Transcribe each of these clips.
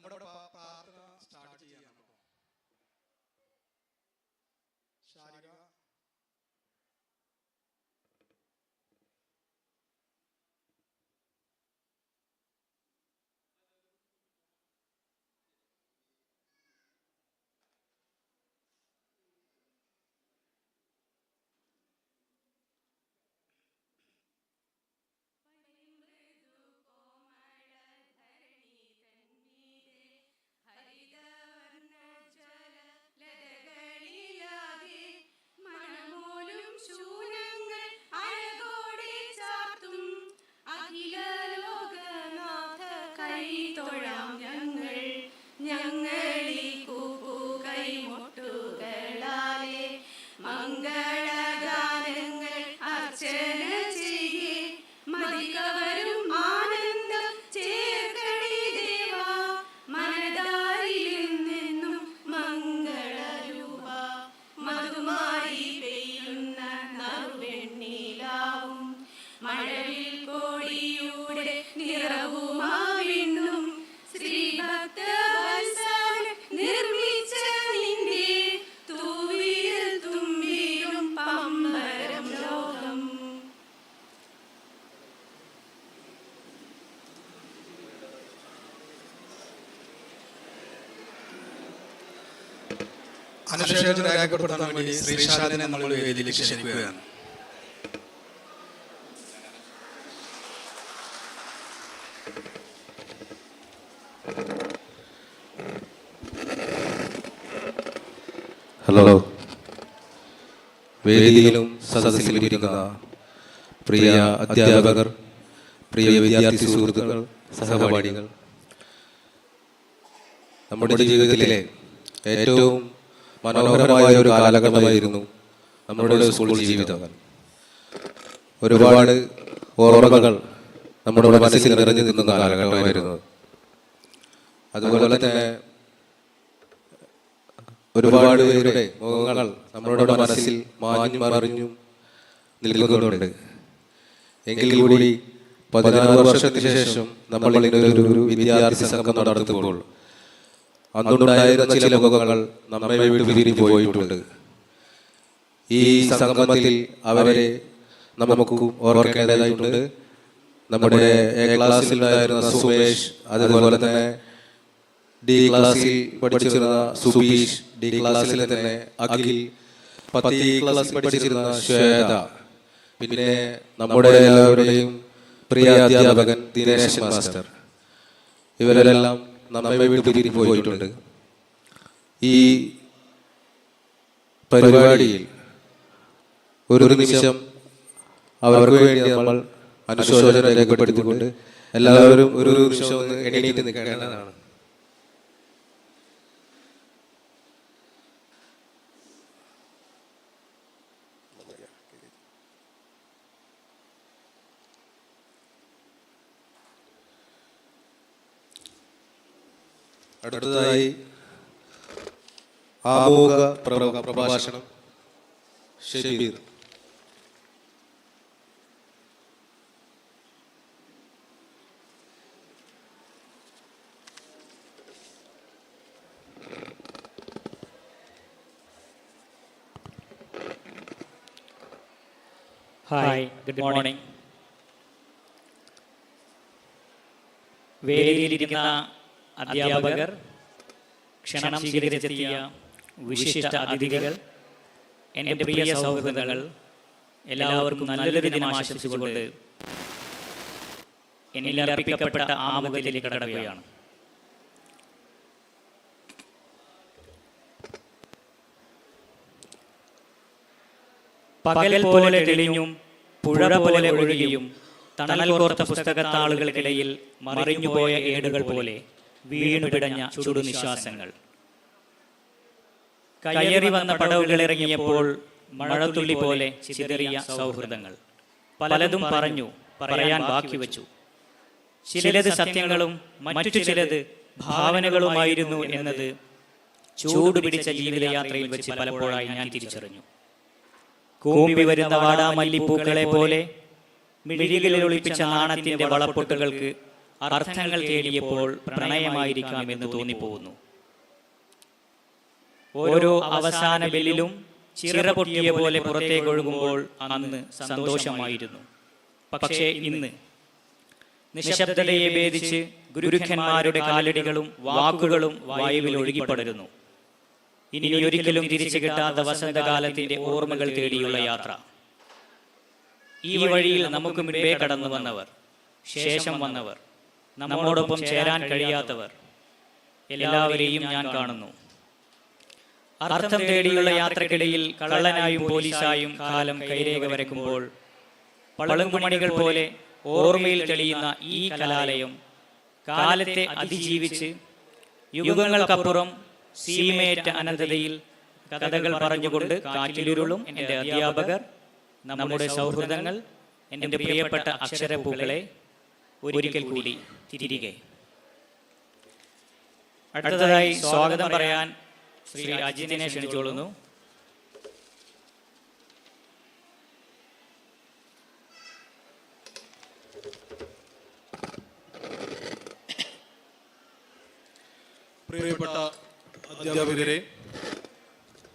നമ്മുടെ പ്രാർത്ഥന സ്റ്റാർട്ട് ചെയ്യാം. ശാരിക അനുശോചനം രേഖപ്പെടുത്താൻ വേണ്ടി ശ്രീശാലിനെ നമ്മൾ വേദിയിലേക്ക് ക്ഷണിക്കുകയാണ്. ഹലോ, വേദിയിലും സദസ്സിലും ഇരിക്കുന്ന പ്രിയ അധ്യാപകർ, പ്രിയ വിദ്യാർത്ഥി സുഹൃത്തുക്കൾ, സഹപാഠികൾ, നമ്മുടെ ജീവിതത്തിലെ ഏറ്റവും മനോഹരമായ ഒരു കാലഘട്ടമായിരുന്നു നമ്മുടെ സ്കൂൾ ജീവിതം. ഒരുപാട് ഓർമ്മകൾ നമ്മുടെ മനസ്സിൽ നിറഞ്ഞു നിന്ന കാലഘട്ടമായിരുന്നു. അതുപോലെ തന്നെ ഒരുപാട് പേരുടെ മുഖങ്ങൾ നമ്മളുടെ മനസ്സിൽ മാഞ്ഞും മറിഞ്ഞും നിൽക്കുന്നുണ്ട്. എങ്കിൽ കൂടി 16 വർഷത്തിന് ശേഷം നമ്മൾ ഒരു വിദ്യാർത്ഥി സംഘം നടത്തുമ്പോൾ അന്നുണ്ടായിരുന്ന ചില മുഖങ്ങൾ നമ്മെ വിട്ടു പിരിഞ്ഞു പോയിട്ടുണ്ട്. ഈ സംഗമത്തിൽ അവരെ നമുക്ക് ഓർക്കേണ്ടതായിട്ടുണ്ട്. നമ്മുടെ എ ക്ലാസ്സിലുണ്ടായിരുന്ന സുമേഷ്, അതുപോലെ തന്നെ ഡി ക്ലാസ്സിൽ പഠിച്ചിരുന്ന സുബീഷ്, ഡി ക്ലാസ്സിലെ തന്നെ അഖിൽ, 10 ക്ലാസ്സിൽ പഠിച്ചിരുന്ന ശ്വേത, പിന്നെ നമ്മുടെ എല്ലാവരുടെയും പ്രിയ അധ്യാപകൻ ദിനേശൻ മാസ്റ്റർ, ഇവരെല്ലാം നമ്മെ വിട്ടു പിരിഞ്ഞു പോയിട്ടുണ്ട്. ഈ പരിപാടിയിൽ ഒരു നിമിഷം അവർക്ക് വേണ്ടി നമ്മൾ അനുശോചനം രേഖപ്പെടുത്തിക്കൊണ്ട് എല്ലാവരും ഒരു നിമിഷം ഒന്ന് എണീറ്റ് നിൽക്കേണ്ടതാണ്. അടുത്തതായി ആമുഖ പ്രഭാഷണം ഷബീർ. Hi, good morning. വേദിയിലിരിക്കുന്ന അധ്യാപകർ, ക്ഷണം സ്വീകരിച്ചെത്തിയ വിശിഷ്ട അതിഥികൾ, എൻ്റെ പ്രിയ സൗഹൃദങ്ങൾ, എല്ലാവർക്കും നല്ലൊരു ദിനം ആശംസിച്ചുകൊണ്ട് എന്നിൽ അർപ്പിക്കപ്പെട്ട ആമുഖത്തിലേക്ക് കടക്കുകയാണ്. പകൽ പോലെ തെളിഞ്ഞും പുഴ പോലെ ഒഴുകിയും തണൽ കോർത്ത പുസ്തകത്താളുകൾക്കിടയിൽ മറിഞ്ഞുപോയ ഏടുകൾ പോലെ വീണു പിടഞ്ഞ ചുടുനിശ്വാസങ്ങൾ. കയറി വന്ന പടവുകൾ ഇറങ്ങിയപ്പോൾ മഴത്തുള്ളി പോലെ ചിതറിയ സൗഹൃദങ്ങൾ. പലതും പറഞ്ഞു, പറയാൻ ബാക്കി വച്ചു. ചിലത് സത്യങ്ങളും മറ്റു ചിലത് ഭാവനകളുമായിരുന്നു എന്നത് ചൂടുപിടിച്ച ജീവിതയാത്രയിൽ വെച്ച് പലപ്പോഴായി ഞാൻ തിരിച്ചറിഞ്ഞു. കൂമ്പി വരുന്ന വാടാമല്ലിപ്പൂക്കളെ പോലെ മിഴികളിൽ ഒളിപ്പിച്ച നാണത്തിന്റെ വളപ്പൊട്ടുകൾക്ക് അർത്ഥങ്ങൾ തേടിയപ്പോൾ പ്രണയമായിരിക്കാമെന്ന് തോന്നിപ്പോകുന്നു. ഓരോ അവസാന ബെല്ലിലും ചിറ പൊട്ടിയ പോലെ പുറത്തേക്കൊഴുകുമ്പോൾ അന്ന് സന്തോഷമായിരുന്നു. പക്ഷേ ഇന്ന് നിശബ്ദതയെ ഭേദിച്ച് ഗുരുക്കന്മാരുടെ കാലടികളും വാക്കുകളും വായുവിൽ ഒഴുകിപ്പടരുന്നു. ഇനി ഒരിക്കലും തിരിച്ചു കിട്ടാത്ത വസന്തകാലത്തിന്റെ ഓർമ്മകൾ തേടിയുള്ള യാത്ര. ഈ വഴിയിൽ നമുക്ക് മുൻപേ കടന്നു വന്നവർ, ശേഷം വന്നവർ, നമ്മോടൊപ്പം ചേരാൻ കഴിയാത്തവർ എല്ലാവരെയും ഞാൻ കാണുന്നു. അർത്ഥം തേടിയുള്ള യാത്രക്കിടയിൽ കള്ളനായും പോലീസായും കാലം കൈരേഖ വരയ്ക്കുമ്പോൾ പളുങ്കുമണികൾ പോലെ ഓർമ്മയിൽ തെളിയുന്ന ഈ കലാലയം കാലത്തെ അതിജീവിച്ച് യുഗങ്ങൾക്കപ്പുറം സീമയേറ്റ അനന്തതയിൽ കഥകൾ പറഞ്ഞുകൊണ്ട് കാറ്റിലുരുളും എൻ്റെ അധ്യാപകർ, നമ്മുടെ സൗഹൃദങ്ങൾ, എൻ്റെ പ്രിയപ്പെട്ട അക്ഷരപ്പൂക്കളെ ഒരിക്കൽ കൂടി തിരികെ. അടുത്തതായി സ്വാഗതം പറയാൻ ശ്രീ അജിത്തിനെ ക്ഷണിച്ചോളുന്നു. പ്രിയപ്പെട്ട അധ്യാപകരെ,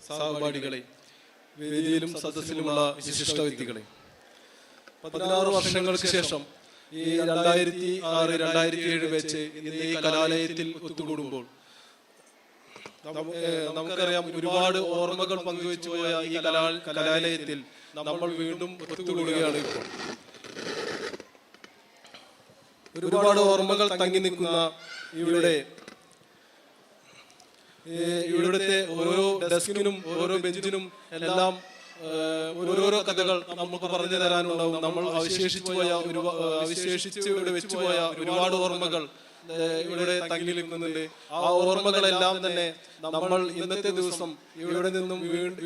സഹപാഠികളെ, വേദിയിലും സദസ്സിലുമുള്ള വിശിഷ്ട വ്യക്തികളെ, 16 വർഷങ്ങൾക്ക് ശേഷം ഈ 2006-2007 വെച്ച് ഇന്ന് ഈ കലാലയത്തിൽ ഒത്തുകൂടുമ്പോൾ നമുക്കറിയാം, ഒരുപാട് ഓർമ്മകൾ പങ്കുവെച്ചു പോയ ഈ കലാലയത്തിൽ നമ്മൾ വീണ്ടും ഒത്തുകൂടുകയാണ്. ഇപ്പോൾ ഒരുപാട് ഓർമ്മകൾ തങ്ങി നിൽക്കുന്ന ഇവിടുത്തെ ഓരോ ഡെസ്കിനും ഓരോ ബെഞ്ചിനും എല്ലാം ഓരോരോ കഥകൾ നമുക്ക് പറഞ്ഞു തരാനുണ്ടാവും. നമ്മൾ അവശേഷിച്ച് ഇവിടെ വെച്ചുപോയ ഒരുപാട് ഓർമ്മകൾ ഇവിടെ തങ്ങി നിൽക്കുന്നുണ്ട്. ആ ഓർമ്മകളെല്ലാം തന്നെ നമ്മൾ ഇന്നത്തെ ദിവസം ഇവിടെ നിന്നും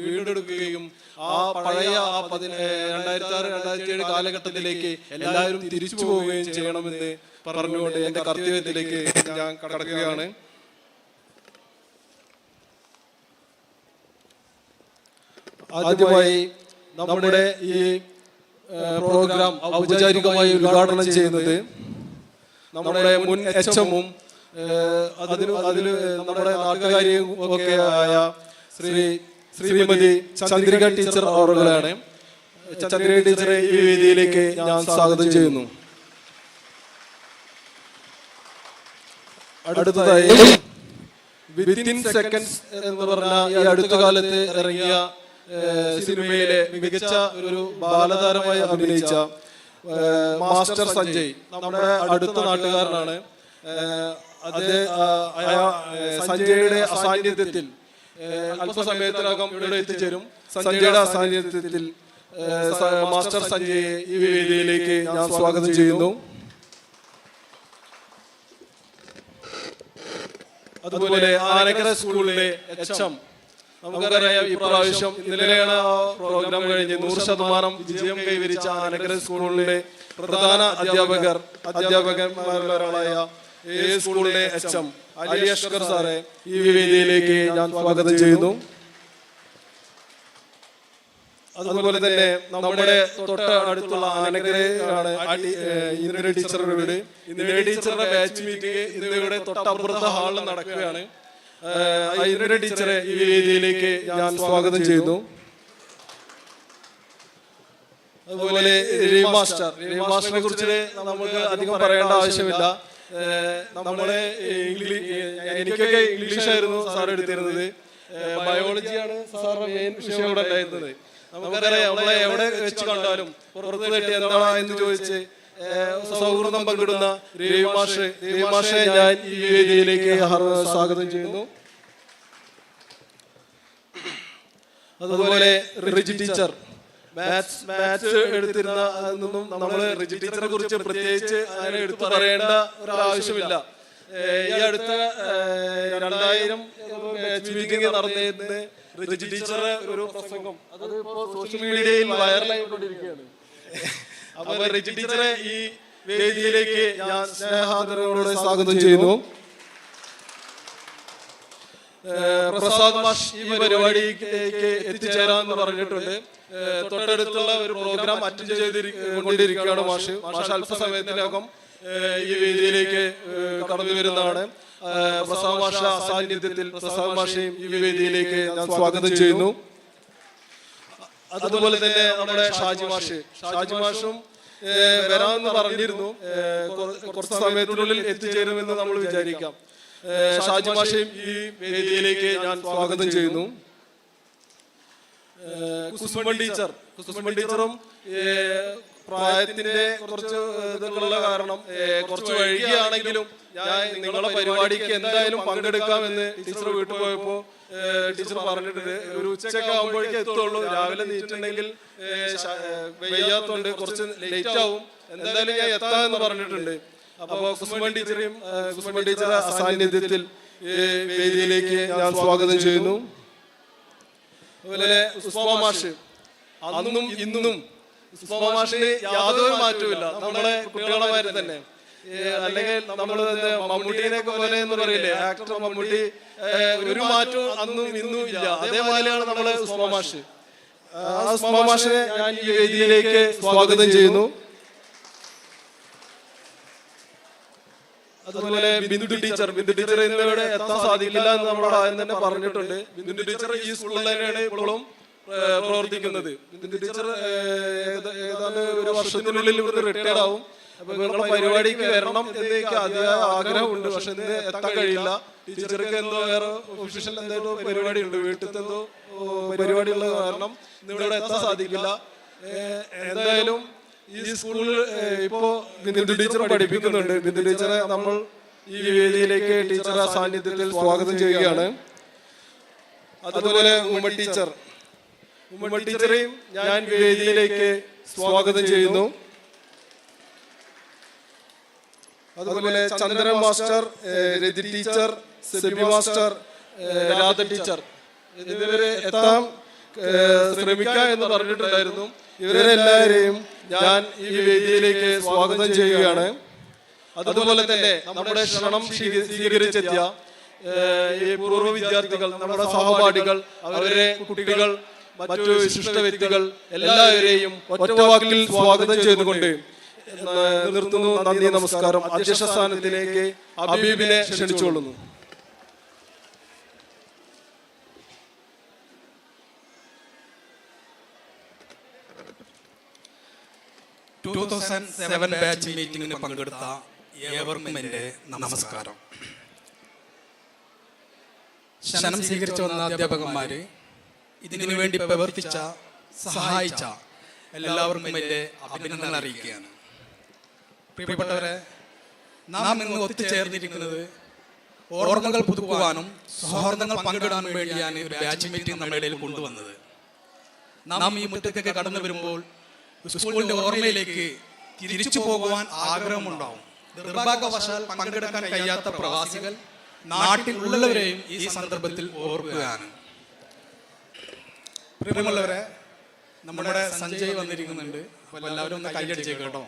വീണ്ടെടുക്കുകയും ആ പഴയ 2006-2007 കാലഘട്ടത്തിലേക്ക് എല്ലാവരും തിരിച്ചു പോവുകയും ചെയ്യണമെന്ന് പറഞ്ഞുകൊണ്ട് എന്റെ കർത്തവ്യത്തിലേക്ക് ഞാൻ കടക്കുകയാണ്. ആദ്യമായി നമ്മുടെ ഈ പ്രോഗ്രാം ഔപചാരികമായി ഉദ്ഘാടനം ചെയ്യുന്നത് നമ്മുടെ മുൻ HM-ഉം അതിൽ നമ്മുടെ നാട്ടുകാരിയും ഒക്കെ ആയ ശ്രീമതി ചന്ദ്രിക ടീച്ചർ അവരുകളാണ്. ചന്ദ്രിക ടീച്ചറെ ഈ വേദിയിലേക്ക് ഞാൻ സ്വാഗതം ചെയ്യുന്നു. അടുത്തതായി വിത്തിൻ സെക്കൻഡ്സ് എന്ന് പറഞ്ഞ ഈ അടുത്ത കാലത്ത് ഇറങ്ങിയ സിനിമയിലെ മികച്ച ഒരു ബാലതാരമായി അഭിനയിച്ച മാസ്റ്റർ സഞ്ജയ് നമ്മുടെ അടുത്ത നാട്ടുകാരനാണ്. സഞ്ജയുടെ അസാന്നിധ്യത്തിൽ അല്പസമയത്തിനകം ഇവിടെ എത്തിച്ചേരും. സഞ്ജയുടെ അസാന്നിധ്യത്തിൽ മാസ്റ്റർ സഞ്ജയെ ഈ വേദിയിലേക്ക് ഞാൻ സ്വാഗതം ചെയ്യുന്നു. അതുപോലെ ആനക്കര സ്കൂളിലെ HM, നമുക്കറിയാം ഈ പ്രാവശ്യം ഇന്നലെയാണ് ആ പ്രോഗ്രാം കഴിഞ്ഞ് 100% വിജയം കൈവരിച്ച ആനക്കര സ്കൂളിലെ പ്രധാന അധ്യാപകന്മാരിലൊരാളായ സ്കൂളിലെ HM അലി അഷ്കർ സാറെ ഈ വേദിയിലേക്ക് ഞാൻ സ്വാഗതം ചെയ്യുന്നു. അതുപോലെ തന്നെ നമ്മുടെ തൊട്ട് അടുത്തുള്ള ആനക്കരയാണ് ഇന്ദിര ടീച്ചറുടെ വീട്. ഇന്ദിര ടീച്ചറുടെ ബാച്ച് മീറ്റിംഗ് ഇന്ന് ഇവിടെ തൊട്ടപ്പുറത്തെ ഹാളിൽ നടക്കുകയാണ്. ഇന്ദിര ടീച്ചറെ ഈ വേദിയിലേക്ക് ഞാൻ സ്വാഗതം ചെയ്യുന്നു. അതുപോലെ രവി മാസ്റ്ററിനെ കുറിച്ച് നമുക്ക് അധികം പറയേണ്ട ആവശ്യമില്ല. നമ്മളെ എനിക്കൊക്കെ ഇംഗ്ലീഷായിരുന്നു സാർ എടുത്തിരുന്നത്. ബയോളജിയാണ് സാറിന്റെ മെയിൻ വിഷയം ഇവിടെ ഉണ്ടായിരുന്നത്. നമുക്കറിയാം, നമ്മളെ എവിടെ വെച്ച് കണ്ടാലും പുറത്ത് തട്ടി എന്താ എന്ന് ചോദിച്ച് സൗഹൃദം പങ്കിടുന്ന രവി മാഷെ ഞാൻ ഈ വേദിയിലേക്ക് സ്വാഗതം ചെയ്യുന്നു. അതുപോലെ റിജി ടീച്ചർ മാത്സ് എടുത്തിരുന്ന നമ്മള് റിജി ടീച്ചറെ കുറിച്ച് പ്രത്യേകിച്ച് അതിനെ എടുത്തു പറയേണ്ട ഒരു ആവശ്യമില്ല. ഈ അടുത്ത 2000 ബാച്ച് മീറ്റിംഗ് നടന്നിരുന്ന റിജി ടീച്ചറുടെ ഒരു പ്രസംഗം അതിപ്പോ സോഷ്യൽ മീഡിയയിൽ വൈറലായിക്കൊണ്ടിരിക്കുകയാണ്. അപ്പൊ റിജി ടീച്ചറെ ഈ വേദിയിലേക്ക് ഞാൻ സ്നേഹാദരവോടെ സ്വാഗതം ചെയ്യുന്നു. പ്രസാദ് മാഷ് ഈ പരിപാടിയിലേക്ക് എത്തിച്ചേരാന്ന് പറഞ്ഞിട്ടുണ്ട്. തൊട്ടടുത്തുള്ള ഒരു പ്രോഗ്രാം അറ്റൻഡ് ചെയ്തുകൊണ്ടിരിക്കുകയാണ് മാഷ്. അല്പസമയത്തിനകം ഈ വേദിയിലേക്ക് കടന്നു വരുന്നതാണ്. പ്രസാദ് മാഷ സാന്നിധ്യത്തിൽ പ്രസാദ് മാഷയും ഈ വേദിയിലേക്ക് ഞാൻ സ്വാഗതം ചെയ്യുന്നു. അതുപോലെ തന്നെ നമ്മുടെ ഷാജി മാഷും വരാമെന്ന് പറഞ്ഞിരുന്നു. കുറച്ച് സമയത്തിനുള്ളിൽ എത്തിച്ചേരുമെന്ന് നമ്മൾ വിചാരിക്കാം. ഷാജി മാഷയും ഈ വേദിയിലേക്ക് ഞാൻ സ്വാഗതം ചെയ്യുന്നു. കുസുമൻ ടീച്ചറും പ്രായത്തിന്റെ കുറച്ച് ഇതുള്ള കാരണം കുറച്ച് വൈകിയാണെങ്കിലും ഞാൻ നിങ്ങളുടെ പരിപാടിക്ക് എന്തായാലും പങ്കെടുക്കാമെന്ന് ടീച്ചർ വീട്ടിൽ പോയപ്പോ ടീച്ചർ പറഞ്ഞിട്ടുണ്ട്. ഒരു ഉച്ചയൊക്കെ ആകുമ്പോഴേക്കും എത്തുള്ളൂ. രാവിലെ നീറ്റുണ്ടെങ്കിൽ വയ്യാത്തോണ്ട് കുറച്ച് ലേറ്റ് ആവും, എന്തായാലും ഞാൻ എത്താമെന്ന് പറഞ്ഞിട്ടുണ്ട്. അപ്പോ കുസുമൻ ടീച്ചറെ സാന്നിധ്യത്തിൽ വേദിയിലേക്ക് ഞാൻ സ്വാഗതം ചെയ്യുന്നു. അതുപോലെ ഉസ്മാ മാഷ്, അന്നും ഇന്നും ഉസ്മാ മാഷിന് യാതൊരു മാറ്റവുമില്ല. നമ്മളെ കുട്ടികളമാര് തന്നെ, അല്ലെങ്കിൽ നമ്മൾ മമ്മൂട്ടിനെ പോലെ എന്ന് പറയില്ലേ, ആക്ടർ മമ്മൂട്ടി, ഒരു മാറ്റവും അന്നും ഇന്നും ഇല്ല. അതേപോലെയാണ് നമ്മളെ ഉസ്മാ മാഷ്. ആ ഉസ്മാ മാഷിനെ ഞാൻ ഈ വേദിയിലേക്ക് സ്വാഗതം ചെയ്യുന്നു. അതുപോലെ ബിന്ദു ടീച്ചർ ഇന്നിവിടെ എത്താൻ സാധിക്കില്ല എന്ന് നമ്മളോട് ആദ്യം തന്നെ പറഞ്ഞിട്ടുണ്ട്. ബിന്ദു ടീച്ചർ ഈ സ്കൂളിൽ തന്നെയാണ് ഇപ്പോഴും പ്രവർത്തിക്കുന്നത്. ബിന്ദു ടീച്ചർ ഏതാണ്ട് ഒരു വർഷത്തിനുള്ളിൽ ഇവിടുന്ന് റിട്ടയർഡ് ആവും. അപ്പൊ നിങ്ങളുടെ പരിപാടിക്ക് വരണം എന്ന് എനിക്ക് അതിയായ ആഗ്രഹമുണ്ട്. പക്ഷെ ഇന്ന് എത്താൻ കഴിയില്ല. ടീച്ചർക്ക് എന്തോ വേറെ ഒഫീഷ്യൽ എന്തോ പരിപാടി ഉണ്ട്, വീട്ടിൽ എന്തോ പരിപാടി ഉള്ളത് കാരണം ഇന്നിവിടെ എത്താൻ സാധിക്കില്ല. എന്തായാലും ഈ സ്കൂളിൽ ഇപ്പോ ബിന്ദു ടീച്ചർ പഠിപ്പിക്കുന്നുണ്ട്. ബിന്ദു ടീച്ചറെ നമ്മൾ ഈ വേദിയിലേക്ക് ടീച്ചറെ സാന്നിധ്യത്തിൽ സ്വാഗതം ചെയ്യുകയാണ്. അതുപോലെ ഉമ്മ ടീച്ചറെയും ഞാൻ വേദിയിലേക്ക് സ്വാഗതം ചെയ്യുന്നു. അതുപോലെ Chandran master, Reji teacher, Sebi master, Radha teacher എന്നിവരെ എത്താൻ ശ്രമിക്കാം എന്ന് പറഞ്ഞിട്ടുണ്ടായിരുന്നു. ഇവരെല്ലാവരെയും ഞാൻ ഈ വേദിയിലേക്ക് സ്വാഗതം ചെയ്യുകയാണ്. അതുപോലെ തന്നെ നമ്മുടെ ക്ഷണം സ്വീകരിച്ചെത്തിയ ഈ പൂർവ്വ വിദ്യാർത്ഥികൾ, നമ്മുടെ സഹപാഠികൾ, അവരെ കുട്ടികൾ, മറ്റു വിശിഷ്ട വ്യക്തികൾ എല്ലാവരെയും ഒറ്റവാക്കിൽ സ്വാഗതം ചെയ്തുകൊണ്ട് നിർത്തുന്നു. നന്ദി, നമസ്കാരം. അധ്യക്ഷ സ്ഥാനത്തിലേക്ക് ഹബീബിനെ ക്ഷണിച്ചുകൊള്ളുന്നു. ബാച്ച് മീറ്റിംഗിന് പങ്കെടുത്ത ഏവർക്കും എൻ്റെ നമസ്കാരം. ക്ഷണം സ്വീകരിച്ചു വന്ന അധ്യാപകന്മാര്, ഇതിനു വേണ്ടി പ്രവർത്തിച്ച, സഹായിച്ച എല്ലാവർക്കും എൻ്റെ അഭിനന്ദനം അറിയിക്കുകയാണ്. പ്രിയപ്പെട്ടവരെ, നാം ഇന്ന് ഒത്തുചേർന്നിരിക്കുന്നത് ഓർമ്മകൾ പുതുക്കുവാനും സൗഹൃദങ്ങൾ പങ്കിടാനും വേണ്ടിയാണ് ഒരു ബാച്ച് മീറ്റിംഗ് നമ്മുടെ ഇടയിൽ കൊണ്ടുവന്നത്. നാം ഈ മുറ്റത്തേക്ക് കടന്നു വരുമ്പോൾ സ്കൂളിന്റെ ഓർമ്മയിലേക്ക് തിരിച്ചു പോകുവാൻ ആഗ്രഹമുണ്ടാവും. നിർഭാഗ്യവശാൽ പങ്കെടുക്കാൻ കഴിയാത്ത പ്രവാസികൾ, നാട്ടിൽ ഉള്ളവരെയും ഈ സന്ദർഭത്തിൽ ഓർക്കുകയാണ്. പ്രിയമുള്ളവരെ, നമ്മുടെ സഞ്ജയ് വന്നിരിക്കുന്നുണ്ട്. അപ്പോൾ എല്ലാവരും ഒന്ന് കൈയടിച്ചേക്ക് കേട്ടോ.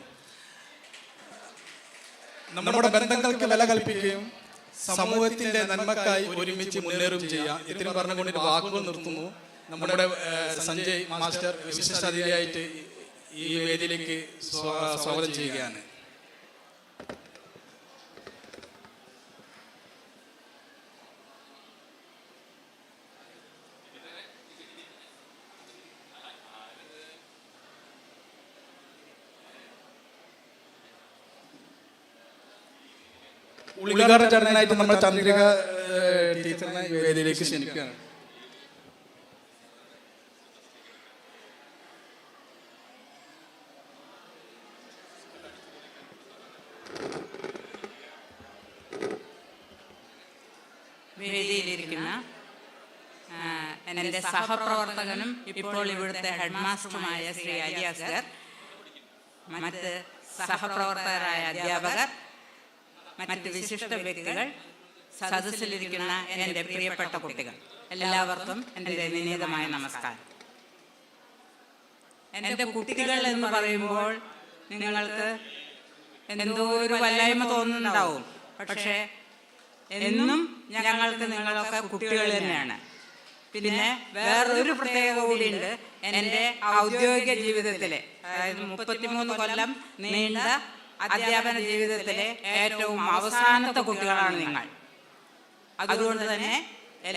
നമ്മുടെ ബന്ധങ്ങൾക്ക് വില കൽപ്പിക്കുകയും സമൂഹത്തിന്റെ നന്മക്കായി ഒരുമിച്ച് മുന്നേറുകയും ചെയ്യാം. ഇത്രയും പറഞ്ഞുകൊണ്ട് വാക്കുകൾ നിർത്തുന്നു. നമ്മുടെ സഞ്ജയ് മാസ്റ്റർ വിശിഷ്ടാതിഥിയായിട്ട് ഈ വേദിയിലേക്ക് സ്വാഗതം ചെയ്യുകയാണ്. ഉദ്ഘാടന ചടങ്ങിനായിട്ട് നമ്മൾ ചന്ദ്രിക ടീച്ചറിനെ വേദിയിലേക്ക് ക്ഷണിക്കുകയാണ്. വേദിയിലിരിക്കുന്ന എൻ്റെ സഹപ്രവർത്തകനും ഇപ്പോൾ ഇവിടുത്തെ ഹെഡ് മാസ്റ്ററുമായ ശ്രീ അലി അസ്ഗർ, മറ്റ് സഹപ്രവർത്തകരായ അധ്യാപകർ, മറ്റ് വിശിഷ്ട വ്യക്തികൾ, സദസ്സിലിരിക്കുന്ന എൻ്റെ പ്രിയപ്പെട്ട കുട്ടികൾ, എല്ലാവർക്കും എൻ്റെ വിനീതമായ നമസ്കാരം. എൻ്റെ കുട്ടികൾ എന്ന് പറയുമ്പോൾ നിങ്ങൾക്ക് എന്തോ ഒരു വല്ലായ്മ തോന്നുന്നുണ്ടാവും. പക്ഷേ എന്നും ഞങ്ങൾക്ക് നിങ്ങളൊക്കെ കുട്ടികൾ തന്നെയാണ്. പിന്നെ വേറൊരു പ്രത്യേകത കൂടിയുണ്ട്. എൻ്റെ ഔദ്യോഗിക ജീവിതത്തിലെ, അതായത് 33 കൊല്ലം നീണ്ട അധ്യാപന ജീവിതത്തിലെ ഏറ്റവും അവസാനത്തെ കുട്ടികളാണ് നിങ്ങൾ. അതുകൊണ്ട് തന്നെ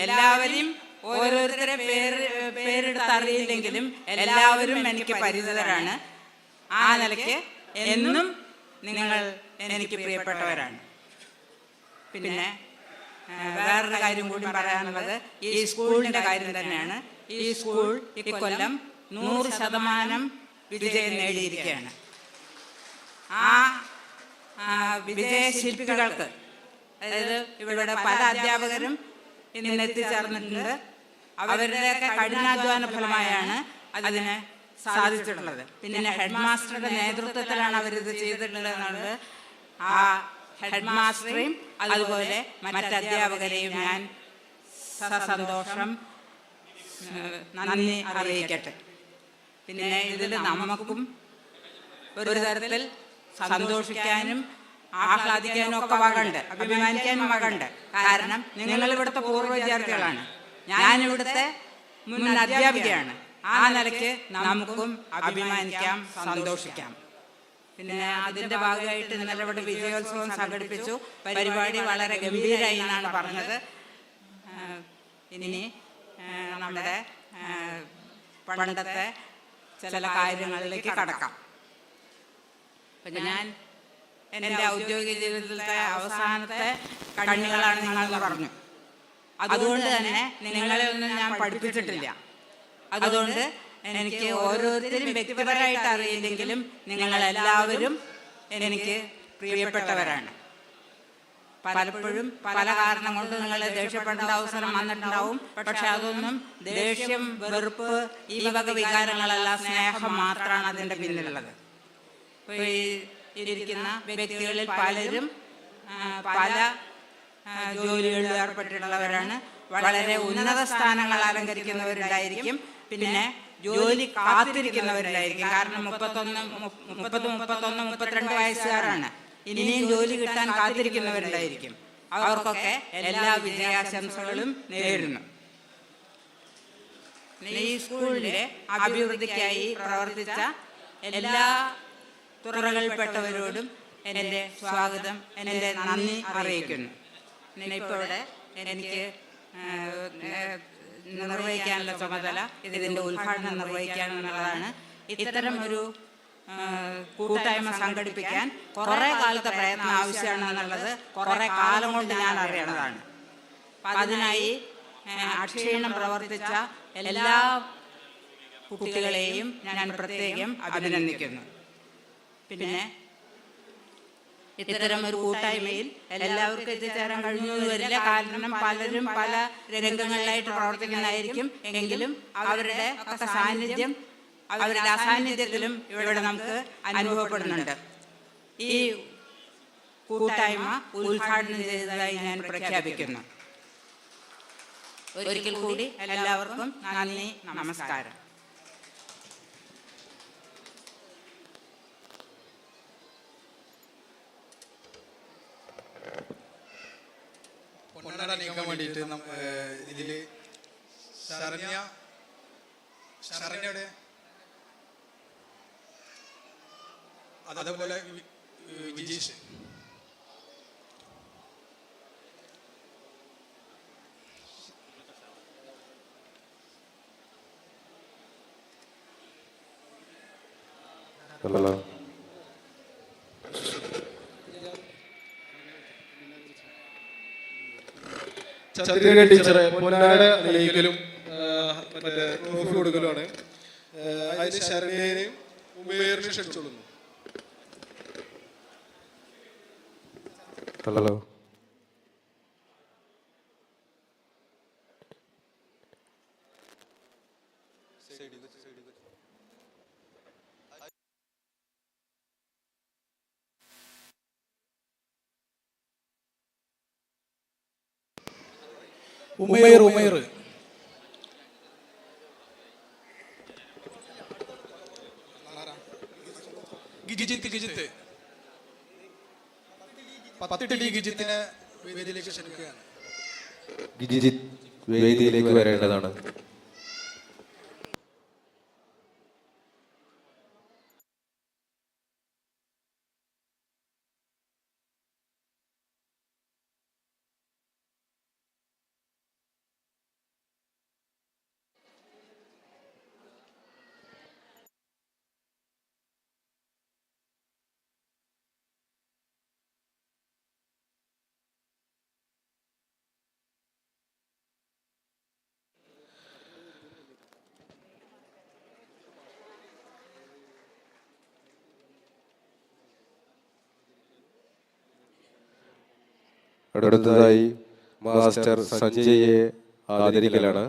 എല്ലാവരും ഓരോരുത്തരെ പേരെടുത്ത് അറിയില്ലെങ്കിലും എല്ലാവരും എനിക്ക് പരിചിതരാണ്. ആ നിലയ്ക്ക് എന്നും നിങ്ങൾ എനിക്ക് പ്രിയപ്പെട്ടവരാണ്. പിന്നെ വേറൊരു കാര്യം കൂടി പറയാനുള്ളത് ഈ സ്കൂളിൻ്റെ കാര്യം തന്നെയാണ്. ഈ സ്കൂൾ ഇക്കൊല്ലം 100% വിജയം നേടിയിരിക്കുകയാണ്. ആ വിജയശില്പികൾക്ക്, അതായത് ഇവിടെ പല അധ്യാപകരും ഇന്ന് എത്തിച്ചേർന്നിട്ടുണ്ട്. അവരുടെയൊക്കെ കഠിനാധ്വാന ഫലമായാണ് അതിന് സാധിച്ചിട്ടുള്ളത്. പിന്നെ ഹെഡ് മാസ്റ്ററുടെ നേതൃത്വത്തിലാണ് അവരിത് ചെയ്തിട്ടുള്ളത്. ആ ഹെഡ് മാസ്റ്ററെയും അതുപോലെ മറ്റ് അധ്യാപകരെയും ഞാൻ സന്തോഷം നന്ദി അറിയിക്കട്ടെ. പിന്നെ ഇതിൽ നമുക്കും ഒരു തരത്തിൽ സന്തോഷിക്കാനും ആഹ്ലാദിക്കാനും ഒക്കെ വകണ്ട്, അഭിമാനിക്കാനും വകണ്ട്. കാരണം നിങ്ങൾ ഇവിടുത്തെ പൂർവ്വ വിദ്യാർത്ഥികളാണ്, ഞാനിവിടുത്തെ മുൻ അധ്യാപികയാണ്. ആ നിലയ്ക്ക് നമുക്കും അഭിമാനിക്കാം, സന്തോഷിക്കാം. പിന്നെ അതിൻ്റെ ഭാഗമായിട്ട് ഇന്നലെ ഇവിടെ വിജയോത്സവം സംഘടിപ്പിച്ചു. പരിപാടി വളരെ ഗംഭീരമായി എന്നാണ് പറഞ്ഞത്. ഇനി നമ്മുടെ പണ്ടത്തെ ചില കാര്യങ്ങളിലേക്ക് കടക്കാം. അപ്പം ഞാൻ എൻ്റെ ഔദ്യോഗിക ജീവിതത്തിലെ അവസാനത്തെ കണ്ണികളാണ് നിങ്ങളെന്ന് പറഞ്ഞു. അതുകൊണ്ട് തന്നെ നിങ്ങളെ ഒന്നും ഞാൻ പഠിപ്പിച്ചിട്ടില്ല. അതുകൊണ്ട് എനിക്ക് ഓരോരുത്തരും വ്യക്തിപരമായിട്ട് അറിയില്ലെങ്കിലും നിങ്ങളെല്ലാവരും എനിക്ക് പ്രിയപ്പെട്ടവരാണ്. പലപ്പോഴും പല കാരണം കൊണ്ട് നിങ്ങളെ ദേഷ്യപ്പെടേണ്ട അവസരം വന്നിട്ടുണ്ടാവും. പക്ഷെ അതൊന്നും ദേഷ്യം, വെറുപ്പ്, ഈ വക വികാരങ്ങളെല്ലാം സ്നേഹം മാത്രമാണ് അതിൻ്റെ പിന്നിലുള്ളത്. ഇപ്പോൾ ഈ ഇരിക്കുന്ന വ്യക്തികളിൽ പലരും പല ജോലികളിൽ ഏർപ്പെട്ടിട്ടുള്ളവരാണ്. വളരെ ഉന്നത സ്ഥാനങ്ങൾ അലങ്കരിക്കുന്നവരുണ്ടായിരിക്കും, പിന്നെ ജോലി കാത്തിരിക്കുന്നവരുണ്ടായിരിക്കും. കാരണം 32 വയസ്സുകാരാണ്, ഇനിയും ജോലി കിട്ടാൻ കാത്തിരിക്കുന്നവരുണ്ടായിരിക്കും. അവർക്കൊക്കെ എല്ലാ വിജയാശംസകളും നേരുന്നു. ഈ സ്കൂളിൻ്റെ അഭിവൃദ്ധിക്കായി പ്രവർത്തിച്ച എല്ലാ തുറകളിൽപ്പെട്ടവരോടും എൻ്റെ സ്വാഗതം, എൻ്റെ നന്ദി അറിയിക്കുന്നു. ഇപ്പോൾ ഇവിടെ എനിക്ക് നിർവഹിക്കാനുള്ള ചുമതല, ഇതിൻ്റെ ഉദ്ഘാടനം നിർവഹിക്കാനുള്ളതാണ്. ഇത്തരം ഒരു കൂട്ടായ്മ സംഘടിപ്പിക്കാൻ കുറേ കാലത്തെ പ്രയത്നം ആവശ്യമാണെന്നുള്ളത് കുറേ കാലം കൊണ്ട് ഞാൻ അറിയണതാണ്. അതിനായി അക്ഷീണം പ്രവർത്തിച്ച എല്ലാ കുട്ടികളെയും ഞാൻ പ്രത്യേകം അഭിനന്ദിക്കുന്നു. പിന്നെ ഇത്തരം ഒരു കൂട്ടായ്മയിൽ എല്ലാവർക്കും എത്തിച്ചേരാൻ കഴിഞ്ഞു വരില്ല. കാരണം പലരും പല രംഗങ്ങളിലായിട്ട് പ്രവർത്തിക്കുന്നതായിരിക്കും. എങ്കിലും അവരുടെ ഒക്കെ സാന്നിധ്യം, അവരുടെ അസാന്നിധ്യത്തിലും ഇവിടെ നമുക്ക് അനുഭവപ്പെടുന്നുണ്ട്. ഈ കൂട്ടായ്മ ഉദ്ഘാടനം ചെയ്തതായി ഞാൻ പ്രഖ്യാപിക്കുന്നു. ഒരിക്കൽ കൂടി എല്ലാവർക്കും നന്ദി, നമസ്കാരം. പൊന്നാട നീക്കാൻ വേണ്ടിയിട്ട് ഇതില് ശരണ്യയുടെ അതേപോലെ വിജീഷ് ഹലോ. ചന്ദ്രിക ടീച്ചറെ പൊന്നാട അണിയിക്കലും മറ്റേ ട്രോഫി കൊടുക്കലുമാണ്. അതിന് ശരണ്യനെയും ഉമേറിനെയും ക്ഷണിച്ചോളുന്നു. ഹലോ. ഉമേർ ഗിജിത്ത് 10 ഡി ഗിജിത്തിനെ വേദിയിലേക്ക് ക്ഷണിക്കുകയാണ്. ഗിജിത്ത് വേദിയിലേക്ക് വരേണ്ടതാണ്. അടുത്തതായി മാസ്റ്റർ സഞ്ജയെ ആദരിക്കലാണ്.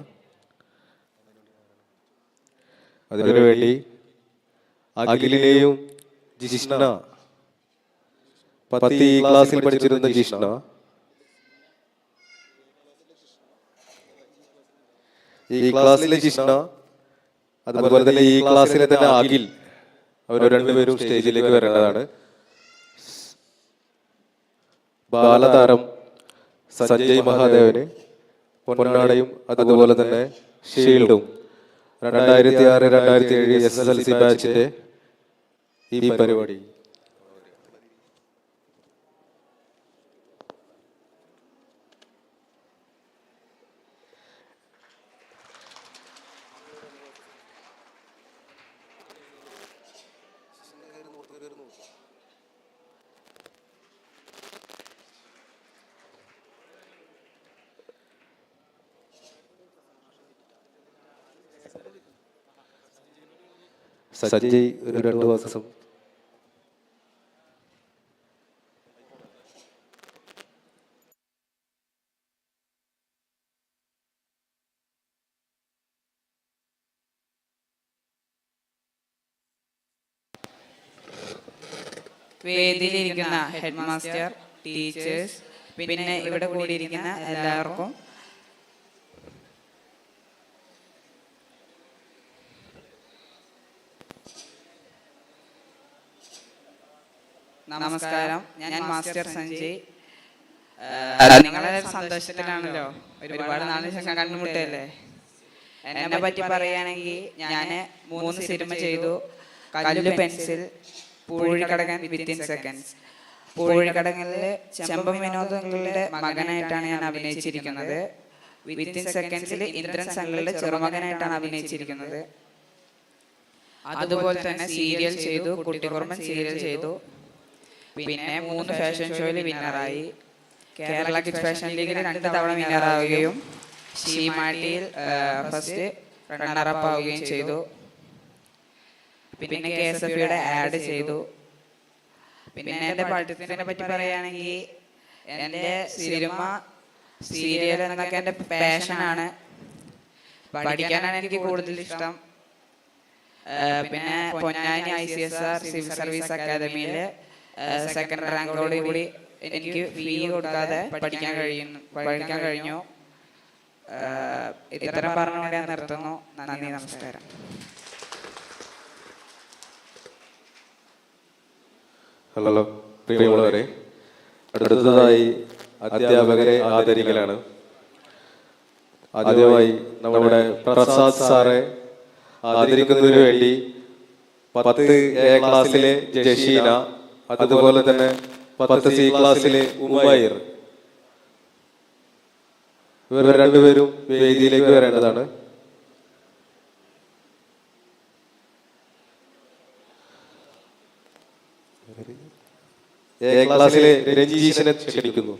അതിനുവേണ്ടി അഖിലിനെയും ജിഷ്ണ, 10 ക്ലാസ്സിൽ പഠിച്ചിരുന്ന ജിഷ്ണ, ഈ ക്ലാസ്സിലെ ജിഷ്ണ, അതുപോലെ തന്നെ ഈ ക്ലാസ്സിലെ തന്നെ അഖിൽ, അവർ രണ്ടുപേരും സ്റ്റേജിലേക്ക് വരേണ്ടതാണ്. ബാലതാരം സഞ്ജയ് മഹാദേവന് പൊന്നാടയും അതുപോലെ തന്നെ ഷീൽഡും 2006-2007 SSLC ബാച്ചിന്റെ ഈ പരിപാടി സഞ്ജയ് ഒരു 2 മാസം വേദിയിലിരിക്കുന്ന ഹെഡ് മാസ്റ്റർ, ടീച്ചേഴ്സ്, പിന്നെ ഇവിടെ കൂടിയിരിക്കുന്ന എല്ലാവർക്കും നമസ്കാരം. ഞാൻ മാസ്റ്റർ സഞ്ജയ്. നിങ്ങളെ സന്തോഷത്തിലാണല്ലോ, ഒരുപാട് നാളിന് ശേഷം കണ്ടുമുട്ടല്ലേ. എന്നെ പറ്റി പറയുകയാണെങ്കിൽ ഞാൻ 3 സിനിമ ചെയ്തു. കല്ലു പെൻസിൽ, പൂഴിക്കടകൻ, വിത്തിൻ സെക്കൻഡ്സ്. പൂഴിക്കടകനിൽ ചെമ്പം വിനോദങ്ങളുടെ മകനായിട്ടാണ് ഞാൻ അഭിനയിച്ചിരിക്കുന്നത്. വിത്തിൻ സെക്കൻഡ്സിൽ ഇന്ദ്രൻ സംഘങ്ങളുടെ ചെറുമകനായിട്ടാണ് അഭിനയിച്ചിരിക്കുന്നത്. അതുപോലെ തന്നെ സീരിയൽ ചെയ്തു, കുട്ടികുറുമ്പൻ സീരിയൽ ചെയ്തു. പിന്നെ 3 ഫാഷൻ ഷോയിൽ വിന്നറായി. കേരള കിഡ്സ് ഫാഷൻ ലീഗിൽ 2 തവണ വിന്നറാവുകയും ഷീമാട്ടിയിൽ ഫസ്റ്റ് റണ്ണറപ്പ് ആവുകയും ചെയ്തു. പിന്നെ KSFയുടെ ആഡ് ചെയ്തു. പിന്നെ എൻ്റെ പഠിത്തത്തിനെ പറ്റി പറയുകയാണെങ്കിൽ എൻ്റെ സിനിമ, സീരിയൽ എന്നൊക്കെ എൻ്റെ പാഷനാണ്. പഠിക്കാനാണ് എനിക്ക് കൂടുതൽ ഇഷ്ടം. പിന്നെ പൊന്നാനി ICSR സിവിൽ സർവീസ് അക്കാദമിയിൽ സെക്കൻഡ് റാങ്കോട് കൂടി എനിക്ക് ഫീ കൊടുക്കാതെ പഠിക്കാൻ കഴിഞ്ഞു. ഇത്രയും പറഞ്ഞുകൊണ്ട് ഞാൻ നിർത്തുന്നു. നന്ദി, നമസ്കാരം. ഹലോ പ്രിയമുള്ളവരെ, അടുത്തതായി അധ്യാപകരെ ആദരിക്കലാണ്. ആദ്യമായി നമ്മുടെ പ്രസാദ് സാറെ ആദരിക്കുന്നതിന് വേണ്ടി 10A ക്ലാസ്സിലെ ജഷീന, അതുപോലെ തന്നെ 10C ക്ലാസ്സിലെ ഉമൈർ, ഇവർ രണ്ടുപേരും വേദിയിലേക്ക് വരേണ്ടതാണ്. A ക്ലാസ്സിലെ രഞ്ജീഷിനെ ക്ഷണിക്കുന്നു.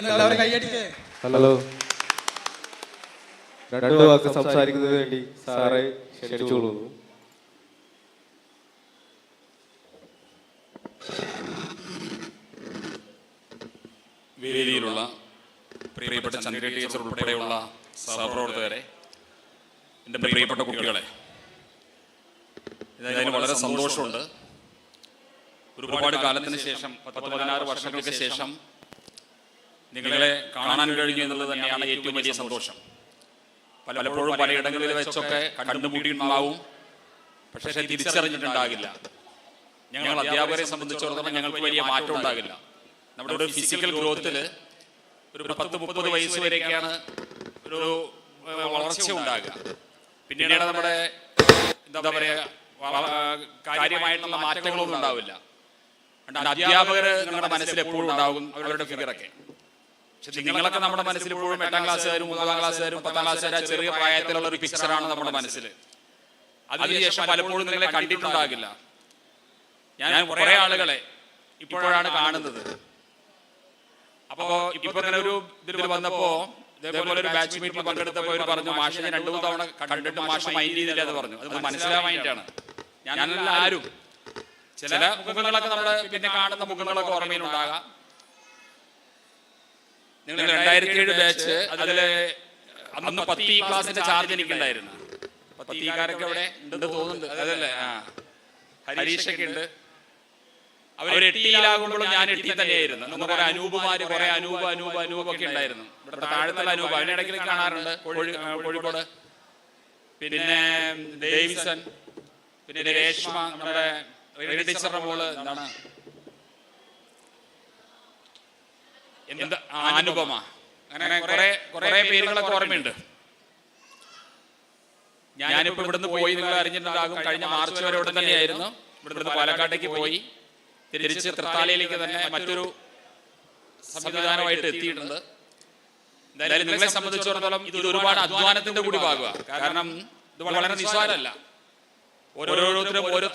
എല്ലാവരും കൈയടിക്കേ. ഹലോ, 2 വാക്ക് സംസാരിക്കുന്നതിന് വേണ്ടി സാറെ ക്ഷണിച്ചുകൊള്ളുന്നു. വേദിയിലുള്ള പ്രിയപ്പെട്ട ചന്ദ്ര ടീച്ചർ ഉൾപ്പെടെയുള്ള സഹപ്രവർത്തകരെ, എൻ്റെ പ്രിയപ്പെട്ട കുട്ടികളെ, ഇതിന് വളരെ സന്തോഷമുണ്ട്. ഒരുപാട് കാലത്തിന് ശേഷം, 10-16 വർഷങ്ങൾക്ക് ശേഷം നിങ്ങളെ കാണാൻ കഴിഞ്ഞു എന്നുള്ളത് തന്നെയാണ് ഏറ്റവും വലിയ സന്തോഷം. പലപ്പോഴും പലയിടങ്ങളിൽ വെച്ചൊക്കെ കണ്ടുമുട്ടിയിട്ടുണ്ടാവും, പക്ഷേ തിരിച്ചറിഞ്ഞിട്ടുണ്ടാകില്ല. ഞങ്ങൾ അധ്യാപകരെ സംബന്ധിച്ചിടത്തോളം ഞങ്ങൾക്ക് വലിയ മാറ്റം ഉണ്ടാകില്ല. നമ്മുടെ ഒരു ഫിസിക്കൽ ഗ്രോത്തിൽ ഒരു 10-30 വയസ്സ് വരെയൊക്കെയാണ് ഒരു വളർച്ച ഉണ്ടാകുക. പിന്നീട് നമ്മുടെ എന്താ പറയുക, കാര്യമായിട്ടുള്ള മാറ്റങ്ങളൊന്നും ഉണ്ടാവില്ല. അധ്യാപകർ നിങ്ങളുടെ മനസ്സിൽ എപ്പോഴും ഉണ്ടാകും, അവരുടെ ഫിഗറൊക്കെ. പക്ഷെ നിങ്ങളൊക്കെ നമ്മുടെ മനസ്സിൽ ഇപ്പോഴും 8ാം ക്ലാസ്സുകാരും 9ാം ക്ലാസ്സുകാരും 10ാം ക്ലാസ്സുകാരും ചെറിയ പ്രായത്തിലുള്ള ഒരു പിക്ചറാണ് നമ്മുടെ മനസ്സിൽ. അതിനുശേഷം പലപ്പോഴും നിങ്ങളെ കണ്ടിട്ടുണ്ടാകില്ല. ഞാൻ കുറെ ആളുകളെ ഇപ്പോഴാണ് കാണുന്നത്. അപ്പോ ഇപ്പൊ തന്നെ ഒരു ഇതിൽ വന്നപ്പോ ഇതേപോലെ ഒരു ബാച്ച് മീറ്റിൽ പങ്കെടുത്തപ്പോൾ അവർ പറഞ്ഞു, മാഷെ ഞാൻ 2-3 തവണ കണ്ടിട്ട് മാഷ മൈൻഡ് ചെയ്തില്ല എന്ന് പറഞ്ഞു. അത് മനസ്സിലാവാനായിട്ടാണ്. ഞാനല്ല ആരും. ചില മുഖങ്ങളൊക്കെ നമ്മുടെ പിന്നെ കാണുന്ന മുഖങ്ങളൊക്കെ ഓർമ്മയിലുണ്ടാകാം. നിങ്ങൾ 2007 ബാച്ച്, അതില് അന്ന് 10 ക്ലാസിന്റെ ചാർജ് എനിക്കുണ്ടായിരുന്നു. 10കാരൊക്കെ അവിടെ ഉണ്ട് തോന്നുന്നുണ്ട്. അതല്ലേ? ഹരീഷൊക്കെ ഉണ്ട്. അവർ 8ലാകുമ്പോഴും ഞാൻ 8 തന്നെയായിരുന്നു. അന്ന് കുറെ അനൂപുമാര്, കുറെ അനൂപൊക്കെ ഉണ്ടായിരുന്നു. ഇവിടെ താഴത്തുള്ള അനൂപ് അതിനിടയ്ക്ക് കാണാറുണ്ട്, കോഴിക്കോട്. പിന്നെ ഡേവിസൺ, പിന്നെ രേഷ്മ, നമ്മുടെ ടീച്ചറുടെ മോള് എന്താണ് എന്താ അനുപമ, അങ്ങനെ കുറെ പേരുകളൊക്കെ ഓർമ്മയുണ്ട്. ഞാനിപ്പോ ഇവിടുന്ന് പോയി, നിങ്ങൾ അറിഞ്ഞിട്ടുണ്ടാകും, കഴിഞ്ഞ മാർച്ച് വരെ ഇവിടെ തന്നെയായിരുന്നു. ഇവിടുന്ന് പാലക്കാട്ടേക്ക് പോയി തിരിച്ച് തൃത്താലയിലേക്ക് തന്നെ മറ്റൊരു സംവിധാനമായിട്ട് എത്തിയിട്ടുണ്ട്. എന്തായാലും നിങ്ങളെ സംബന്ധിച്ചിടത്തോളം ഇത് ഒരുപാട് അധ്വാനത്തിന്റെ കൂടി ഭാഗമാണ്. കാരണം ഇത് വളരെ നിസ്സാരമല്ല. ഓരോരുത്തരും ഓരോ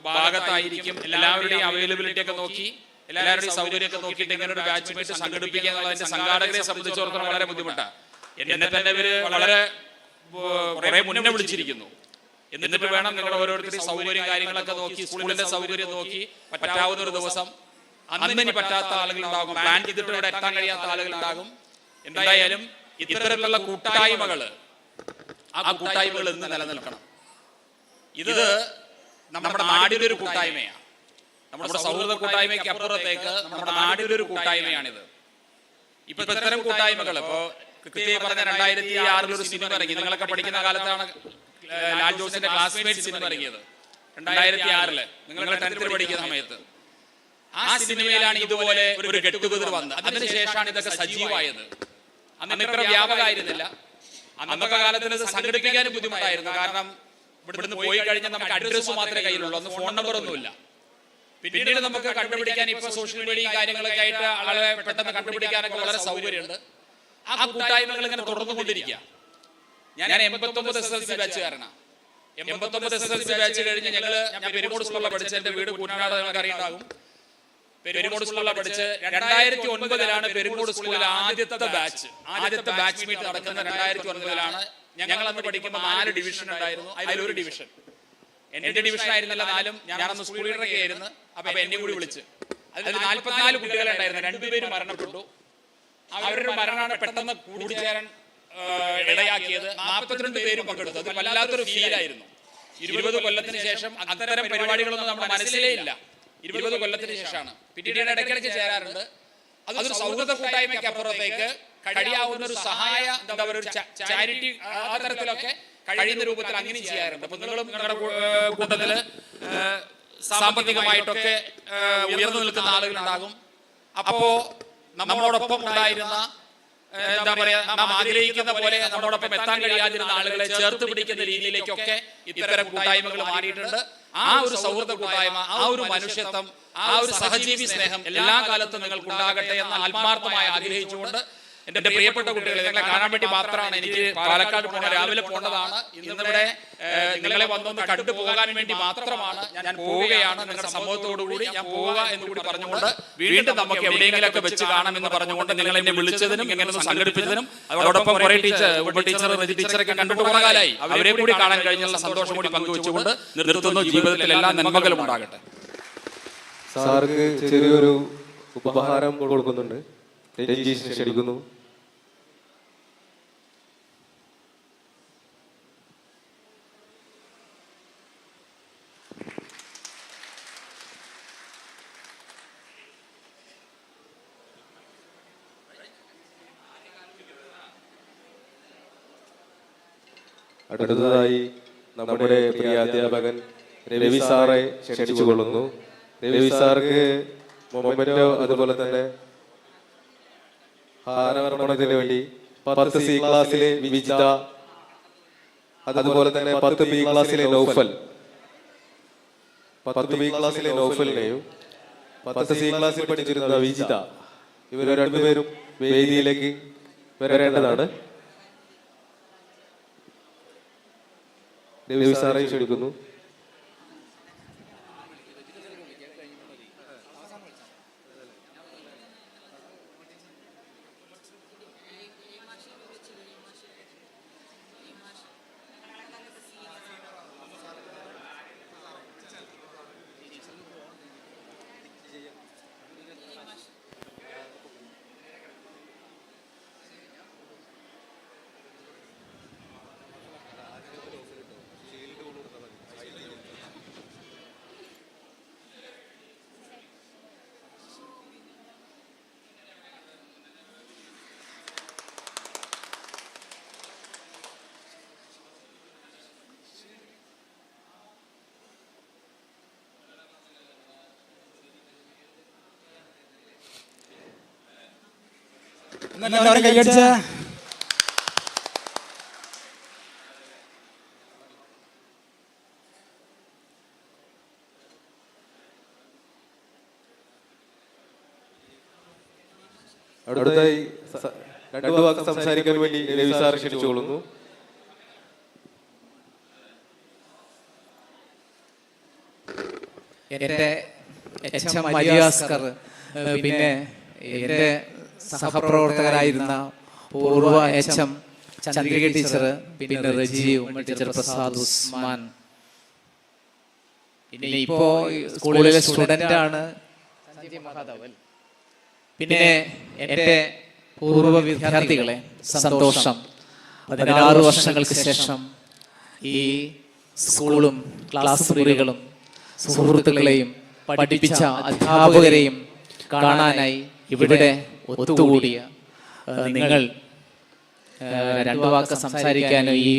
ഭാഗത്തായിരിക്കും. എല്ലാവരുടെയും അവൈലബിലിറ്റി ഒക്കെ നോക്കി, എല്ലാവരുടെയും സൗകര്യമൊക്കെ നോക്കിയിട്ട് ഇങ്ങനെ ഒരു ബാച്ച് മീറ്റ് സംഘടിപ്പിക്കുക എന്നുള്ളതിന്റെ സംഘാടകരെ സംബന്ധിച്ചിടത്തോളം വളരെ ബുദ്ധിമുട്ടാണ്. എന്നെ തന്നെ ഇവര് വളരെ കുറെ മുന്നേ വിളിച്ചിരിക്കുന്നു. എന്നിട്ട് വേണം നിങ്ങൾ ഓരോരുത്തരും സൗകര്യം കാര്യങ്ങളൊക്കെ നോക്കി, സ്കൂളിന്റെ സൗകര്യം നോക്കി പറ്റാവുന്ന ഒരു ദിവസം. അന്ന് ഇനി പറ്റാത്ത ആളുകളുണ്ടാകും, പ്ലാൻ ചെയ്തിട്ട് ഇവിടെ എത്താൻ കഴിയാത്ത ആളുകളുണ്ടാകും. എന്തായാലും ഇത്തരത്തിലുള്ള കൂട്ടായ്മകള്, ആ കൂട്ടായ്മകൾ ഇന്ന് നിലനിൽക്കണം. ഇത് നമ്മുടെ നാടിന്റെ ഒരു കൂട്ടായ്മയാണ്. നമ്മുടെ സൗഹൃദ കൂട്ടായ്മയ്ക്ക് അപ്പുറത്തേക്ക് നമ്മുടെ നാടിന്റെ ഒരു കൂട്ടായ്മയാണിത്. ഇപ്പൊ ഇത്തരം കൂട്ടായ്മകൾ, ഇപ്പോ കൃത്യമായി പറഞ്ഞ 2006 ഒരു സിനിമ ഇറങ്ങി. നിങ്ങളൊക്കെ പഠിക്കുന്ന കാലത്താണ് ലാൽ ജോസിന്റെ ക്ലാസ്മേറ്റ് സിനിമ ഇറങ്ങിയത്. 2006 നിങ്ങൾ 10th പഠിക്കുന്ന സമയത്ത് ആ സിനിമയിലാണ് ഇതുപോലെ ഒരു ഗെറ്റ് ടുഗദർ വന്നത്. അതിനുശേഷമാണ് ഇതൊക്കെ സജീവമായത്. അന്ന് ഇത്ര വ്യാപകമായിരുന്നില്ല. അന്നത്തെ കാലത്തിൽ ഇത് സംഘടിപ്പിക്കാനും ബുദ്ധിമുട്ടായിരുന്നു. കാരണം ഇവിടുന്ന് പോയി കഴിഞ്ഞാൽ നമുക്ക് അഡ്രസ്സ് മാത്രമേ കയ്യിലുള്ളൂ, അന്ന് ഫോൺ നമ്പർ ഒന്നുമില്ല. പിന്നീട് നമുക്ക് കണ്ടുപിടിക്കാൻ ഇപ്പൊ സോഷ്യൽ മീഡിയ കാര്യങ്ങളൊക്കെ ആയിട്ട് ആളെ പെട്ടെന്ന് കണ്ടുപിടിക്കാനൊക്കെ വളരെ സൗകര്യമുണ്ട്. ആ കൂട്ടായ്മകൾ ഇങ്ങനെ തുടർന്നുകൊണ്ടിരിക്കുക. ഞാൻ 89 SSLC ബാച്ചുകാരനാണ്. 89 SSLC ബാച്ച് കഴിഞ്ഞ് ഞാൻ പെരുമോട് സ്കൂളിലാണ് പഠിച്ചത്. എന്റെ വീട് കൂറ്റനാട്, നിങ്ങൾക്ക് അറിയുണ്ടാകും. പെരുമോട് സ്കൂളിലാണ് പഠിച്ചത്. 2009 പെരുമോട് സ്കൂളിലെ ആദ്യത്തെ ബാച്ച് മീറ്റ് നടക്കുന്നത് 2009. ഞങ്ങൾ അന്ന് പഠിക്കുമ്പോൾ 4 ഡിവിഷൻ ഉണ്ടായിരുന്നു. അതിലൊരു ഡിവിഷൻ എന്റെ ഡിവിഷൻ ആയിരുന്നില്ല, 4. ഞാനന്ന് സ്കൂൾ ലീഡറൊക്കെ ആയിരുന്നു. അപ്പൊ എന്നെ കൂടി വിളിച്ച് അതിൽ 44 കുട്ടികളുണ്ടായിരുന്നു. 2 പേര് മരണപ്പെട്ടു. അവരുടെ മരണമാണ് പെട്ടെന്ന് കൂടിച്ചേരാൻ ഇടയാക്കിയത്. 42 പേരും പങ്കെടുത്തു. അത് വല്ലാത്തൊരു ഫീലായിരുന്നു. 20 കൊല്ലത്തിന് ശേഷം അത്തരം പരിപാടികളൊന്നും നമ്മുടെ മനസ്സിലേ ഇല്ല. 20 കൊല്ലത്തിന് ശേഷമാണ്. പിന്നീട് ഇടയ്ക്കിടയ്ക്ക് ചേരാറുണ്ട്. അതൊരു സൗഹൃദ കൂട്ടായ്മയ്ക്ക് അപ്പുറത്തേക്ക് കഴിയാവുന്ന ഒരു സഹായ, എന്താ പറയുക, ഒരു ചാരിറ്റി ആ തരത്തിലൊക്കെ കഴിയുന്ന രൂപത്തിൽ അങ്ങനെ ചെയ്യാറുണ്ട്. അപ്പൊ നിങ്ങളും നിങ്ങളുടെ കൂട്ടത്തില് സാമ്പത്തികമായിട്ടൊക്കെ ഉയർന്നു നിൽക്കുന്ന ആളുകളുണ്ടാകും. അപ്പോ നമ്മളോടൊപ്പം ഉണ്ടായിരുന്ന, എന്താ പറയാ, നാം ആഗ്രഹിക്കുന്ന പോലെ നമ്മോടൊപ്പം എത്താൻ കഴിയാതിരുന്ന ആളുകളെ ചേർത്ത് പിടിക്കുന്ന രീതിയിലേക്കൊക്കെ ഇത്തരം കൂട്ടായ്മകൾ മാറിയിട്ടുണ്ട്. ആ ഒരു സൗഹൃദ കൂട്ടായ്മ, ആ ഒരു മനുഷ്യത്വം, ആ ഒരു സഹജീവി സ്നേഹം എല്ലാ കാലത്തും നിങ്ങൾക്ക് ഉണ്ടാകട്ടെ എന്ന് ആത്മാർത്ഥമായി ആഗ്രഹിച്ചുകൊണ്ട് എന്റെ പ്രിയപ്പെട്ട കുട്ടികളെ, നിങ്ങളെ കാണാൻ വേണ്ടി മാത്രമാണ് എനിക്ക് പാലക്കാട് പോകണം, രാവിലെ പോകേണ്ടതാണ്. ഇന്നിവിടെ നിങ്ങളെ വന്നൊന്ന് കണ്ടു പോകാൻ വേണ്ടി മാത്രമാണ് ഞാൻ പോവുകയാണ്. നിങ്ങളുടെ സമൂഹത്തോടുകൂടി ഞാൻ പോവുക എന്ന് കൂടി പറഞ്ഞുകൊണ്ട് വീണ്ടും നമുക്ക് എവിടെയെങ്കിലൊക്കെ വെച്ച് കാണാമെന്ന് പറഞ്ഞുകൊണ്ട് നിങ്ങൾ എന്നെ വിളിച്ചതിനും ഇങ്ങനെ ഒന്ന് സംഘടിപ്പിച്ചതിനും അതോടൊപ്പം കുറെ ടീച്ചർ ടീച്ചറൊക്കെ കണ്ടിട്ട് കുറെ കാലമായി, അവരെ കൂടി കാണാൻ കഴിഞ്ഞുള്ള സന്തോഷം കൂടി പങ്കുവെച്ചുകൊണ്ട് നിർത്തുന്നു. ജീവിതത്തിൽ എല്ലാ നന്മകളും ഉണ്ടാകട്ടെ. സാർക്ക് ചെറിയൊരു ഉപഹാരം കൊടുക്കുന്നുണ്ട്. ക്ഷണിക്കുന്നു. അടുത്തതായി നമ്മുടെ പ്രിയ അധ്യാപകൻ രവി സാറെ ക്ഷണിച്ചുകൊള്ളുന്നു. രവി സാർക്ക് മൊമെന്റോ അതുപോലെ തന്നെ ഹാരമർപ്പണത്തിന് വേണ്ടി 10 C ക്ലാസ്സിലെ വിജിത, അതുപോലെ തന്നെ 10 B ക്ലാസ്സിലെ നൗഫൽ, 10 B ക്ലാസ്സിലെ നൗഫലിനെയും 10 C ക്ലാസ്സിൽ പഠിച്ചിരുന്ന വിജിത, ഇവർ രണ്ടുപേരും വേദിയിലേക്ക് വരേണ്ടതാണ്. രവി സാറെ ക്ഷണിക്കുന്നു. എല്ലാവരും കൈയടിച്ച. അടുത്തതായി രണ്ടു വാക്ക് സംസാരിക്കാൻ വേണ്ടി രവി സാർ ക്ഷണിച്ചുകൊള്ളുന്നു. എൻ്റെ എച്ച് എം മരിയാസ്കർ, പിന്നെ എൻ്റെ സഹപ്രവർത്തകരായിരുന്ന പൂർവ്വ എച്ച് എം ചന്ദ്രിക ടീച്ചർ, പിന്നെ റജീവ് ടീച്ചർ, പ്രസാദ്, ഉസ്മാൻ, പിന്നെ ഇപ്പോ സ്കൂളിലെ സ്റ്റുഡൻ്റ് ആണ് മഹാദേവൻ, പിന്നെ എൻ്റെ പൂർവ്വ വിദ്യാർത്ഥികളെ, സന്തോഷം. 16 വർഷങ്ങൾക്ക് ശേഷം ഈ സ്കൂളും ക്ലാസ് മുറികളും സുഹൃത്തുക്കളെയും പഠിപ്പിച്ച അധ്യാപകരെയും കാണാനായി ഇവിടെ ഒത്തുകൂടിയ നിങ്ങൾ രണ്ടു വാക്ക് സംസാരിക്കാനും ഈ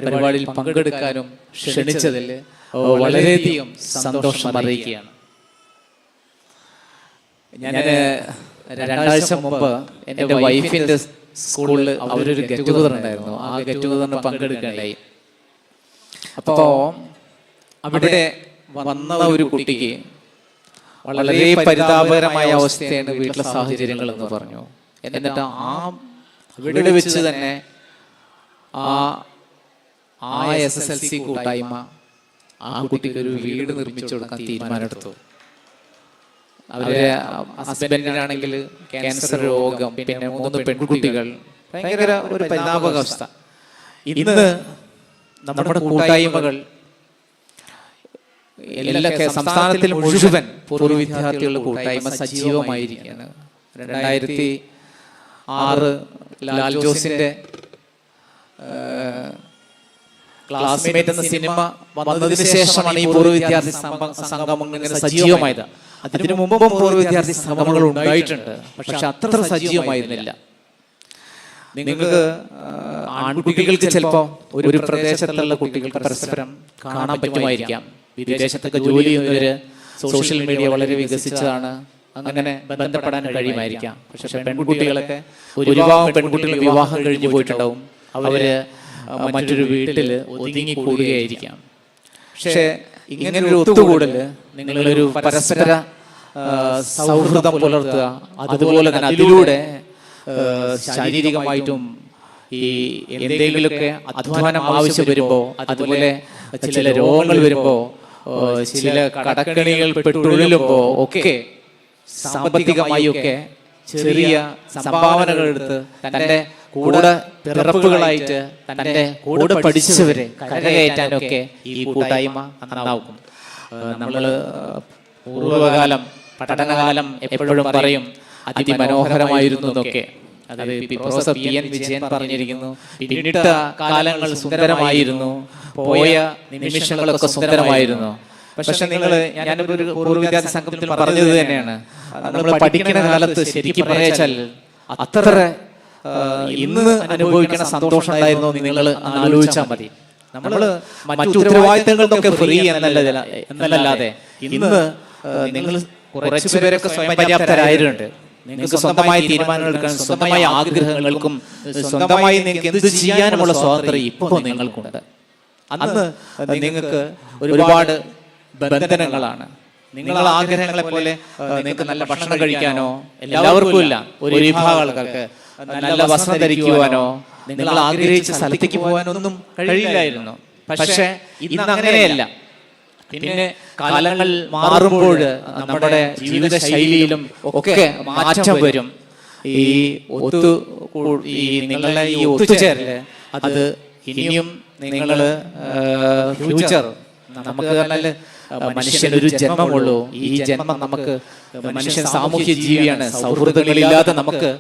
പരിപാടിയിൽ പങ്കെടുക്കാനും ക്ഷണിച്ചതിൽ വളരെയധികം സന്തോഷം അറിയിക്കുകയാണ്. ഞാൻ 2 ആഴ്ച മുമ്പ് എൻ്റെ വൈഫിൻ്റെ സ്കൂളിൽ അവരൊരു ഗെറ്റ് ടുഗദർ ഉണ്ടായിരുന്നു. ആ ഗെറ്റ് ടുഗദറിന് പങ്കെടുക്കാനായി. അപ്പോൾ അവിടെ വന്ന ഒരു കുട്ടിക്ക് വളരെ പരിതാപകരമായ അവസ്ഥയാണ് വീട്ടിലെ സാഹചര്യങ്ങൾ എന്ന് പറഞ്ഞു. എന്നിട്ട് ഇവിടെ വെച്ച് തന്നെ ആ SSLC കൂട്ടായ്മ ആ കുട്ടിക്ക് ഒരു വീട് നിർമ്മിച്ചു കൊടുക്കാൻ തീരുമാനമെടുത്തു. അവരെ ഹസ്ബൻഡിനാണെങ്കിൽ ക്യാൻസർ രോഗം, പിന്നെ 3 പെൺകുട്ടികൾ, ഭയങ്കര ഒരു പരിതാപകാവസ്ഥ. ഇന്ന് നമ്മുടെ കൂട്ടായ്മകൾ എല്ലാ സംസ്ഥാനത്തിൽ മുഴുവൻ പൂർവ്വ വിദ്യാർത്ഥികളുടെ കൂട്ടായ്മ സജീവമായിരിക്കുകയാണ്. 2006 ലാൽ ജോസിന്റെ ക്ലാസ്മേറ്റ് എന്ന സിനിമ വന്നതിന് ശേഷമാണ് ഈ പൂർവ്വ വിദ്യാർത്ഥി സംഗമം ഇങ്ങനെ സജീവമായത്. അതിനു മുമ്പും പൂർവ്വ വിദ്യാർത്ഥി സംഗമങ്ങൾ ഉണ്ടായിട്ടുണ്ട്, പക്ഷെ അത്ര സജീവമായിരുന്നില്ല. നിങ്ങൾക്ക് ആൺകുട്ടികൾക്ക് ചിലപ്പോൾ ഒരു പ്രദേശത്തുള്ള കുട്ടികൾക്ക് പരസ്പരം കാണാൻ പറ്റുമായിരിക്കാം. വിദേശത്തൊക്കെ ജോലി ചെയ്യുന്നവര് സോഷ്യൽ മീഡിയ വളരെ വികസിച്ചതാണ്, അങ്ങനെ ബന്ധപ്പെടാൻ കഴിയുമായിരിക്കാം. പക്ഷെ പെൺകുട്ടികളൊക്കെ ഒരുപാട് പെൺകുട്ടികൾ വിവാഹം കഴിഞ്ഞു പോയിട്ടുണ്ടാവും. അവര് മറ്റൊരു വീട്ടിൽ ഒതുങ്ങി കൂടുകയായിരിക്കാം. പക്ഷെ ഇങ്ങനൊരു ഒത്തുകൂടല് നിങ്ങളൊരു പരസ്പര സൗഹൃദം പുലർത്തുക, അതുപോലെ തന്നെ അതിലൂടെ ശാരീരികമായിട്ടും ഈ എന്തെങ്കിലുമൊക്കെ അധ്വാനം ആവശ്യം വരുമ്പോൾ, അതുപോലെ ചില രോഗങ്ങൾ വരുമ്പോൾ, ചില കടക്കണികൾ പെട്ടുഴലുമ്പോൾ ഒക്കെ സാമ്പത്തികമായി ഒക്കെ ചെറിയ സംഭാവനകൾ എടുത്ത് തൻ്റെ കൂടെ പിറപ്പുകളായിട്ട് തൻ്റെ കൂടെ പഠിച്ചവരെ കരകയറ്റാനൊക്കെ ഈ കൂട്ടായ്മ നന്നാവും. നമ്മൾ പൂർവ്വകാലം പഠനകാലം എപ്പോഴും പറയും അതിമനോഹരമായിരുന്നു എന്നൊക്കെ. അത് പ്രൊഫസർ PN വിജയൻ പറഞ്ഞിരിക്കുന്നു, പിന്നിട്ട കാലങ്ങൾ സുന്ദരമായിരുന്നു, പോയ നിമിഷങ്ങളൊക്കെ സുന്ദരമായിരുന്നു. പക്ഷെ ഞാനിപ്പോ ഒരു പൂർവ്വ വിദ്യാർത്ഥി സംഘത്തിൽ പറഞ്ഞത് തന്നെയാണ്, നമ്മൾ പഠിക്കുന്ന കാലത്ത് ശരിക്കും പറയാച്ചാൽ അത്ര ഇന്ന് അനുഭവിക്കുന്ന സന്തോഷം ഉണ്ടായിരുന്നോ നിങ്ങൾ ആലോചിച്ചാൽ മതി. നമ്മൾ മറ്റു ഉത്തരവാദിത്തങ്ങളൊക്കെ ഫ്രീ എന്നല്ലാതെ ഇന്ന് നിങ്ങൾ കുറച്ചു പേരൊക്കെ സ്വയം പര്യാപ്തരായിട്ടുണ്ട്. നിങ്ങൾക്ക് സ്വന്തമായി തീരുമാനങ്ങൾ എടുക്കാൻ, സ്വന്തമായ ആഗ്രഹങ്ങൾക്കും സ്വന്തമായി നിങ്ങൾക്ക് എന്ത് ചെയ്യാനുമുള്ള സ്വാതന്ത്ര്യം ഇപ്പോൾ നിങ്ങൾക്കുണ്ട്. അന്ന് നിങ്ങൾക്ക് ഒരുപാട് ബന്ധനങ്ങളാണ്. നിങ്ങൾ ആഗ്രഹങ്ങളെ പോലെ നിങ്ങൾക്ക് നല്ല ഭക്ഷണം കഴിക്കാനോ എല്ലാവർക്കും ഇല്ല, ഒരു വിഭാഗം ആൾക്കാർക്ക് നല്ല വസ്ത്രം ധരിക്കുവാനോ നിങ്ങൾ ആഗ്രഹിച്ച സ്ഥലത്തേക്ക് പോകാനോ ഒന്നും കഴിയില്ലായിരുന്നു. പക്ഷേ ഇന്ന് അങ്ങനെയല്ല. പിന്നെ കാലങ്ങൾ മാറുമ്പോൾ നമ്മുടെ ജീവിത ശൈലിയിലും ഒക്കെ മാറ്റം വരും. നിങ്ങളുടെ ഈ ഒത്തുചേരല് അത് ഇനിയും നിങ്ങൾ ഫ്യൂച്ചർ നമുക്ക് പറഞ്ഞാല് മനുഷ്യനൊരു ജന്മമുള്ളൂ. ഈ ജന്മം നമുക്ക് മനുഷ്യൻ സാമൂഹ്യ ജീവിയാണ്. സൗഹൃദങ്ങളില്ലാതെ നമുക്ക്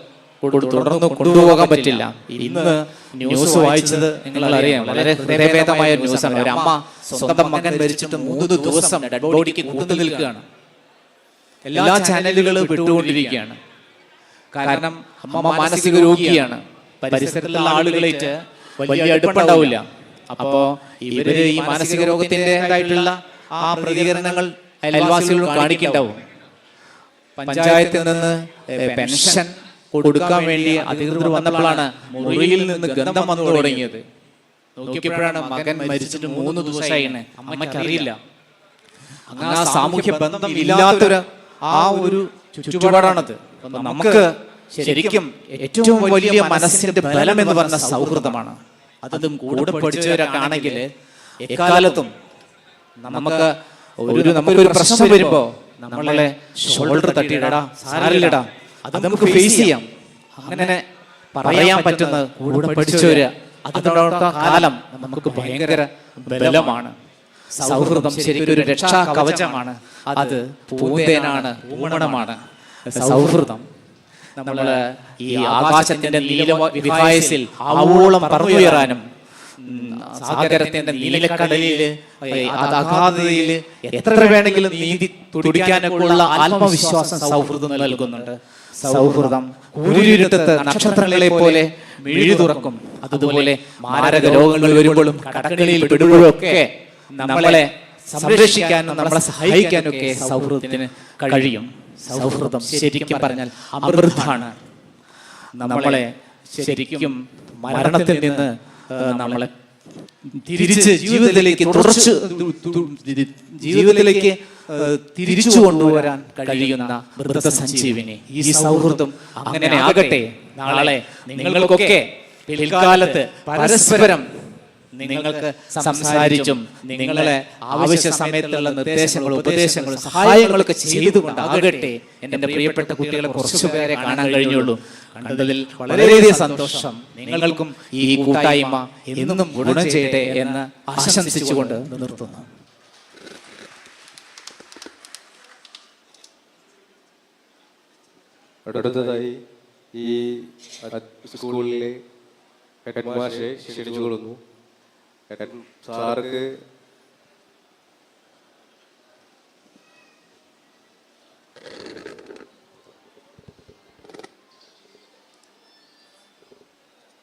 തുടർന്ന് കൊണ്ടുപോകാൻ പറ്റില്ല. ഇന്ന് ന്യൂസ് വായിച്ചത് നിങ്ങൾ അറിയാം, വളരെ ഹൃദയഭേദമായ ന്യൂസാണ്. ഒരു അമ്മ സ്വന്തം മകൻ മരിച്ചിട്ട് 3 ദിവസം ഡെഡ് ബോഡിക്ക് കൂട്ടു നിൽക്കുകയാണ്. എല്ലാ ചാനലുകളും വിട്ടുകൊണ്ടിരിക്കുകയാണ്. കാരണം അമ്മ മാനസിക രോഗിയാണ്. പരിസരത്തുള്ള ആളുകളായിട്ട് വലിയ അടുപ്പുണ്ടാവില്ല. അപ്പോ ഇവര് ഈ മാനസിക രോഗത്തിൻ്റെതായിട്ടുള്ള ആ പ്രതികരണങ്ങൾ അയൽവാസികൾ കാണിക്കുന്നുണ്ടാവും. പഞ്ചായത്തിൽ നിന്ന് പെൻഷൻ കൊടുക്കാൻ വേണ്ടി അധികൃതർ വന്നപ്പോഴാണ് മുറിയിൽ നിന്ന് ഗന്ധം വന്നു തുടങ്ങിയത്. നോക്കിയപ്പോഴാണ് മകൻ മരിച്ചിട്ട് 3 ദിവസമായിന്. അമ്മയ്ക്കറിയില്ല. അങ്ങനെ ആ സാമൂഹ്യ ബന്ധം ഇല്ലാത്തൊരു ആ ഒരു ചുറ്റുപാടാണത്. നമുക്ക് ശരിക്കും ഏറ്റവും വലിയ മനസ്സിന്റെ ബലം എന്ന് പറഞ്ഞ സൗഹൃദമാണ്. അതും കൂടെ പഠിച്ചവരൊക്കെ ആണെങ്കിൽ എക്കാലത്തും നമുക്കൊരു പ്രശ്നം വരുമ്പോ നമ്മളെ ഷോൾഡർ തട്ടിയിടാ, സാരില്ലടാ, അത് നമുക്ക് ഫേസ് ചെയ്യാം. അങ്ങനെ പറയാൻ പറ്റുന്ന കൂടെ പഠിച്ചവര് അതിനോടൊത്ത കാലം നമുക്ക് ഭയങ്കര ബലമാണ്. സൗഹൃദം ശരിക്കും ഒരു രക്ഷാ കവചമാണ്. അത് പൂന്തേനാണ്, പൂമണമാണ് സൗഹൃദം. നമ്മള് ഈ ആകാശത്തിന്റെ നീലവിഹായസിൽ ആവോളം പറന്നുയരാനും സാഗരത്തിന്റെ നീലക്കടലില് അഗാധതയില് എത്ര വേണമെങ്കിലും നീന്തി തുടിക്കാനൊക്കെ ഉള്ള ആത്മവിശ്വാസം സൗഹൃദം നൽകുന്നുണ്ട്. സൗഹൃദം കൂരിരുട്ടത്ത് നക്ഷത്രങ്ങളെ പോലെ മിഴി തുറക്കും. അതുപോലെ മാരക രോഗങ്ങൾ വരുമ്പോഴും കടകളിൽ പെടുമ്പോഴും ഒക്കെ നമ്മളെ സംരക്ഷിക്കാനും നമ്മളെ സഹായിക്കാനും ഒക്കെ സൗഹൃദത്തിന് കഴിയും. സൗഹൃദം ശരിക്കും പറഞ്ഞാൽ അമൃതാണ്. നമ്മളെ ശരിക്കും മരണത്തിൽ നിന്ന് നമ്മളെ തിരിച്ച് ജീവിതത്തിലേക്ക് തിരിച്ചു കൊണ്ടുവരാൻ കഴിയുന്ന മൃതസഞ്ജീവിനി ഈ സൗഹൃദം അങ്ങനെ ആകട്ടെ. നാളെ നിങ്ങൾക്കൊക്കെ പിൽക്കാലത്ത് പരസ്പരം നിങ്ങൾക്ക് സംസാരിച്ചും നിങ്ങളെ ആവശ്യ സമയത്തുള്ള നിർദ്ദേശങ്ങളും ഉപദേശങ്ങളും സഹായങ്ങളൊക്കെ ചെയ്തുകൊണ്ടാകട്ടെ. എൻ്റെ പ്രിയപ്പെട്ട കുട്ടികളെ കുറച്ചുപേരെ കാണാൻ കഴിഞ്ഞുള്ളൂ. കണ്ടതിൽ വളരെയധികം സന്തോഷം. നിങ്ങൾക്കും ഈ കൂട്ടായ്മ എന്നും ഗുണം ചെയ്യട്ടെ എന്ന് ആശംസിച്ചുകൊണ്ട് നിർത്തുന്നു. അടുത്തതായി ഈ സ്കൂളിലെ ഹെഡ് മാഷെ ക്ഷണിച്ചുകൊള്ളുന്നു. സാർക്ക്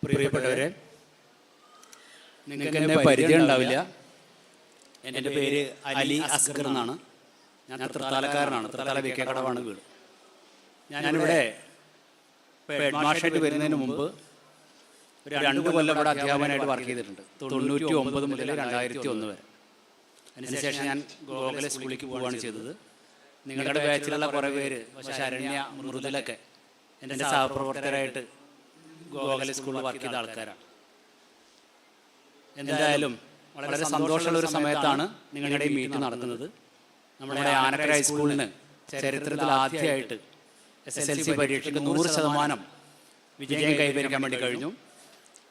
പ്രിയപ്പെട്ടവരെ, നിങ്ങൾക്ക് എന്നെ പരിചയം ഉണ്ടാവില്ല. എൻ്റെ പേര് അലി അസ്ഗർ എന്നാണ്. ഞാൻ തൃത്താലക്കാരനാണ്. തൃത്താല വി കെ കടവാണ് വീട്. ഞാനിവിടെ ഹെഡ് മാഷായിട്ട് വരുന്നതിന് മുമ്പ് ഒരു 2 കൊല്ലം ഇവിടെ അധ്യാപകനായിട്ട് വർക്ക് ചെയ്തിട്ടുണ്ട്. 99 മുതൽ 2001 വരെ. അതിനുശേഷം ഞാൻ ഗോകുല സ്കൂളിലേക്ക് പോവുകയാണ് ചെയ്തത്. നിങ്ങളുടെ ബാച്ചിലുള്ള കുറേ പേര്, ശരണ്യ, മൃദുലൊക്കെ എൻ്റെ സഹപ്രവർത്തകരായിട്ട് ഗോകുല സ്കൂളിൽ വർക്ക് ചെയ്ത ആൾക്കാരാണ്. എന്തായാലും വളരെ സന്തോഷമുള്ള ഒരു സമയത്താണ് നിങ്ങളുടെ ഈ മീറ്റ് നടക്കുന്നത്. നമ്മുടെ ആനക്കര ഹൈസ്കൂളിന് ചരിത്രത്തിൽ ആദ്യമായിട്ട് SSLC പരീക്ഷയ്ക്ക് 100% വിജയം കൈവരിക്കാൻ വേണ്ടി കഴിഞ്ഞു.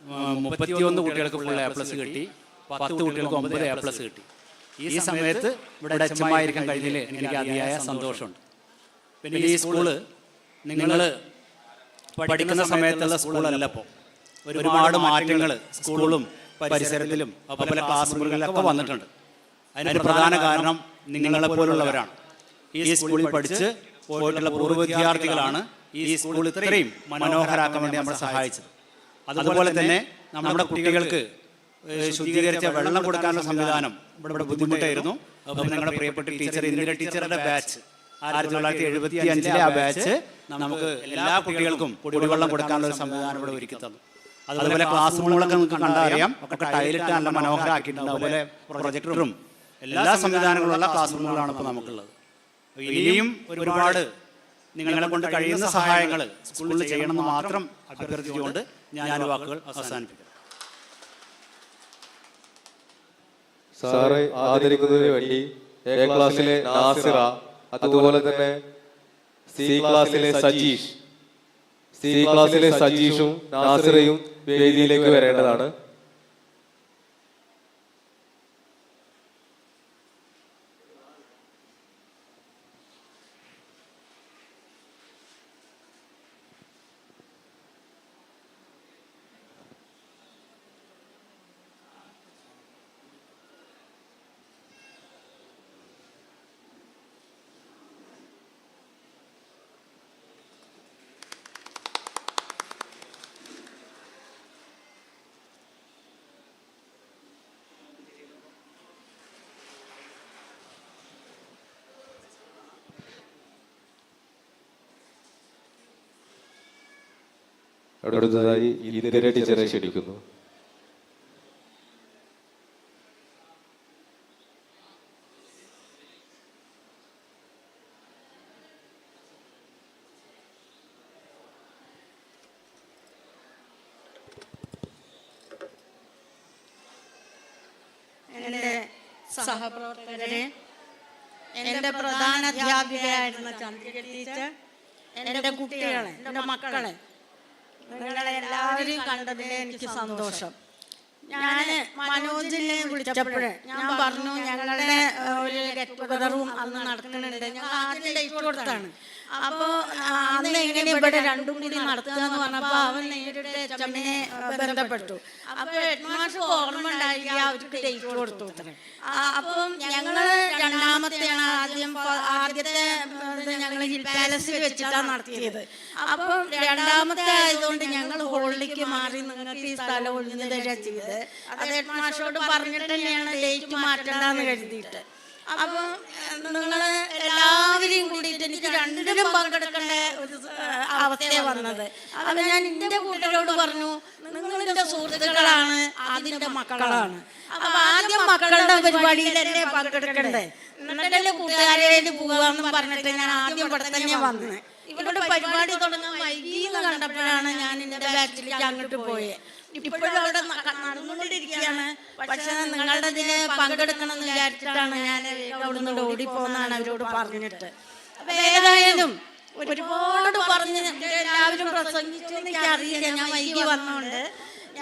31 കുട്ടികൾക്ക് ഫുൾ A+ കിട്ടി. 10 കുട്ടികൾക്ക് 9 A+ കിട്ടി. ഈ സമയത്ത് ഇവിടെ അച്ഛമായിരിക്കാൻ കഴിഞ്ഞതിൽ എനിക്ക് അതിയായ സന്തോഷമുണ്ട്. പിന്നെ ഈ സ്കൂള് നിങ്ങൾ പഠിക്കുന്ന സമയത്തുള്ള സ്കൂളല്ല. ഇപ്പോൾ ഒരുപാട് മാറ്റങ്ങൾ സ്കൂളും പരിസരത്തിലും അതുപോലെ ക്ലാസ് മുറികളിലൊക്കെ വന്നിട്ടുണ്ട്. അതിന് പ്രധാന കാരണം നിങ്ങളെ പോലുള്ളവരാണ്. ഈ സ്കൂളിൽ പഠിച്ച് പോയിട്ടുള്ള പൂർവ്വ വിദ്യാർത്ഥികളാണ് ഈ സ്കൂൾ ഇത്രയും മനോഹരാക്കാൻ വേണ്ടി നമ്മളെ സഹായിച്ചത്. അതുപോലെ തന്നെ നമ്മുടെ കുട്ടികൾക്ക് ശുദ്ധീകരിച്ച വെള്ളം കൊടുക്കാനുള്ള സംവിധാനം ഇവിടെ ബുദ്ധിമുട്ടായിരുന്നു. അപ്പം ഞങ്ങളുടെ പ്രിയപ്പെട്ട ടീച്ചർ ഇന്ദിര ടീച്ചറുടെ ബാച്ച് 1975 ആ ബാച്ച് നമുക്ക് എല്ലാ കുട്ടികൾക്കും കുടിവെള്ളം കൊടുക്കാനുള്ള ഒരു സംവിധാനം ഇവിടെ ഒരുക്കി തന്നു. അതുപോലെ ക്ലാസ് റൂമുകളൊക്കെ നമുക്ക് കണ്ടറിയാം, ഒക്കെ ടൈലിട്ട് നല്ല മനോഹരമാക്കിയിട്ടുണ്ട്. അതുപോലെ പ്രൊജക്ടറും എല്ലാ സംവിധാനങ്ങളുള്ള ക്ലാസ് റൂമുകളാണ് ഇപ്പോൾ നമുക്കുള്ളത്. ഇനിയും ഒരുപാട് നിങ്ങളെ കൊണ്ട് കഴിയുന്ന സഹായങ്ങൾ സ്കൂളിൽ ചെയ്യണമെന്ന് മാത്രം അഭ്യർത്ഥിച്ചുകൊണ്ട് ഞാൻ വാക്കുകൾ അവസാനിപ്പിക്കും. സാറെ ആദരിക്കുന്നതിന് വേണ്ടി എ ക്ലാസ്സിലെ നാസിറ, അതുപോലെ തന്നെ സി ക്ലാസ്സിലെ സജീഷും നാസിറയും വേദിയിലേക്ക് വരേണ്ടതാണ്. അടുത്തതായി ഇന്ദിര ടീച്ചറെ ക്ഷണിക്കുന്നു. എൻ്റെ സഹപ്രവർത്തകരെ, എൻ്റെ പ്രധാന അധ്യാപികയായിരുന്ന ചന്ദ്രിക ടീച്ചർ, എൻ്റെ കുട്ടികളെ, എൻ്റെ മക്കളെ, നിങ്ങളെ എല്ലാവരെയും കണ്ടതിൽ എനിക്ക് സന്തോഷം. ഞാൻ മനോജിനെ വിളിച്ചപ്പോൾ ഞാൻ പറഞ്ഞു ഞങ്ങളുടെ ഒരു ഗെറ്റ് ടുഗദറും അന്ന് നടക്കുന്നുണ്ട്, ഞങ്ങൾ ആദ്യം ഡേറ്റ് കൊടുത്താണ്. അപ്പോൾ അന്ന് എങ്ങനെ ഇവിടെ രണ്ടും കൂടി നടത്തുക എന്ന് പറഞ്ഞപ്പോൾ അവൻ നേരിട്ട് ചമ്മിനെ ബന്ധപ്പെട്ടു. അപ്പോൾ ഹെഡ് മാസ്റ്റർ ഓർമ്മ ഉണ്ടായില്ല, അവർക്ക് ഡേറ്റ് കൊടുത്തു അത്രേ. അപ്പം ഞങ്ങൾ രണ്ടാമത്തെയാണ് ആദ്യത്തെ ഞങ്ങൾ ഹിൽ പാലസിൽ വെച്ചിട്ടാണ് നടത്തിയത്. അപ്പം രണ്ടാമത്തെ ആയതുകൊണ്ട് ഞങ്ങൾ ഹോളിലേക്ക് മാറി നിങ്ങൾക്ക് ഈ സ്ഥലം ഒഴിഞ്ഞു തരാ ചെയ്ത്. അത് ഹെഡ് മാസ്റ്ററോട് പറഞ്ഞിട്ട് തന്നെയാണ് ഡേറ്റ് മാറ്റണ്ടെന്ന് കരുതിയിട്ട്. അപ്പം നിങ്ങൾ എല്ലാവരെയും കൂടിയിട്ട് എനിക്ക് രണ്ടിനും പങ്കെടുക്കേണ്ട ഒരു അവസ്ഥ വന്നത്. അപ്പം ഞാൻ എൻ്റെ കൂട്ടരോട് പറഞ്ഞു, നിങ്ങളുടെ സുഹൃത്തുക്കളാണ്, അതിൻ്റെ മക്കളാണ്. അപ്പം ആദ്യം മക്കളുടെ പരിപാടിയിൽ എന്നെ പങ്കെടുക്കണ്ടേ, എന്നിട്ടല്ലേ കൂട്ടുകാരേല് പോകാമെന്ന് പറഞ്ഞിട്ട് ഞാൻ ആദ്യം ഇവിടെ തന്നെ വന്ന് ഇവിടെ പരിപാടി തുടങ്ങാൻ വൈകിയെന്ന് കണ്ടപ്പോഴാണ് ഞാൻ എൻ്റെ ബാച്ചിലേക്ക് അങ്ങോട്ട് പോയത്. ഇപ്പോഴും അവിടെ നടന്നുകൊണ്ടിരിക്കുകയാണ്. പക്ഷെ നിങ്ങളുടെ ഇതിന് പങ്കെടുക്കണം എന്ന് വിചാരിച്ചിട്ടാണ് ഞാൻ അവിടുന്ന് ഓടിപ്പോന്നാണ് അവരോട് പറഞ്ഞിട്ട്. അപ്പൊ ഏതായാലും ഒരുപാട് പറഞ്ഞ് എല്ലാവരും പ്രസംഗിച്ചു എനിക്ക് അറിയില്ല, ഞാൻ വൈകി വന്നോണ്ട്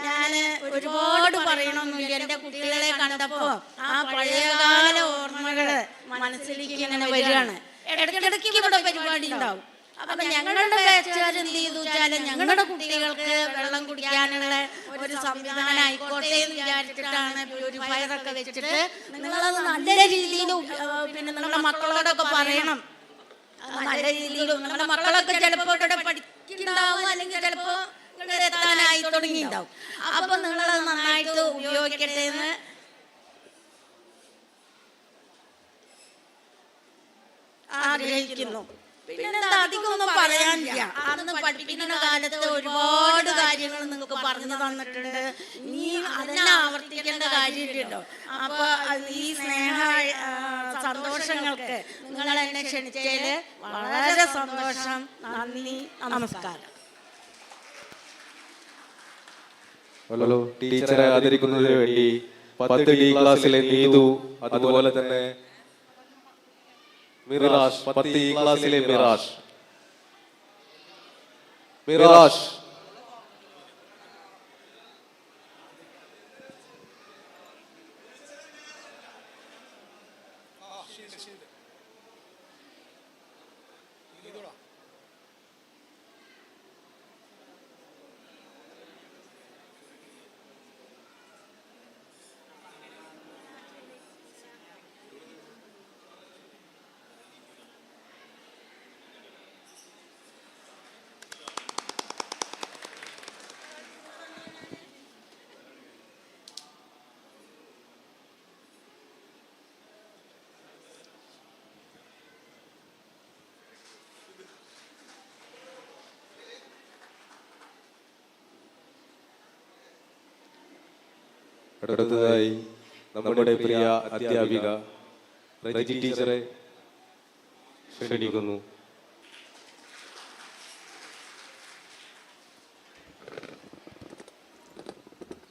ഞാൻ ഒരുപാട് പറയണമെന്നില്ല. എൻ്റെ കുട്ടികളെ കണ്ടപ്പോ ആ പഴയകാല ഓർമ്മകള് മനസ്സിലേക്ക് ഇങ്ങനെ വരികയാണ്. ഇടയ്ക്കിടയ്ക്ക് ഇവിടെ പരിപാടി ഉണ്ടാവും. അപ്പൊ ഞങ്ങളുടെ ബാച്ചുകാർ എന്ത് ചെയ്തു വെച്ചാൽ ഞങ്ങളുടെ കുട്ടികൾക്ക് വെള്ളം കുടിക്കാനുള്ള ഒരു സംവിധാനം ആയിക്കോട്ടെ എന്ന് വിചാരിച്ചിട്ടാണ് പ്യൂരിഫയർ ഒക്കെ വെച്ചിട്ട് നിങ്ങളത് നല്ല രീതിയിൽ പിന്നെ നിങ്ങളുടെ മക്കളോടൊക്കെ പറയണം. നല്ല രീതിയിൽ നിങ്ങളുടെ മക്കളൊക്കെ ചിലപ്പോൾ ഇവിടെ പഠിക്കുന്നുണ്ടാവും, അല്ലെങ്കിൽ ചിലപ്പോൾ ഇവിടെ എത്താനായി തുടങ്ങിയിട്ടുണ്ടാവും. അപ്പൊ നിങ്ങളത് നന്നായിട്ട് ഉപയോഗിക്കട്ടെ എന്ന് ആഗ്രഹിക്കുന്നു. പിന്നെ അധികം ഒന്നും പറയാനില്ല. അന്ന് പഠിപ്പിക്കുന്ന കാലത്ത് ഒരുപാട് കാര്യങ്ങൾ നിങ്ങൾക്ക് പറഞ്ഞു തന്നിട്ടുണ്ട്. നീ അതിനെ ആവർത്തിക്കേണ്ട കാര്യമില്ലല്ലോ. അപ്പൊ ഈ സ്നേഹ സന്തോഷങ്ങൾക്ക് നിങ്ങൾ എന്നെ ക്ഷണിച്ചതില് വളരെ സന്തോഷം. നന്ദി, നമസ്കാരം. ഹലോ, ടീച്ചറെ ആദരിക്കുന്നതിന് വേണ്ടി 10 ഡി ക്ലാസ്സിലെ നീതു, അതുപോലെ തന്നെ മിറാഷ്, 10 ഇ ക്ലാസ്സിലെ മിറാഷ്. അടുത്തതായി നമ്മുടെ പ്രിയ അധ്യാപിക റജി ടീച്ചറെ ക്ഷണിക്കുന്നു.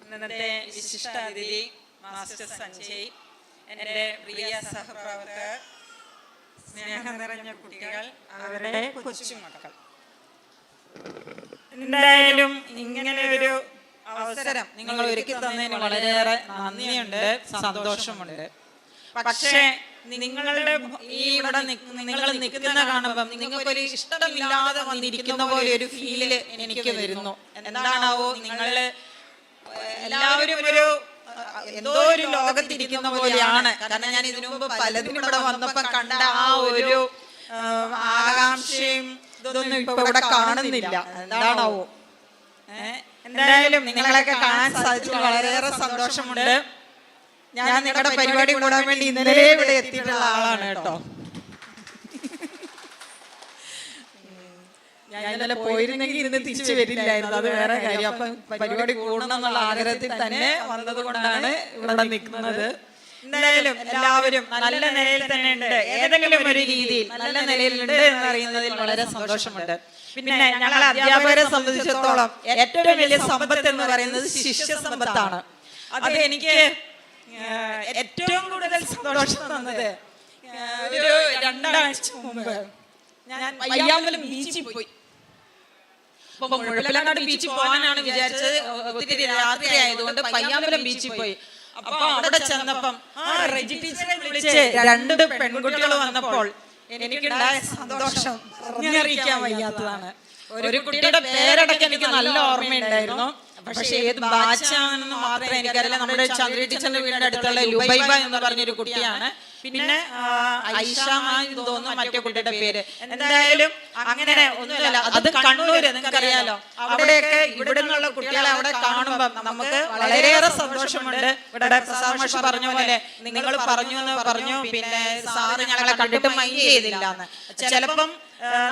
ഇന്നത്തെ വിശിഷ്ടാതിഥി മാസ്റ്റർ സഞ്ജയ്, എൻ്റെ പ്രിയ സഹപ്രവർത്തകർ, സ്നേഹം നിറഞ്ഞ കുട്ടികൾ, അവരുടെ കൊച്ചുമക്കൾ, എന്തായാലും ഇങ്ങനെ ഒരു അവസരം നിങ്ങൾ ഒരുക്കി തന്നതിന് വളരെയേറെ നന്ദിയുണ്ട്, സന്തോഷമുണ്ട്. പക്ഷേ നിങ്ങളുടെ ഈ ഇവിടെ നിങ്ങൾ നിൽക്കുന്ന കാണുമ്പം നിങ്ങൾക്കൊരു ഇഷ്ടമില്ലാതെ വന്നിരിക്കുന്ന പോലെ ഒരു ഫീല് എനിക്ക് വരുന്നു. എന്താണാവോ, നിങ്ങള് എല്ലാവരും ഒരു എന്തോ ഒരു ലോകത്തിരിക്കുന്ന പോലെയാണ്. കാരണം ഞാൻ ഇതിനു മുമ്പ് പലതിനും ഇവിടെ വന്നപ്പോ കണ്ട ആ ഒരു ആകാംക്ഷയും ഇതൊന്നും ഇപ്പൊ ഇവിടെ കാണുന്നില്ല. എന്താണാവോ? എന്തായാലും നിങ്ങളെയൊക്കെ കാണാൻ സാധിച്ചതിൽ വളരെയേറെ സന്തോഷമുണ്ട്. ഞാൻ നിങ്ങളുടെ പരിപാടി കൂടാൻ വേണ്ടി ഇന്നലെ ഇവിടെ എത്തിയിട്ടുള്ള ആളാണ് കേട്ടോ. ഞാൻ ഇന്നലെ പോയിരുന്നെങ്കിൽ ഇന്ന് തിരിച്ചു വരില്ലായിരുന്നു, അത് വേറെ കാര്യം. അപ്പൊ പരിപാടി കൂടണം എന്നുള്ള ആഗ്രഹത്തിൽ തന്നെ വന്നത് കൊണ്ടാണ് ഇവിടെ നിൽക്കുന്നത്. എന്തായാലും എല്ലാവരും നല്ല നിലയിൽ തന്നെ ഉണ്ട്, ഏതെങ്കിലും ഒരു രീതിയിൽ നല്ല നിലയിലുണ്ട് എന്നറിയുന്നതിൽ വളരെ സന്തോഷമുണ്ട്. പിന്നെ ഞങ്ങളെ അധ്യാപകരെ സംബന്ധിച്ചിടത്തോളം ഏറ്റവും വലിയ സമ്പത്ത് എന്ന് പറയുന്നത് ശിഷ്യ സമ്പത്താണ്. അത് എനിക്ക് ഏറ്റവും കൂടുതൽ സന്തോഷം തന്നത് ഒരു 2 ആഴ്ച മുമ്പ് ഞാൻ പയ്യാമ്പലം ബീച്ചിൽ പോയി. മുഴപ്പിലങ്ങാട് ബീച്ചിൽ പോകാനാണ് വിചാരിച്ചത്. ഒത്തിരി രാത്രി ആയതുകൊണ്ട് പയ്യാമ്പലം ബീച്ചിൽ പോയി. അപ്പൊ അവിടെ ചെന്നപ്പം റെജി ടീച്ചറെ വിളിച്ച് 2 പെൺകുട്ടികൾ വന്നപ്പോൾ എനിക്കുണ്ടായ സന്തോഷം പറഞ്ഞറിയിക്കാൻ വയ്യാത്തതാണ്. ഒരു കുട്ടിയുടെ പേരടക്കം എനിക്ക് നല്ല ഓർമ്മയുണ്ടായിരുന്നു, പക്ഷെ ഏത് ബാച്ചാണെന്ന് മാത്രമേ എനിക്കറിയില്ല. നമ്മുടെ ചന്ദ്ര ടീച്ചറിന്റെ വീടിന്റെ അടുത്തുള്ള ലുബൈബ എന്ന് പറഞ്ഞൊരു കുട്ടിയാണ്. പിന്നെ ഐഷ തോന്നുന്നു മറ്റേ കുട്ടിയുടെ പേര്. എന്തായാലും അങ്ങനെ ഒന്നുമില്ല, അത് കണ്ണൂര്, നിങ്ങൾക്കറിയാലോ. അവിടെയൊക്കെ ഇവിടെ നിന്നുള്ള കുട്ടികളെ അവിടെ കാണുമ്പം നമുക്ക് വളരെയേറെ സന്തോഷമുണ്ട്. ഇവിടെ പ്രസാദ് മാഷ് പറഞ്ഞ പോലെ നിങ്ങൾ പറഞ്ഞു പിന്നെ സാറ് ഞങ്ങളെ കണ്ടിട്ട് മൈൻഡ് ചെയ്തില്ല എന്ന്. ചിലപ്പം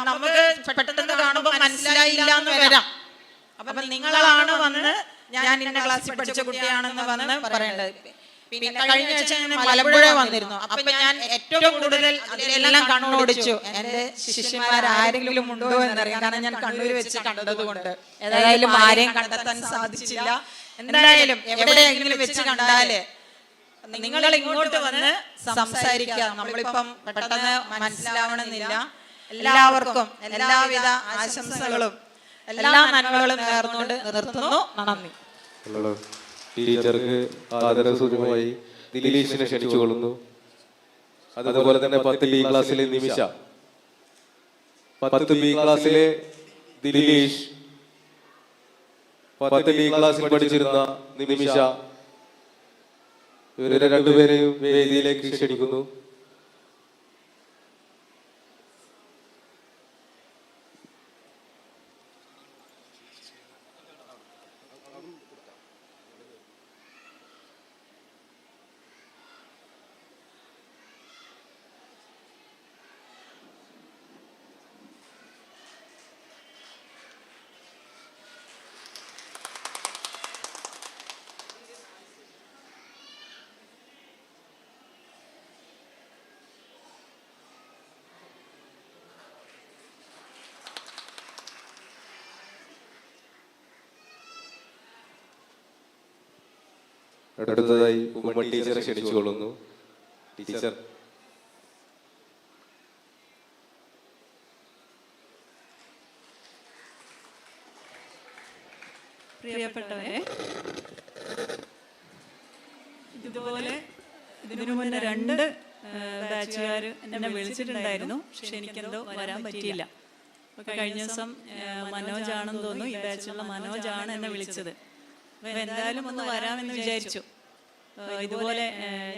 നമുക്ക് പെട്ടെന്ന് കാണുമ്പോൾ മനസ്സിലായില്ല എന്ന് വരാം. അപ്പൊ നിങ്ങളാണ് വന്ന് ഞാൻ ഇന്ന ക്ലാസ്സിൽ പഠിച്ച കുട്ടിയാണെന്ന് വന്ന് പറയേണ്ടത്. പിന്നെ കഴിഞ്ഞ ആഴ്ച ഞാൻ മലമ്പുഴ വന്നിരുന്നു. അപ്പൊ ഞാൻ ഏറ്റവും കൂടുതൽ അതിലെല്ലാം കണ്ണോടിച്ചു. എന്റെ ശിഷ്യന്മാരാരെങ്കിലും ഉണ്ടോ എന്നറിയാം, കാരണം ഞാൻ കണ്ണൂർ വെച്ച് കണ്ടതുകൊണ്ട്. ഏതായാലും ആരെയും കണ്ടെത്താൻ സാധിച്ചില്ല. എന്തായാലും എവിടെയെങ്കിലും വെച്ച് കണ്ടാല് നിങ്ങൾ ഇങ്ങോട്ട് വന്ന് സംസാരിക്കാം. നമ്മളിപ്പം പെട്ടെന്ന് മനസ്സിലാവണമെന്നില്ല. എല്ലാവർക്കും എല്ലാവിധ ആശംസകളും എല്ലാ നന്മകളും നേർന്നുകൊണ്ട് നിർത്തുന്നു. നന്ദി. ടീച്ചർക്ക് ആദരസൂചകമായി ദിലീഷിനെ ക്ഷണിച്ചുകൊള്ളുന്നു. അതുപോലെ തന്നെ 10 ബി ക്ലാസ്സിലെ നിമിഷ, 10 ബി ക്ലാസ്സിലെ ദിലീഷ്, 10 ബി ക്ലാസ്സിൽ പഠിച്ചിരുന്ന നിമിഷ, ഇവരെ 2 പേരെയും വേദിയിലേക്ക് ക്ഷണിക്കുന്നു. അടുത്തതായി ഉമ്മ ടീച്ചറെ ക്ഷണിച്ചുകൊള്ളുന്നു. ടീച്ചർ. പ്രിയപ്പെട്ടവരെ, ഇതുപോലെ ഇതിനു മുന്നേ 2 ബാച്ചുകാർ എന്നെ വിളിച്ചിട്ടുണ്ടായിരുന്നു, പക്ഷെ എനിക്കെന്തോ വരാൻ പറ്റിയില്ല. അപ്പോൾ കഴിഞ്ഞ ദിവസം മനോജാണെന്ന് തോന്നുന്നു, ഈ ബാച്ചിലുള്ള മനോജാണ് എന്നെ വിളിച്ചത്. അപ്പോൾ എന്തായാലും ഒന്ന് വരാമെന്ന് വിചാരിച്ചു. ഇതുപോലെ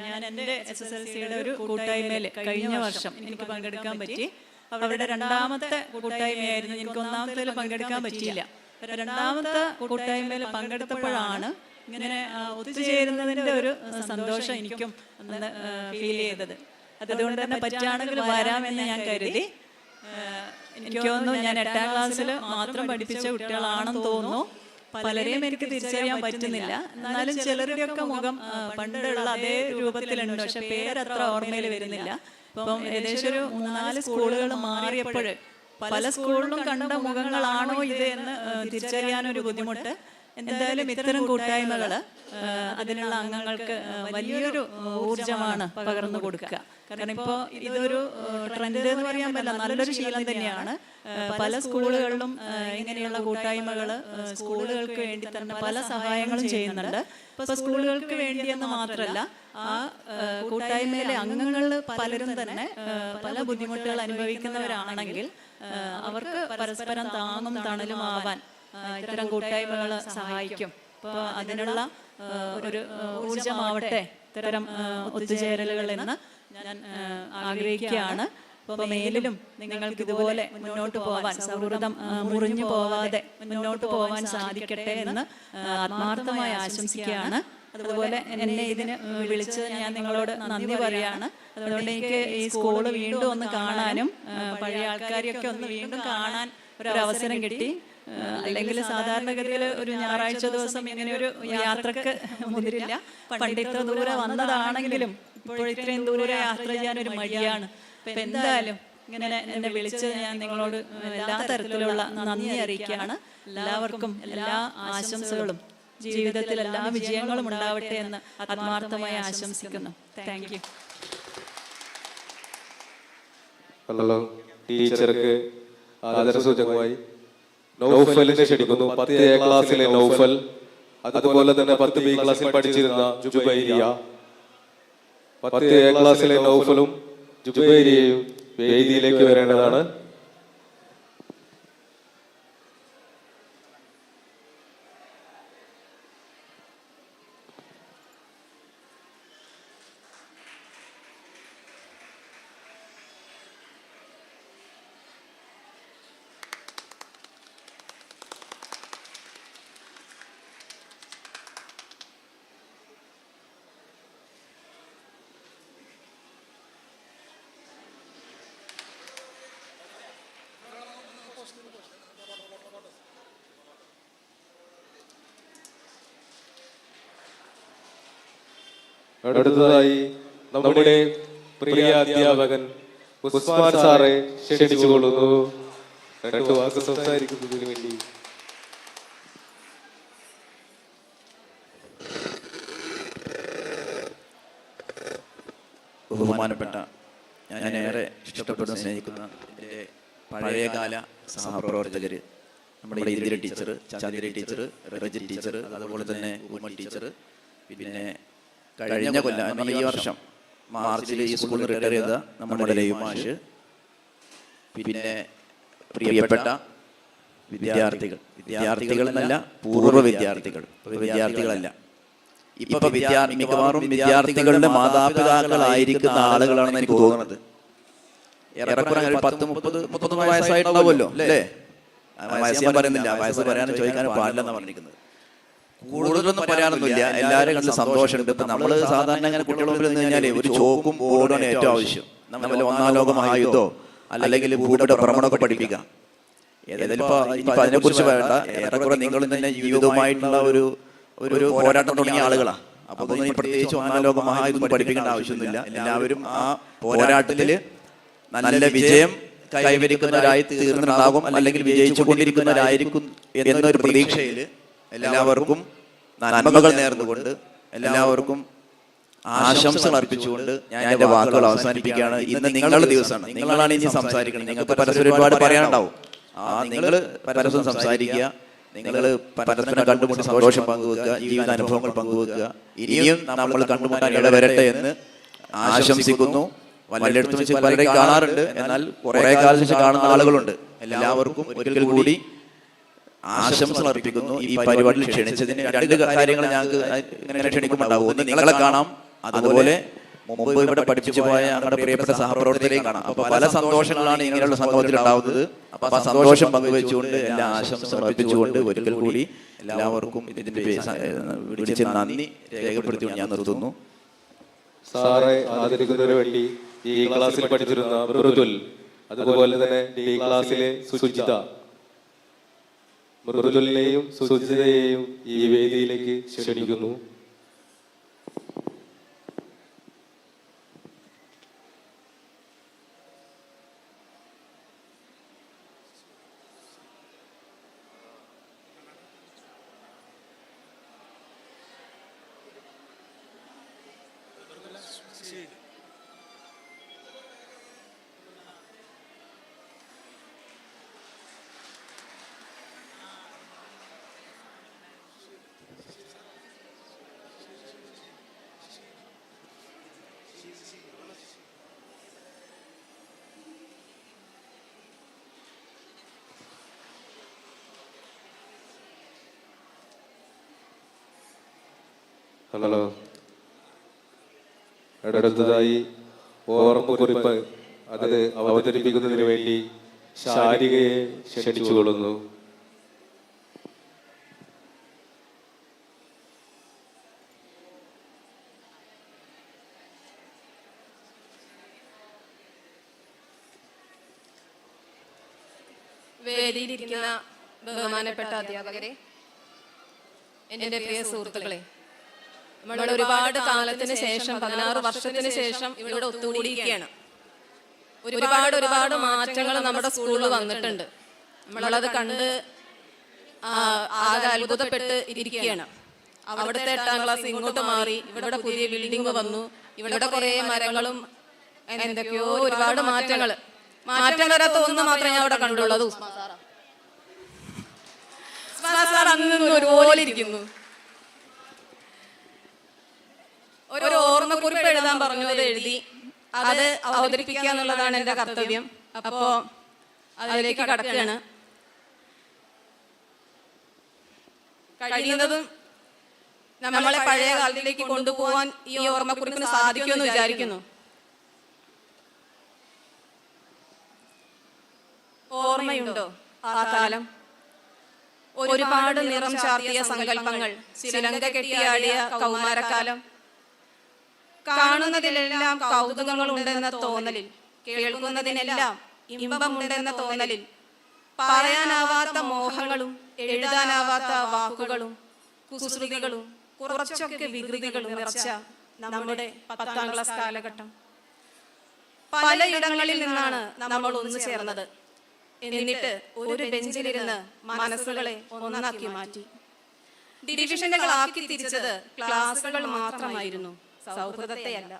ഞാൻ എൻ്റെ SSLCയുടെ ഒരു കൂട്ടായ്മയിൽ കഴിഞ്ഞ വർഷം എനിക്ക് പങ്കെടുക്കാൻ പറ്റി. അവരുടെ 2ാമത്തെ കൂട്ടായ്മയായിരുന്നു. എനിക്ക് 1ാമത്തേൽ പങ്കെടുക്കാൻ പറ്റിയില്ല. 2ാമത്തെ കൂട്ടായ്മയിൽ പങ്കെടുത്തപ്പോഴാണ് ഇങ്ങനെ ഒത്തുചേരുന്നതിൻ്റെ ഒരു സന്തോഷം എനിക്കും അന്ന് ഫീൽ ചെയ്തത്. അതുകൊണ്ട് തന്നെ പറ്റുകയാണെങ്കിൽ വരാമെന്ന് ഞാൻ കരുതി. എനിക്ക് തോന്നുന്നു ഞാൻ 8ാം ക്ലാസ്സിൽ മാത്രം പഠിപ്പിച്ച കുട്ടികളാണെന്ന് തോന്നുന്നു. പലരെയും എനിക്ക് തിരിച്ചറിയാൻ പറ്റുന്നില്ല. എന്നാലും ചിലരുടെയൊക്കെ മുഖം പണ്ടുള്ള അതേ രൂപത്തിലുണ്ട്, പക്ഷെ പേരത്ര ഓർമ്മയിൽ വരുന്നില്ല. ഇപ്പം ഏകദേശം ഒരു 3-4 സ്കൂളുകൾ മാറിയപ്പോൾ പല സ്കൂളിലും കണ്ട മുഖങ്ങളാണോ ഇത് എന്ന് തിരിച്ചറിയാനൊരു ബുദ്ധിമുട്ട്. എന്തായാലും ഇത്തരം കൂട്ടായ്മകൾ അതിനുള്ള അംഗങ്ങൾക്ക് വലിയൊരു ഊർജമാണ് പകർന്നു കൊടുക്കുക. കാരണം ഇപ്പോൾ ഇതൊരു ട്രെൻഡ് എന്ന് പറയാൻ പറ്റില്ല, നല്ലൊരു ശീലം തന്നെയാണ്. പല സ്കൂളുകളിലും ഇങ്ങനെയുള്ള കൂട്ടായ്മകൾ സ്കൂളുകൾക്ക് വേണ്ടി തന്നെ പല സഹായങ്ങളും ചെയ്യുന്നുണ്ട്. ഇപ്പോൾ സ്കൂളുകൾക്ക് വേണ്ടിയെന്ന് മാത്രമല്ല, ആ കൂട്ടായ്മയിലെ അംഗങ്ങൾ പലരും തന്നെ പല ബുദ്ധിമുട്ടുകൾ അനുഭവിക്കുന്നവരാണെങ്കിൽ അവർക്ക് പരസ്പരം താങ്ങും തണലും ആവാൻ ഇത്തരം കൂട്ടായ്മകൾ സഹായിക്കും. അപ്പോൾ അതിനുള്ള ഒരു ഊർജമാവട്ടെ ഇത്തരം ഒത്തുചേരലുകൾ എന്ന് ഞാൻ ആഗ്രഹിക്കുകയാണ്. അപ്പോൾ മേലിലും നിങ്ങൾക്ക് ഇതുപോലെ മുന്നോട്ട് പോവാൻ, സൗഹൃദം മുറിഞ്ഞു പോവാതെ മുന്നോട്ട് പോവാൻ സാധിക്കട്ടെ എന്ന് ആത്മാർത്ഥമായി ആശംസിക്കുകയാണ്. അതുപോലെ എന്നെ ഇതിന് വിളിച്ച് ഞാൻ നിങ്ങളോട് നന്ദി പറയാണ്. അതുകൊണ്ട് എനിക്ക് ഈ സ്കൂള് വീണ്ടും ഒന്ന് കാണാനും പഴയ ആൾക്കാരെയൊക്കെ ഒന്ന് വീണ്ടും കാണാൻ ഒരു അവസരം കിട്ടി. അല്ലെങ്കിൽ സാധാരണഗതിയിൽ ഒരു ഞായറാഴ്ച ദിവസം ഇങ്ങനെ ഒരു യാത്രക്ക് മുതിരില്ല. പണ്ട് ഇത്ര ദൂരെ വന്നതാണെങ്കിലും ഇപ്പോൾ ഇത്രയും ദൂരെ യാത്ര ചെയ്യാൻ ഒരു മടിയാണ്. അപ്പൊ എന്തായാലും ഇങ്ങനെ എന്നെ വിളിച്ച് ഞാൻ നിങ്ങളോട് എല്ലാ തരത്തിലുള്ള നന്ദി അറിയിക്കുകയാണ്. എല്ലാവർക്കും എല്ലാ ആശംസകളും, ജീവിതത്തിൽ എല്ലാ വിജയങ്ങളും ഉണ്ടാവട്ടെ എന്ന് ആത്മാർത്ഥമായി ആശംസിക്കുന്നു. Thank you. ഹലോ, ടീച്ചർക്ക് ആദരസൂചകമായി നൗഫലിനെ ക്ഷണിക്കുന്നു. 10A ക്ലാസ്സിലെ നൗഫൽ, അതുപോലെ തന്നെ 10B ക്ലാസ്സിൽ പഠിച്ചിരുന്ന ജുബൈരിയ. 10A ക്ലാസ്സിലെ നൗഫലും ജുബൈരിയയും വേദിയിലേക്ക് വരേണ്ടതാണ്. അടുത്തതായി നമ്മുടെ പ്രിയ അധ്യാപകൻ ഉസ്മാൻ സാറെ ക്ഷണിച്ചുകൊള്ളുന്നു. 2 വാക്ക് സംസാരിക്കുന്നതിന് വേണ്ടി. ബഹുമാനപ്പെട്ട, ഞാൻ ഏറെ ഇഷ്ടപ്പെടുന്ന സ്നേഹിക്കുന്ന എൻ്റെ പഴയകാല സഹപ്രവർത്തകർ, നമ്മുടെ Indira teacher, Chandra teacher, Reji teacher, അതുപോലെ തന്നെ ഉമ്മ ടീച്ചർ, പിന്നെ കഴിഞ്ഞ കൊല്ലം ഈ വർഷം മാർച്ചിൽ ഈ സ്കൂളിൽ റിട്ടയർ ചെയ്ത നമ്മുടെ ലൈവ് മാഷ്, പിന്നെ പ്രിയപ്പെട്ട വിദ്യാർത്ഥികൾ എന്നല്ല, പൂർവ്വ വിദ്യാർത്ഥികളല്ല, ഇപ്പൊ മിക്കവാറും വിദ്യാർത്ഥികളുടെ മാതാപിതാക്കളായിരിക്കുന്ന ആളുകളാണെന്ന് എനിക്ക് തോന്നുന്നത്. ഏറെക്കുറെ 10-30 വയസ്സായിട്ടുണ്ടാവുമല്ലോ അല്ലേ? വയസ്സ് ഞാൻ പറയുന്നില്ല, വയസ്സ് പറയാനും ചോദിക്കാനും പാടില്ലെന്നാണ് പറഞ്ഞിരിക്കുന്നത്. കൂടുതലൊന്നും പറയാനൊന്നുമില്ല, എല്ലാവരും കണ്ട് സന്തോഷമുണ്ട്. ഇപ്പൊ നമ്മള് സാധാരണ അങ്ങനെ കുട്ടികളുടെ മുമ്പിൽ നിന്ന് കഴിഞ്ഞാൽ ഒരു ചോക്കും ബോർഡാണ് ഏറ്റവും ആവശ്യം. നമ്മൾ 1-ാം ലോക മഹായുദ്ധോ അല്ലെങ്കിൽ ഭൂമിയുടെ ഭ്രമണമൊക്കെ പഠിപ്പിക്കാം. ഏതായാലും ഇപ്പൊ അതിനെക്കുറിച്ച് വേണ്ട, ഏറെക്കുറെ നിങ്ങൾ തന്നെ ജീവിതവുമായിട്ടുള്ള ഒരു പോരാട്ടം തുടങ്ങിയ ആളുകളാണ്. അപ്പൊ അതൊന്നും പ്രത്യേകിച്ച് 1-ാം ലോക മഹായുദ്ധം പഠിപ്പിക്കേണ്ട ആവശ്യമൊന്നുമില്ല. എല്ലാവരും ആ പോരാട്ടത്തില് നല്ല വിജയം കൈവരിക്കുന്നവരായി തീർന്നിട്ടുണ്ടാകും, അല്ലെങ്കിൽ വിജയിച്ചു കൊണ്ടിരിക്കുന്നവരായിരിക്കും എന്നൊരു പ്രതീക്ഷയിൽ എല്ലാവർക്കും നന്മകൾ നേർന്നുകൊണ്ട് എല്ലാവർക്കും ആശംസകൾ അർപ്പിച്ചുകൊണ്ട് ഞാൻ എൻ്റെ വാക്കുകൾ അവസാനിപ്പിക്കുകയാണ്. ഇന്ന് നിങ്ങളുടെ ദിവസമാണ്, നിങ്ങളാണ് ഇനി സംസാരിക്കണം. നിങ്ങൾക്ക് പരസ്പരം ഒരുപാട് പറയാനുണ്ടാവും. നിങ്ങൾ പരസ്പരം സംസാരിക്കുക, നിങ്ങൾ പരസ്പരം കണ്ടുമുട്ടി സന്തോഷം പങ്കുവെക്കുക, ജീവിതാനുഭവങ്ങൾ പങ്കുവെക്കുക. ഇനിയും നമ്മൾ കണ്ടുമുട്ടാൻ ഇടവരട്ടെ എന്ന് ആശംസിക്കുന്നു. വല്ലയിടത്തും വെച്ച് പലരെയും കാണാറുണ്ട്, എന്നാൽ കുറെ കാലം വെച്ച് കാണുന്ന ആളുകളുണ്ട്. എല്ലാവർക്കും ഒരിക്കൽ കൂടി ആശംസകൾ അർപ്പിക്കുന്നു. ഈ പരിപാടിയിൽ ക്ഷണിച്ചതിന് 2 കാര്യങ്ങൾ ഞങ്ങൾക്ക് ഇങ്ങനെ ക്ഷണിക്കുന്നുണ്ടാവും. ഒന്ന് നിങ്ങളെ കാണാം, അതുപോലെ മുമ്പ് ഇവിടെ പഠിപ്പിച്ചു പോയ ഞങ്ങളുടെ പ്രിയപ്പെട്ട സഹപ്രവർത്തകരെയും കാണാം. അപ്പൊ പല സന്തോഷങ്ങളാണ് ഇങ്ങനെയുള്ള സംഭവത്തിൽ ഉണ്ടാവുന്നത്. അപ്പൊ ആ സന്തോഷം പങ്കുവെച്ചുകൊണ്ട് എല്ലാ ആശംസകൾ അർപ്പിച്ചുകൊണ്ട് ഒരിക്കൽ കൂടി എല്ലാവർക്കും ഇതിന്റെ വിളിച്ച് നന്ദി രേഖപ്പെടുത്തിക്കൊണ്ട് ഞാൻ നിർത്തുന്നു. സാറെ ആദരിക്കുന്നതിന് വേണ്ടി ഈ ക്ലാസ്സിൽ പഠിച്ചിരുന്ന മൃദുൽ, അതുപോലെ തന്നെ ഈ ക്ലാസ്സിലെ സുജിത, മൃദുലിനെയും സുജിതയെയും ഈ വേദിയിലേക്ക് ക്ഷണിക്കുന്നു. ഹലോ. അടുത്തതായി ഓർമ്മക്കുറിപ്പ് അത് അവതരിപ്പിക്കുന്നതിന് വേണ്ടി ശാരികയെ ക്ഷണിച്ചുകൊള്ളുന്നു. വേദിയിലിരിക്കുന്ന ബഹുമാനപ്പെട്ട അധ്യാപകരെ, എൻ്റെ പ്രിയ സുഹൃത്തുക്കളെ, നമ്മൾ ഒരുപാട് കാലത്തിന് ശേഷം 16 വർഷത്തിന് ശേഷം ഇവിടെ ഒത്തുകൂടിയിരിക്കുകയാണ്. ഒരുപാട് മാറ്റങ്ങൾ നമ്മുടെ സ്കൂളിൽ വന്നിട്ടുണ്ട്. നമ്മളത് കണ്ട് ആകെ അത്ഭുതപ്പെട്ട് ഇരിക്കുകയാണ്. അവിടുത്തെ 8ാം ക്ലാസ് ഇങ്ങോട്ട് മാറി, ഇവിടെ പുതിയ ബിൽഡിംഗ് വന്നു, ഇവിടെ കുറേ മരങ്ങളും എന്തൊക്കെയോ ഒരുപാട് മാറ്റങ്ങൾ. മാറ്റം വരാത്ത ഒന്ന് മാത്രമേ ഞാൻ അവിടെ കണ്ടുള്ളൂ. സാർ അന്ന് ഒരുപോലെ ഇരിക്കുന്നു. ഒരു ഓർമ്മക്കുറിപ്പ് എഴുതാൻ പറഞ്ഞു, അത് എഴുതി. അത് അവതരിപ്പിക്കുക എന്നുള്ളതാണ് എൻ്റെ കർത്തവ്യം. അപ്പോ അതിലേക്ക് കടക്കുകയാണ്. കഴിയുന്നതും നമ്മളെ പഴയ കാലത്തിലേക്ക് കൊണ്ടുപോകാൻ ഈ ഓർമ്മക്കുറിപ്പിന് സാധിക്കുമെന്ന് വിചാരിക്കുന്നു. ഓർമ്മയുണ്ടോ ആ കാലം? ഒരുപാട് നിറം ചാർത്തിയ സങ്കല്പങ്ങൾ, ചിലങ്ക കെട്ടിയാടിയ കൗമാരക്കാലം. കാണുന്നതിലെല്ലാം കൗതുകങ്ങളുണ്ടെന്ന തോന്നലിൽ, കേൾക്കുന്നതിനെല്ലാം ഇമ്പമുണ്ടെന്ന തോന്നലിൽ, പറയാനാവാത്ത മോഹങ്ങളും എഴുതാനാവാത്ത വാക്കുകളും കുസൃതികളും കുറച്ചൊക്കെ വികൃതികളും നിറച്ച നമ്മുടെ 10ാം ക്ലാസ് കാലഘട്ടം. പലയിടങ്ങളിൽ നിന്നാണ് നമ്മൾ ഒന്നു ചേർന്നത്. എന്നിട്ട് ഒരു ബെഞ്ചിലിരുന്ന് മനസ്സുകളെ ഒന്നാക്കി മാറ്റി. ഡിവിഷനുകളാക്കി തിരിച്ചത് ക്ലാസുകൾ മാത്രമായിരുന്നു, സൗഹൃദത്തെയല്ല.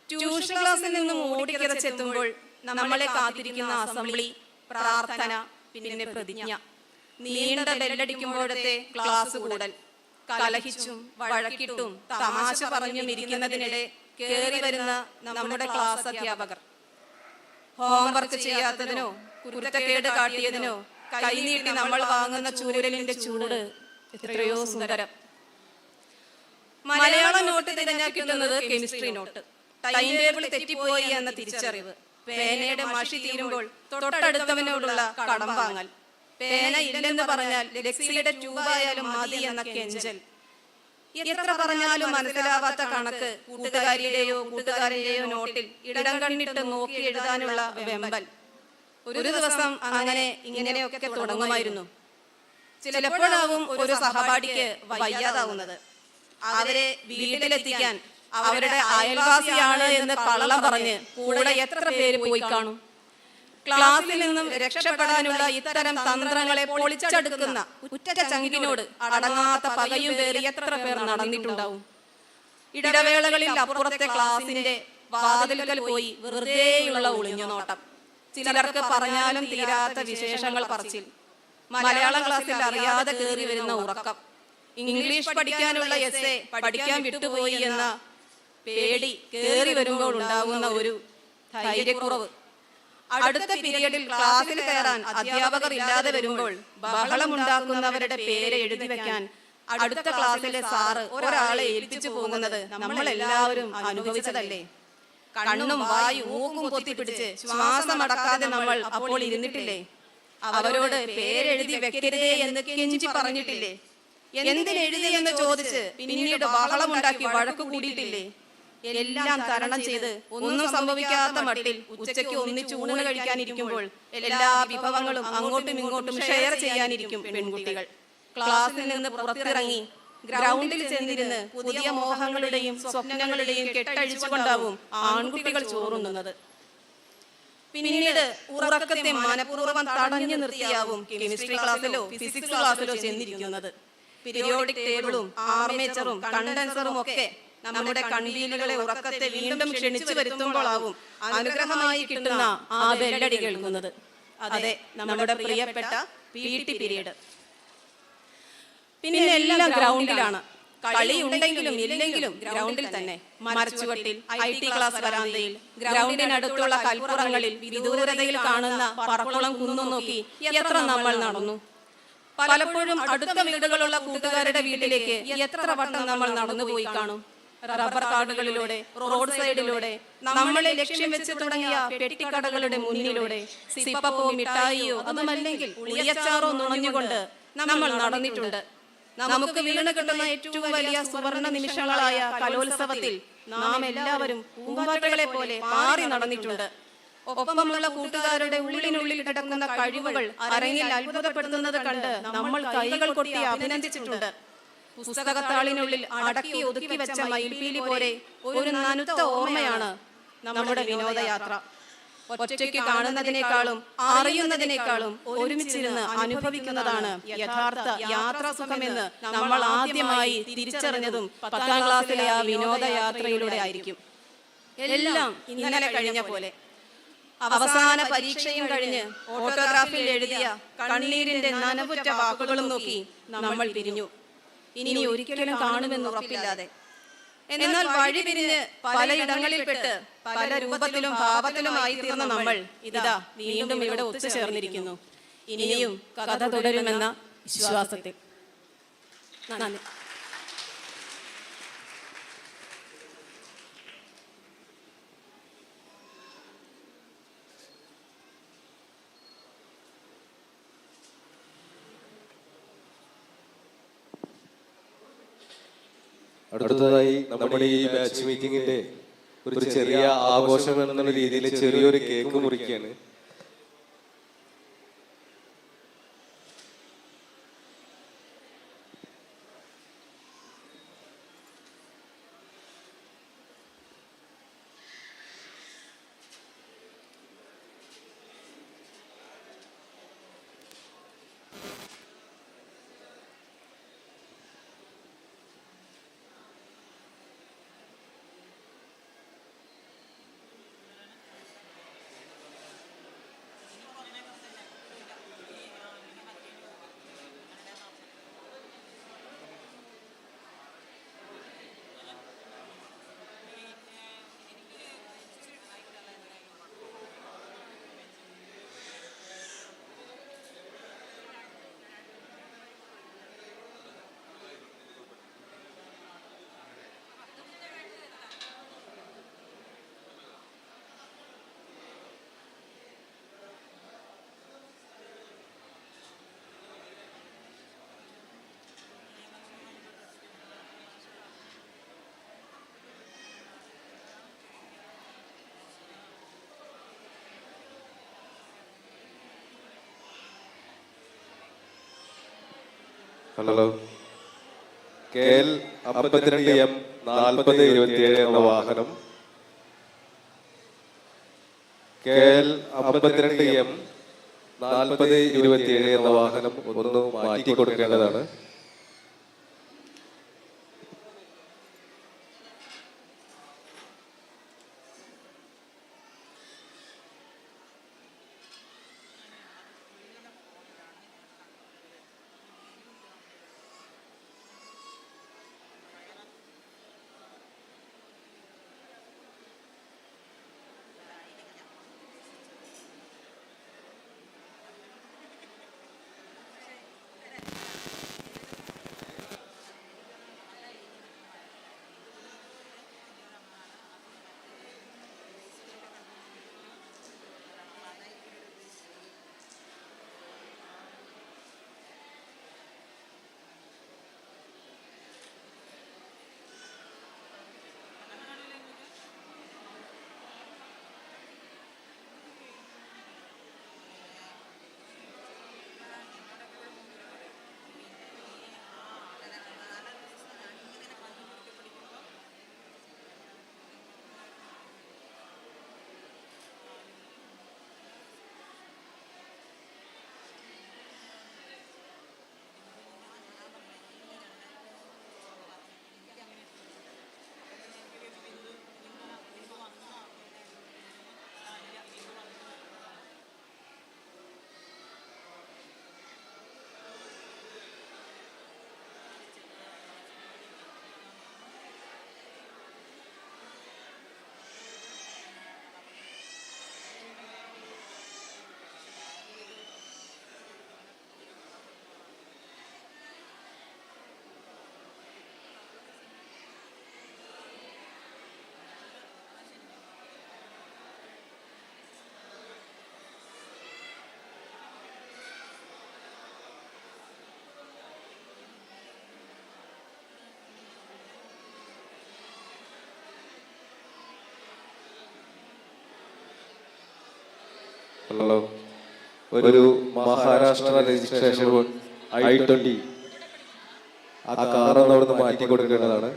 ട്യൂഷൻ ക്ലാസ്സിൽ നിന്നും ഓടിക്കിറച്ചെത്തുമ്പോൾ നമ്മളെ കാത്തിരിക്കുന്ന അസംബ്ലി, പ്രാർത്ഥന, പിന്നെ പ്രതിജ്ഞ. നീണ്ട ബെല്ലടിക്കുമ്പോഴത്തെ ക്ലാസ് കൂടൽ, കലഹിച്ചും വഴക്കിട്ടും തമാശ പറഞ്ഞും ഇരിക്കുന്നതിനിടെ കയറി വരുന്ന നമ്മുടെ ക്ലാസ് അധ്യാപകർ. ഹോംവർക്ക് ചെയ്യാത്തതിനോ കുരുത്തക്കേട് കാട്ടിയതിനോ കൈനീട്ടി നമ്മൾ വാങ്ങുന്ന ചൂരലിന്റെ ചൂട് എത്രയോ സുന്ദരം. മലയാളം നോട്ട് തിരഞ്ഞാൽ കിട്ടുന്നത് കെമിസ്ട്രി നോട്ട്. ടൈം ടേബിൾ തെറ്റിപ്പോയി എന്ന തിരിച്ചറിവ്, പേനയുടെ മഷി തീരുമ്പോൾ തൊട്ടടുത്തവനോടുള്ള കടം വാങ്ങൽ, പേന ഇല്ലെന്ന് പറഞ്ഞാൽ ലെക്സിയുടെ ട്യൂബായാലും മതി എന്ന കെഞ്ചൽ, എത്ര പറഞ്ഞാലും മനസ്സിലാവാത്ത കണക്ക് കൂട്ടുകാരിയുടെയോ കൂട്ടുകാരന്റെയോ നോട്ടിൽ ഇടം കണ്ണിട്ട് നോക്കി എഴുതാനുള്ള വെമ്പൽ. ഒരു ദിവസം അങ്ങനെ ഇങ്ങനെയൊക്കെ തുടങ്ങുമായിരുന്നു. ചിലപ്പോഴാവും ഒരു സഹപാഠിക്ക് വയ്യാതാവുന്നത്. അവരെ വീട്ടിലെത്തിക്കാൻ അവരുടെ അയൽവാസിയാണ് എന്ന് കള്ളം പറഞ്ഞ് കൂടെ എത്ര പേര് പോയി കാണും. ക്ലാസ്സിൽ നിന്നും രക്ഷപ്പെടാനുള്ള ഇത്തരം തന്ത്രങ്ങളെ പൊളിച്ചെടുക്കുന്ന ഉറ്റ ചങ്കിനോട് അടങ്ങാത്ത പകയും പേറി എത്ര പേർ നടന്നിട്ടുണ്ടാവും. ഇടവേളകളിൽ അപ്പുറത്തെ ക്ലാസിന്റെ വാതിലുകൾ പോയി വെറുതെയുള്ള ഒളിഞ്ഞുനോട്ടം, ചിലർക്ക് പറഞ്ഞാലും തീരാത്ത വിശേഷങ്ങൾ പറച്ചിൽ, മലയാളം ക്ലാസ്സിൽ അറിയാതെ കയറി വരുന്ന ഉറക്കം, ഇംഗ്ലീഷ് പഠിക്കാനുള്ള എസ്സേ പഠിക്കാൻ വിട്ടുപോയി എന്ന പേടി കയറി വരുമ്പോൾ ഉണ്ടാകുന്ന ഒരു ധൈര്യക്കുറവ്, അടുത്ത പീരിയഡിൽ ക്ലാസ്സിൽ കയറാൻ അധ്യാപകർ ഇല്ലാതെ വരുമ്പോൾ ബഹളമുണ്ടാക്കുന്നവരുടെ പേര് എഴുതി വെക്കാൻ അടുത്ത ക്ലാസ്സിലെ സാറ് ഒരാളെ ഏൽപ്പിച്ചു പോകുന്നത് നമ്മളെല്ലാവരും അനുഭവിച്ചതല്ലേ. കണ്ണും വായും മൂക്കും പൊത്തിപ്പിടിച്ച് ശ്വാസമടക്കാതെ നമ്മൾ അപ്പോൾ ഇരുന്നിട്ടില്ലേ. അവരോട് പേരെഴുതി വെക്കരുതേ എന്ന് കെഞ്ചി പറഞ്ഞിട്ടില്ലേ. എന്തിനെഴുതി എന്ന് ചോദിച്ച് പിന്നീട് ബഹളമുണ്ടാക്കി വഴക്കു കൂടിയിട്ടില്ലേ. എല്ലാം തരണം ചെയ്ത് ഒന്നും സംഭവിക്കാത്ത മട്ടിൽ ഉച്ചയ്ക്ക് ഒന്നിച്ച് ഊണ് കഴിക്കാനിരിക്കുമ്പോൾ എല്ലാ വിഭവങ്ങളും അങ്ങോട്ടും ഇങ്ങോട്ടും ഷെയർ ചെയ്യാനിരിക്കും പെൺകുട്ടികൾ. ക്ലാസ്സിൽ നിന്ന് പുറത്തിറങ്ങി ഗ്രൗണ്ടിൽ ചെന്നിരുന്ന് പുതിയ മോഹങ്ങളുടെയും സ്വപ്നങ്ങളുടെയും കെട്ടഴിച്ചുകൊണ്ടാവും ആൺകുട്ടികൾ ചോറുണ്ണുന്നത്. പിന്നീട് ഉറക്കത്തെ മനഃപൂർവ്വം തടഞ്ഞു നിർത്തിയാവും കെമിസ്ട്രി ക്ലാസ്സിലോ ഫിസിക്സ് ക്ലാസ്സിലോ ചെന്നിരിക്കുന്നത്. പീരിയോഡിക് ടേബിളും ആർമേച്ചറും കണ്ടൻസറും ഒക്കെ നമ്മുടെ കൺവീലുകളെ ഉറക്കത്തെ വീണ്ടും ക്ഷണിച്ചു വരുത്തുമ്പോഴാവും അനുഗ്രഹമായി കിട്ടുന്ന ആ ബെല്ലടി കേൾക്കുന്നത്. അതെ, നമ്മുടെ പ്രിയപ്പെട്ട PT പീരീഡ്. പിന്നെ എല്ലാം ഗ്രൗണ്ടിലാണ്. കളി ഉണ്ടെങ്കിലും ഇല്ലെങ്കിലും ഗ്രൗണ്ടിൽ തന്നെ. മരച്ചുവട്ടിൽ, IT ക്ലാസ് വരാന്തയിൽ, ഗ്രൗണ്ടിനടുത്തുള്ള കൽപ്പുറങ്ങളിൽ, വിദൂരതയിൽ കാണുന്ന പറക്കുളം കുന്നും നോക്കി എത്ര നമ്മൾ നടന്നു. പലപ്പോഴും അടുത്ത വീടുകളുള്ള കൂട്ടുകാരുടെ വീട്ടിലേക്ക് എത്ര വട്ടം നമ്മൾ നടന്നുപോയി കാണും. റബ്ബർ കാടുകളിലൂടെ, റോഡ് സൈഡിലൂടെ, നമ്മളെ ലക്ഷ്യം വെച്ച് തുടങ്ങിയ പെട്ടിക്കടകളുടെ മുന്നിലൂടെ സിപ്പപ്പോ മിഠായിയോ അതുമല്ലെങ്കിൽ ഉളിയച്ചാറോ നുണഞ്ഞുകൊണ്ട് നമ്മൾ നടന്നിട്ടുണ്ട്. നമുക്ക് വീണ് കിട്ടുന്ന ഏറ്റവും വലിയ സുവർണ നിമിഷങ്ങളായ കലോത്സവത്തിൽ നാം എല്ലാവരും പൂമ്പാറ്റകളെ പോലെ മാറി നടന്നിട്ടുണ്ട്. ഒപ്പമുള്ള കൂട്ടുകാരുടെ ഉള്ളിനുള്ളിൽ കിടക്കുന്ന കഴിവുകൾ അരങ്ങിൽ അത്ഭുതപ്പെടുത്തുന്നത് കണ്ട് നമ്മൾ കൈകൾ കൊട്ടി അഭിനന്ദിച്ചിട്ടുണ്ട്. പുസ്തകത്താളിനുള്ളിൽ അടക്കി ഒതുക്കി വെച്ച മയിൽപീലി പോലെ ഒരു നനുത്ത ഓർമ്മയാണ് നമ്മുടെ വിനോദയാത്ര. ഒറ്റയ്ക്ക് കാണുന്നതിനേക്കാളും അറിയുന്നതിനേക്കാളും ഒരുമിച്ചിരുന്ന് അനുഭവിക്കുന്നതാണ് യഥാർത്ഥ യാത്രാസുഖമെന്ന് നമ്മൾ ആദ്യമായി തിരിച്ചറിഞ്ഞതും 10ാം ക്ലാസ്സിലെ ആ വിനോദയാത്രയിലൂടെ ആയിരിക്കും. എല്ലാം ഇന്നലെ കഴിഞ്ഞ പോലെ. അവസാന പരീക്ഷയും കഴിഞ്ഞ് ഓട്ടോഗ്രാഫിൽ എഴുതിയ കണ്ണീരിന്റെ നനവുറ്റ വാക്കുകളും നോക്കി നമ്മൾ പിരിഞ്ഞു. ഇനി ഒരിക്കലും കാണുമെന്ന് ഉറപ്പില്ലാതെ. എന്നാൽ വഴി പിരിഞ്ഞ് പലയിടങ്ങളിൽപ്പെട്ട് പല രൂപത്തിലും ഭാവത്തിലുമായി തീർന്ന നമ്മൾ ഇതാ വീണ്ടും ഇവിടെ ഒത്തുചേർന്നിരിക്കുന്നു. ഇനിയും കഥ തുടരുമെന്ന വിശ്വാസത്തിൽ. നന്ദി. അടുത്തതായി നമ്മുടെ ഈ ബാച്ച് മീറ്റിംഗിന്റെ ഒരു ചെറിയ ആഘോഷം എന്നുള്ള രീതിയിൽ ചെറിയൊരു കേക്ക് മുറിക്കുകയാണ്. ഹലോ. KL 52M 4027 എന്ന വാഹനം, KL 52M 4027 എന്ന വാഹനം ഒന്ന് മാറ്റി കൊടുക്കേണ്ടതാണ്. ഹലോ, ഒരു മഹാരാഷ്ട്ര രജിസ്ട്രേഷൻ I-20 ആ കാറൊന്ന് അവിടുന്ന് മാറ്റി കൊടുക്കേണ്ടതാണ്.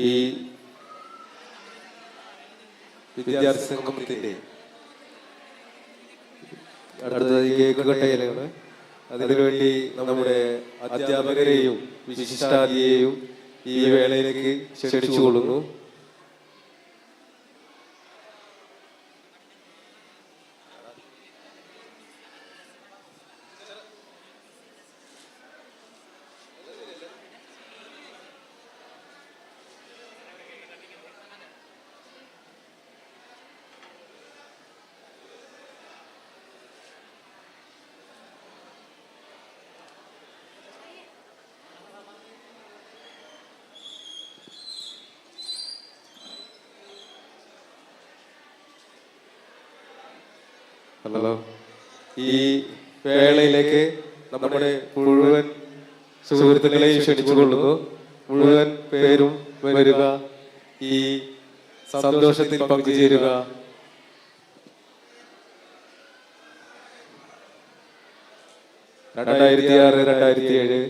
ഈ വിദ്യാർത്ഥി സംഗമത്തിന്റെ അടുത്തത് കേക്ക് കട്ടയിലാണ്. അതിനുവേണ്ടി നമ്മുടെ അധ്യാപകരെയും വിശിഷ്ടാതിഥിയെയും ഈ വേളയിലേക്ക് ക്ഷണിച്ചുകൊള്ളുന്നു. ഹലോ, ഈ വേളയിലേക്ക് നമ്മുടെ മുഴുവൻ സുഹൃത്തുക്കളെയും ക്ഷണിച്ചുകൊള്ളുന്നു. മുഴുവൻ പേരും വരിക, ഈ സന്തോഷത്തിൽ പങ്കുചേരുക. രണ്ടായിരത്തി 2007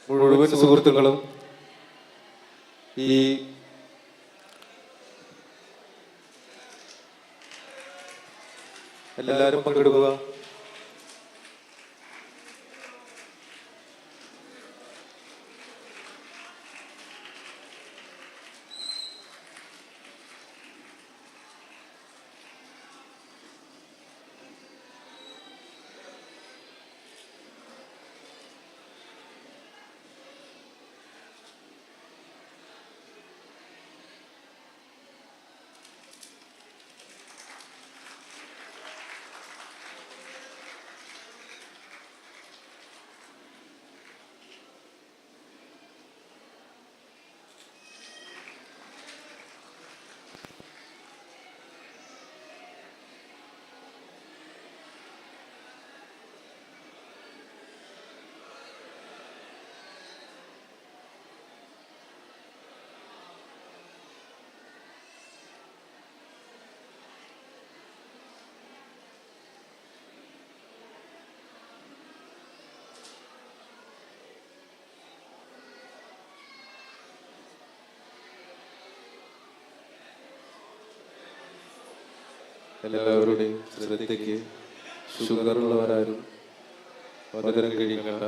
മുഴുവൻ സുഹൃത്തുക്കളും ഈ എല്ലാവരും പങ്കെടുക്കുക. എല്ലാവരുടെയും ശ്രദ്ധയ്ക്ക് ഷുഗറുള്ളവരാരും മധുരം കഴിക്കണ്ട.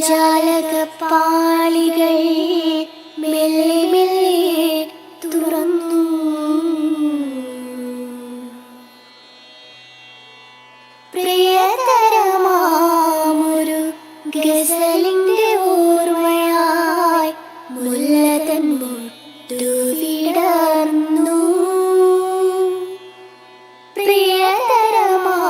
ജാലകപ്പാളികൾ മെല്ലെ മെല്ലെ തുറന്നു. പ്രിയതരമാമൊരു ഗസലിന്റെ ഓർമ്മയായി മുല്ലതൻ മുട്ടു വിടർന്നു. പ്രിയതരമാമൊരു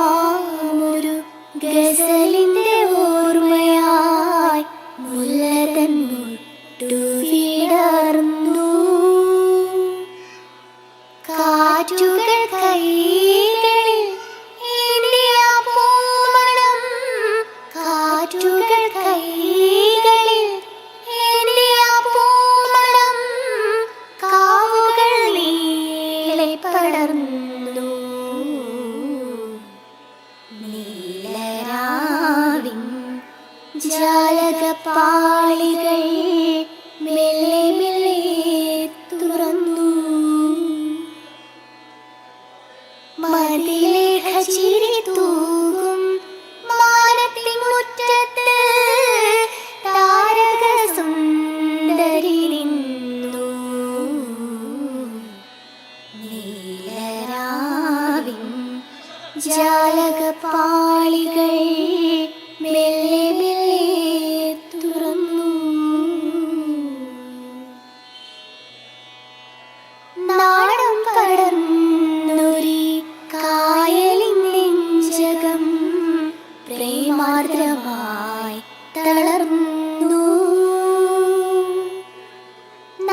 ഗസലിന്റെ ഓർമ്മയായി മുല്ലതൻ മുട്ടു വിടർന്നു. കാറ്റുകൾ കൈകളിൽ ഏന്തിയ പൂമണം, കാറ്റുകൾ കൈകളിൽ ഏന്തിയ പൂമണം, കാവുകൾ നീളെ പടർന്നു. നീലരാവിൻ ജാലകപ്പാളികൾ മെല്ലെ മെല്ലെ തുറന്നു. മതിലേഖ ചിരി തൂകും മാനത്തിൻ മുറ്റത്ത് താരക സുന്ദരി നിന്നു. നീലരാവിൻ ജാലകപ്പാളികൾ മെല്ലെ മെല്ലെ തുറന്നു. നാടം കടന്നൊരി കായലിൻ നെഞ്ചകം പ്രേമാർദ്രമായി തളർന്നു.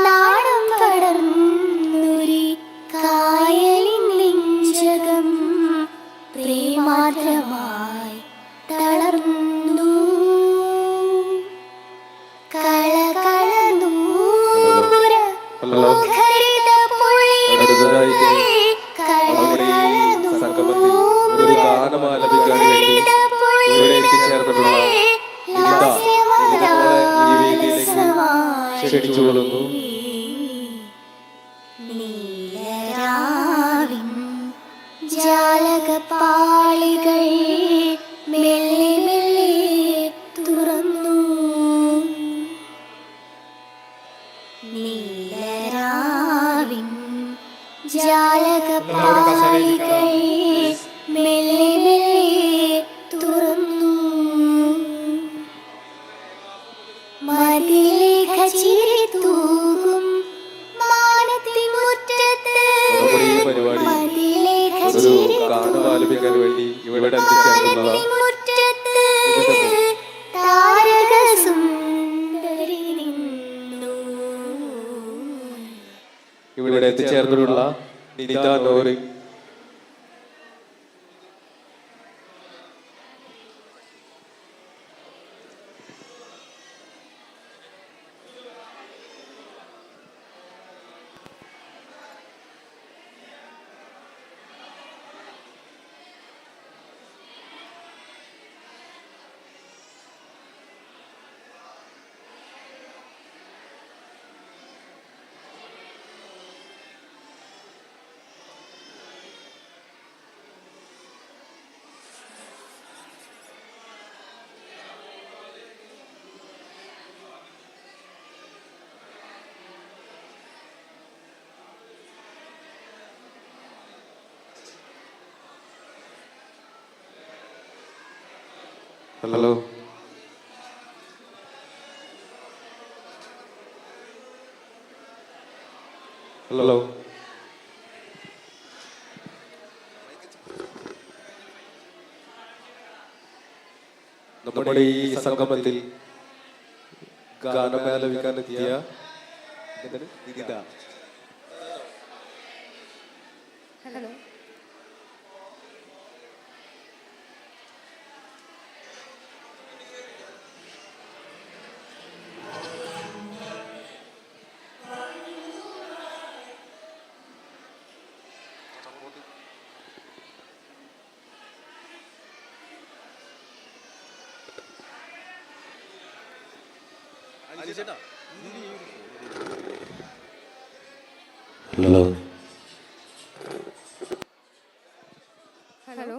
നാടം കടന്നൊരി കായലിൻ നെഞ്ചകം പ്രേമാർദ്രമായി തളർന്നു. കളകളനൂര മുഖരിത പൊഴികൾ, സംഗമത്തിൽ ഒരു ഗാനം ആലപിക്കാൻ വേണ്ടി ഇവിടെ എത്തിച്ചേർന്നിട്ടുള്ള ഈ വേദിയിലേക്ക് ക്ഷണിച്ചുകൊള്ളുന്നു. നീലരാവിൻ ജാലകപ്പാളികൾ മെല്ലെ മെല്ലെ തുറന്നു. നീലരാവിൻ ജാലകപ്പാളികൾ മെല്ലെ മെല്ലെ തുറന്നു. മതിലേഖ ചിരി തൂകും മാനത്തിൻ മുറ്റത്ത്, നമ്മുടെ ഈ പരിപാടി മതിലേഖ ഒരു ചിരി ഗാനം ആലപിക്കാൻ വേണ്ടി ഇവിടെ എത്തിച്ചേർന്നതാണ്. മാനത്തിൻ മുറ്റത്ത് താരക സുന്ദരി നിന്നു. ഇവിടെ എത്തിച്ചേർന്നിട്ടുള്ള നിത നോറി, ഹലോ ഹലോ നമ്മുടെ ഈ സംഗമത്തിൽ ഗാനം ആലപിക്കാനെത്തിയ നിത. ഹലോ ഹലോ ഹലോ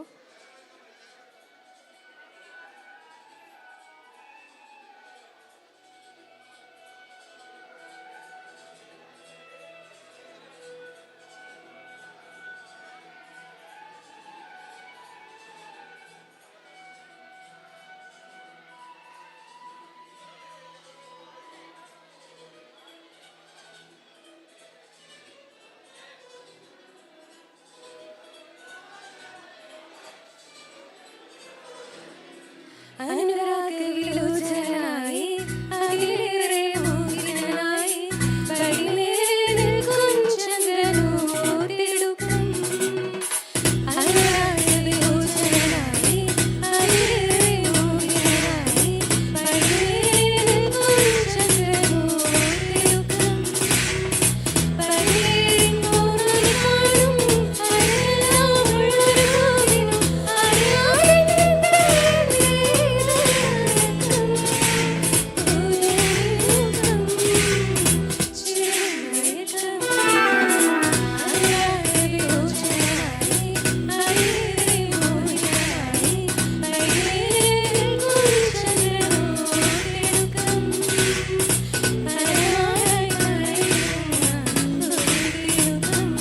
പരമാരായി പറയുന്ന തിരുപ്പം.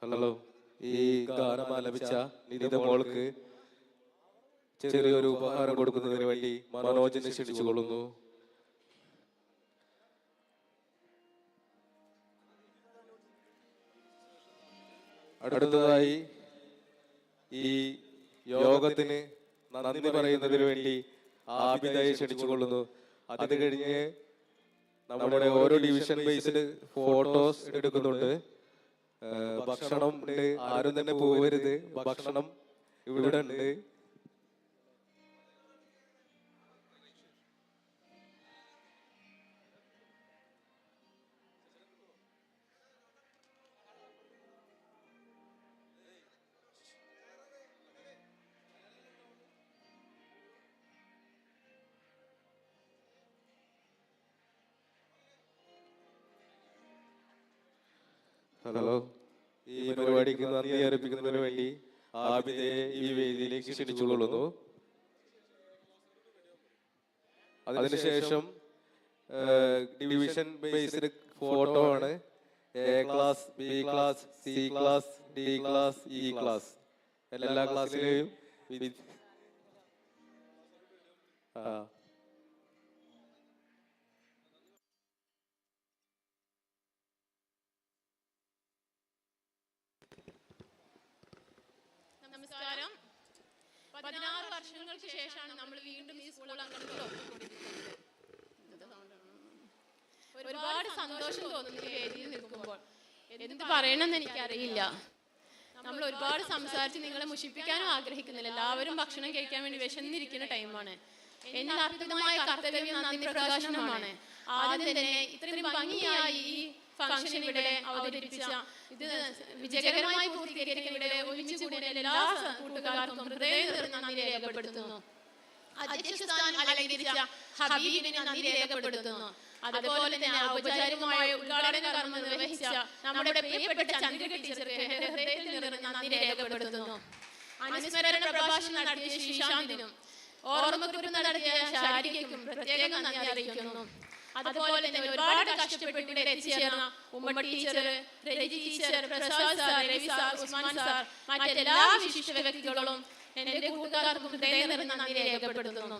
ഹലോ, ഈ ഗാനം ആലപിച്ച നിത മോൾക്ക് ചെറിയൊരു ഉപഹാരം കൊടുക്കുന്നതിന് വേണ്ടി മനോജിനെ ക്ഷണിച്ചുകൊള്ളുന്നു. അടുത്തതായി ഈ യോഗത്തിന് നന്ദി പറയുന്നതിന് വേണ്ടി ആബിദയെ ക്ഷണിച്ചുകൊള്ളുന്നു. അത് കഴിഞ്ഞ് നമ്മുടെ ഓരോ ഡിവിഷൻ ബേസിൽ ഫോട്ടോസ് എടുക്കുന്നുണ്ട്. ഭക്ഷണം ഉണ്ട്, ആരും തന്നെ പോകരുത്, ഭക്ഷണം ഇവിടെ ഉണ്ട്. ഹലോ, ഈ പരിപാടിക്ക് നന്ദി അർപ്പിക്കുന്നതിന് വേണ്ടി ആബിദയെ ഈ വേദിയിലേക്ക് ക്ഷണിച്ചുകൊള്ളുന്നു. അതിനുശേഷം ഡിവിഷൻ ബേസ്ഡ് ഫോട്ടോ ആണ്. A class, B class, C class, D class, E class, എല്ലാ ക്ലാസ്സിലെയും നമസ്കാരം. 16 വർഷങ്ങൾക്ക് ശേഷമാണ് നമ്മൾ വീണ്ടും ഈ സ്കൂൾ അംഗങ്ങളിൽ ഒത്തുകൂടിയിരിക്കുന്നത്. ഒരുപാട് സന്തോഷം തോന്നുന്നു ഈ വേദിയിൽ നിൽക്കുമ്പോൾ. എന്ത് പറയണമെന്ന് എനിക്കറിയില്ല. നമ്മൾ ഒരുപാട് സംസാരിച്ച് നിങ്ങളെ മുഷിപ്പിക്കാനും ആഗ്രഹിക്കുന്നില്ല. എല്ലാവരും ഭക്ഷണം കഴിക്കാൻ വേണ്ടി വിശന്നിരിക്കുന്ന ടൈമാണ്. എന്റെ അർപ്പിതമായ കർത്തവ്യം നന്ദി പ്രകാശനമാണ്. ആദ്യം തന്നെ ഇത്രയും ഭംഗിയായി ഈ ഫംഗ്ഷൻ ഇവിടെ അവതരിപ്പിച്ച, ഇത് വിജയകരമായി പൂർത്തീകരിക്കാൻ ഇവിടെ ഒരുമിച്ച് കൂടിയ എല്ലാ കൂട്ടുകാർക്കും ഹൃദയം നിറഞ്ഞ നന്ദി രേഖപ്പെടുത്തുന്നു. അധ്യക്ഷസ്ഥാനം അലങ്കരിച്ച ഹബീബിന് നന്ദി രേഖപ്പെടുത്തുന്നു. അതുപോലെ തന്നെ ഔപചാരികമായ ഉദ്ഘാടന കർമ്മം നിർവഹിച്ച നമ്മുടെ പ്രിയപ്പെട്ട ചന്ദ്രിക ടീച്ചർക്ക് ഹൃദയത്തിൽ നിറഞ്ഞ നന്ദി രേഖപ്പെടുത്തുന്നു. അനുസ്മരണ പ്രഭാഷണം നടത്തിയ ശ്രീശാന്തിനും ഓർമ്മക്കുറിപ്പ് നടത്തിയ ശാരികയ്ക്കും പ്രത്യേകം നന്ദി അറിയിക്കുന്നു. അതുപോലെ തന്നെ ഒരുപാട് കഷ്ടപ്പെട്ട് ഇവിടെ എത്തിച്ചേർന്ന ഉമ്മ teacher, Reji teacher, Prasad sir, Ravi sir, Usman sir, മറ്റെല്ലാ വിശിഷ്ട വ്യക്തികളും എന്റെ കൂട്ടുകാർക്കും ഹൃദയം നിറഞ്ഞ നന്ദി രേഖപ്പെടുത്തുന്നു.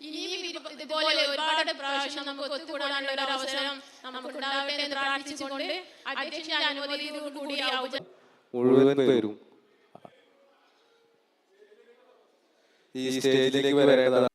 ഇനിയും ഇതുപോലെ ഒരുപാട് പ്രാവശ്യം നമുക്ക് ഒത്തുകൂടാനുള്ള ഒരു അവസരം നമുക്കുണ്ടാവട്ടെ എന്ന് പ്രാർത്ഥിച്ചുകൊണ്ട് അധ്യക്ഷന്റെ അനുമതിയോടുകൂടി മുഴുവൻ പേരും ഈ സ്റ്റേജിലേക്ക് വരേണ്ടതാണ്.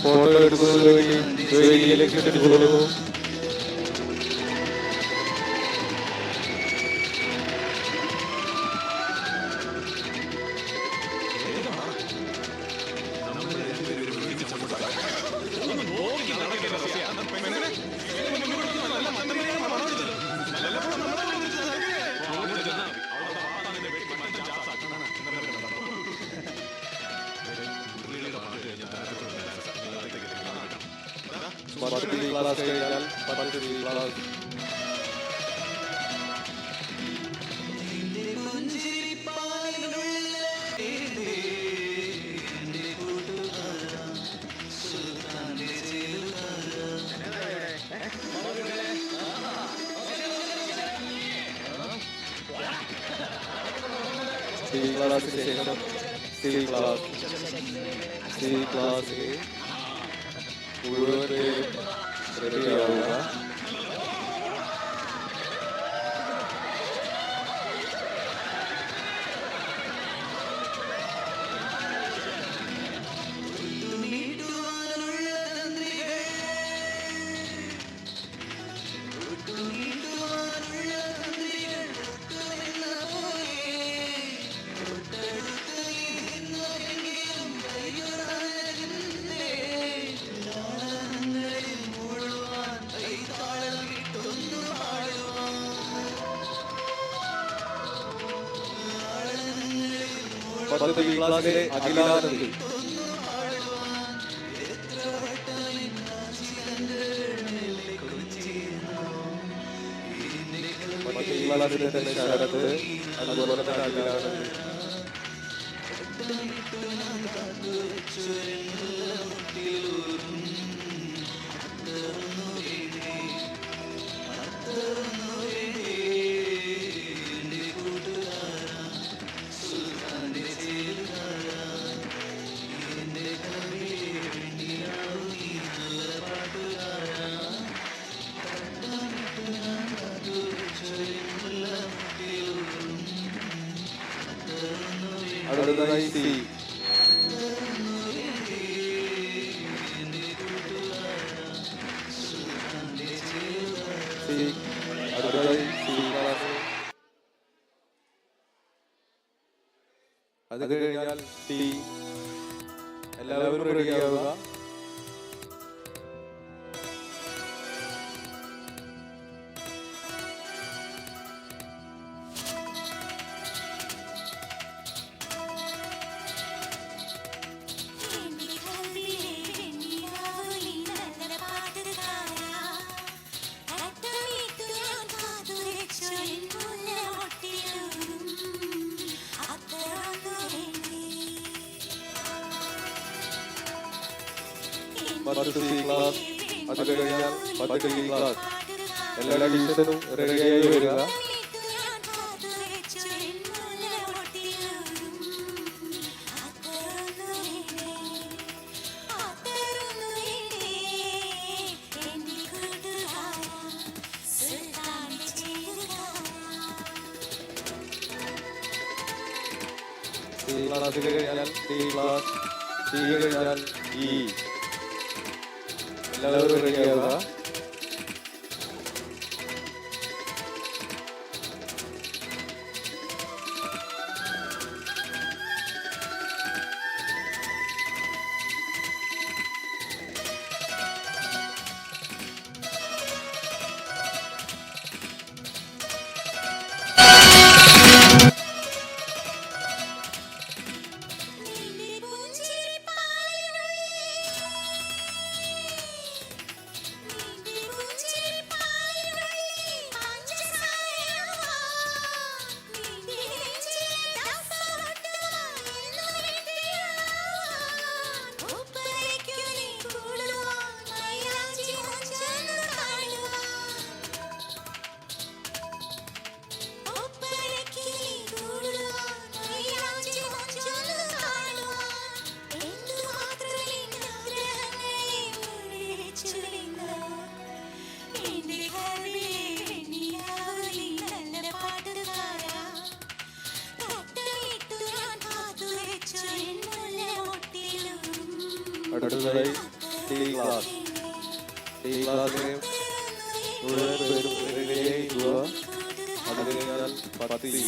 ഫോട്ടോ എടുക്കുന്നതിന് വേണ്ടി വേദിയിലേക്ക് ക്ഷണിച്ചുകൊള്ളുന്നു. ക്ലാസ് കഴിഞ്ഞാൽ ക്ലാസ് ഡി ക്ലാസ്സിന് ശേഷം സി ക്ലാസ്. സി ക്ലാസ്സിൽ മുഴുവൻ പേരും റെഡിയാവുക. പത്ത് ബി ക്ലാസ്സിലെ അഖിലാനന്ദി. പത്ത് ബി ക്ലാസ്സിലെ തന്നെ ശരത്, അതുപോലെ തന്നെ അഖിലാനന്ദി. അടുത്തതായി സി. അടുത്തതായി സി ക്ലാസ്. അത് കഴിഞ്ഞാൽ ടി. എല്ലാവരും റെഡിയാവുക. പത്ത് സി ക്ലാസ്. അത് കഴിഞ്ഞാൽ പത്ത് ഡി ക്ലാസ്. എല്ലാ ടീച്ചറും റെഡിയായി വരിക. സി ക്ലാസ് കഴിഞ്ഞാൽ ഡി ക്ലാസ്. സി കഴിഞ്ഞാൽ ഇ. എല്ലാവരും റെഡിയാവുക. അടുത്തതായി ഡി ക്ലാസ്. ഡി ക്ലാസ്സിലെ മുഴുവൻ പേരും റെഡിയായിരിക്കുക. അത് കഴിഞ്ഞാൽ പത്ത് ഇ.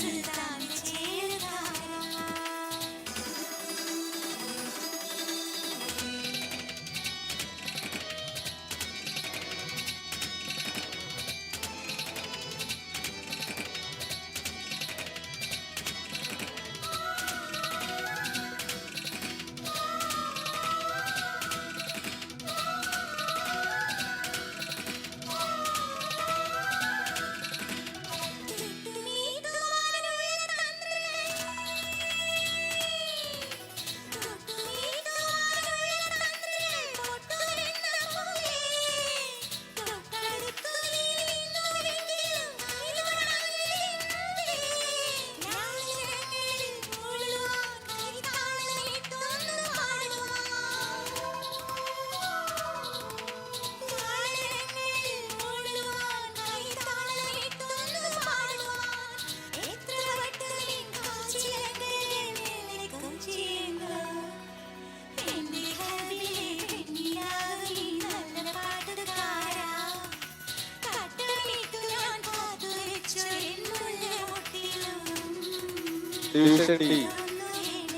ഡിവിഷൻ ഡി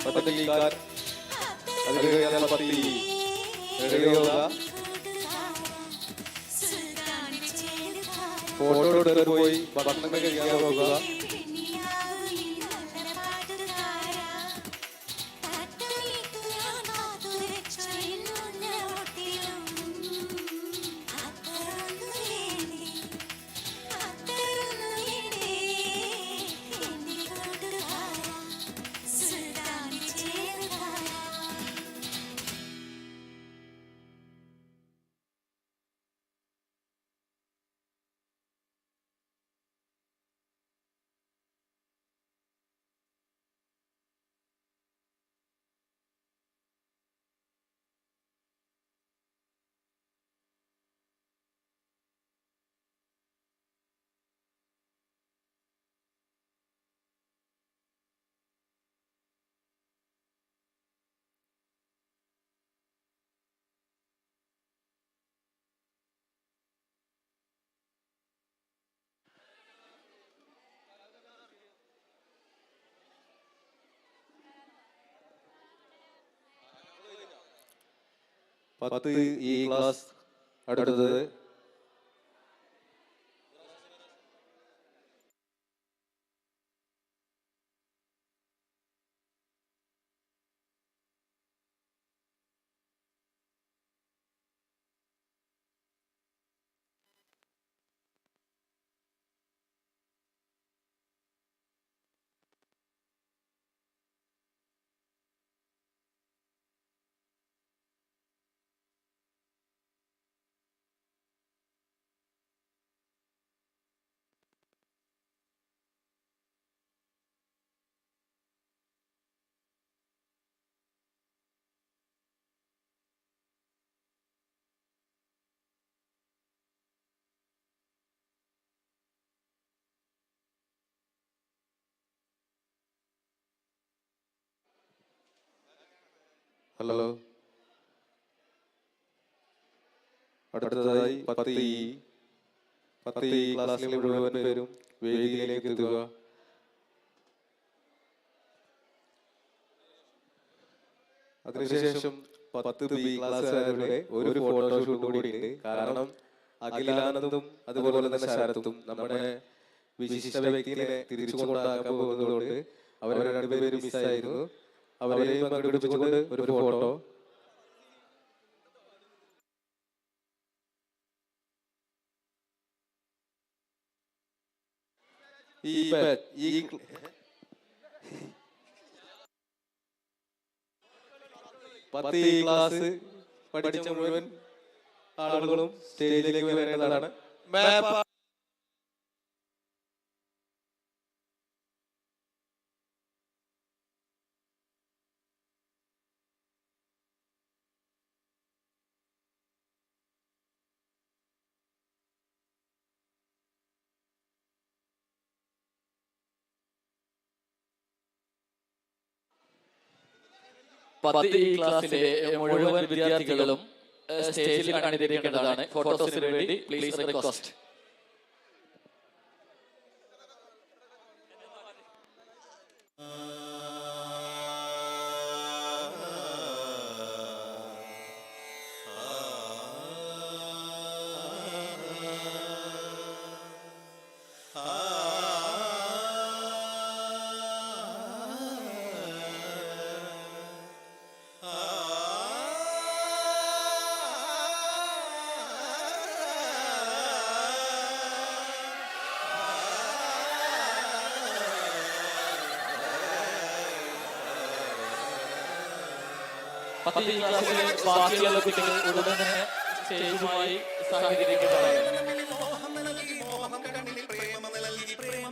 10 ടിക്കാർ, അത് കഴിഞ്ഞാൽ 10 ഇ. റെഡി ആവുക. ഫോട്ടോ എടുക്കാൻ പോയി ഭക്ഷണം കഴിക്കാൻ പോകുക. പത്ത് ഇ ക്ലാസ്. അടുത്തത് ഹലോ. അടുത്തതായി 10 ഇ. 10 ഇ ക്ലാസ്സിലെ മുഴുവൻ പേരും വേദിയിലേക്ക് എത്തുക. അതിനുശേഷം 10 ബി ക്ലാസ്സുകാരുടെ ഒരു ഫോട്ടോഷൂട്ട് കൂടി ഉണ്ട്. കാരണം അഖിലാനന്ദും അതുപോലെ തന്നെ ശരത്തും നമ്മുടെ വിശിഷ്ട വ്യക്തിയെ തിരിച്ചു കൊണ്ടാക്കാൻ പോകുന്നതുകൊണ്ട് അവർ രണ്ടുപേരും മിസ്സായിരുന്നു. അവരെയും പങ്കെടുപ്പിച്ചുകൊണ്ട് ഒരു ഫോട്ടോ. ഈ 10 ഇ ക്ലാസ് പഠിച്ച മുഴുവൻ ആളുകളും സ്റ്റേജിലേക്ക് വരേണ്ടതാണ്. പത്ത് ഇ ക്ലാസ്സിലെ മുഴുവൻ വിദ്യാർത്ഥികളും സ്റ്റേജിൽ അണിനിരക്കേണ്ടതാണ്. ഫോട്ടോസിന് വേണ്ടി പ്ലീസ് റിക്വസ്റ്റ്. പത്ത് ഇ ക്ലാസ്സിലെ ബാക്കിയുള്ള കുട്ടികൾ ഉടൻ തന്നെ സ്റ്റേജുമായി സഹകരിക്കുന്നതാണ്. പ്രേമ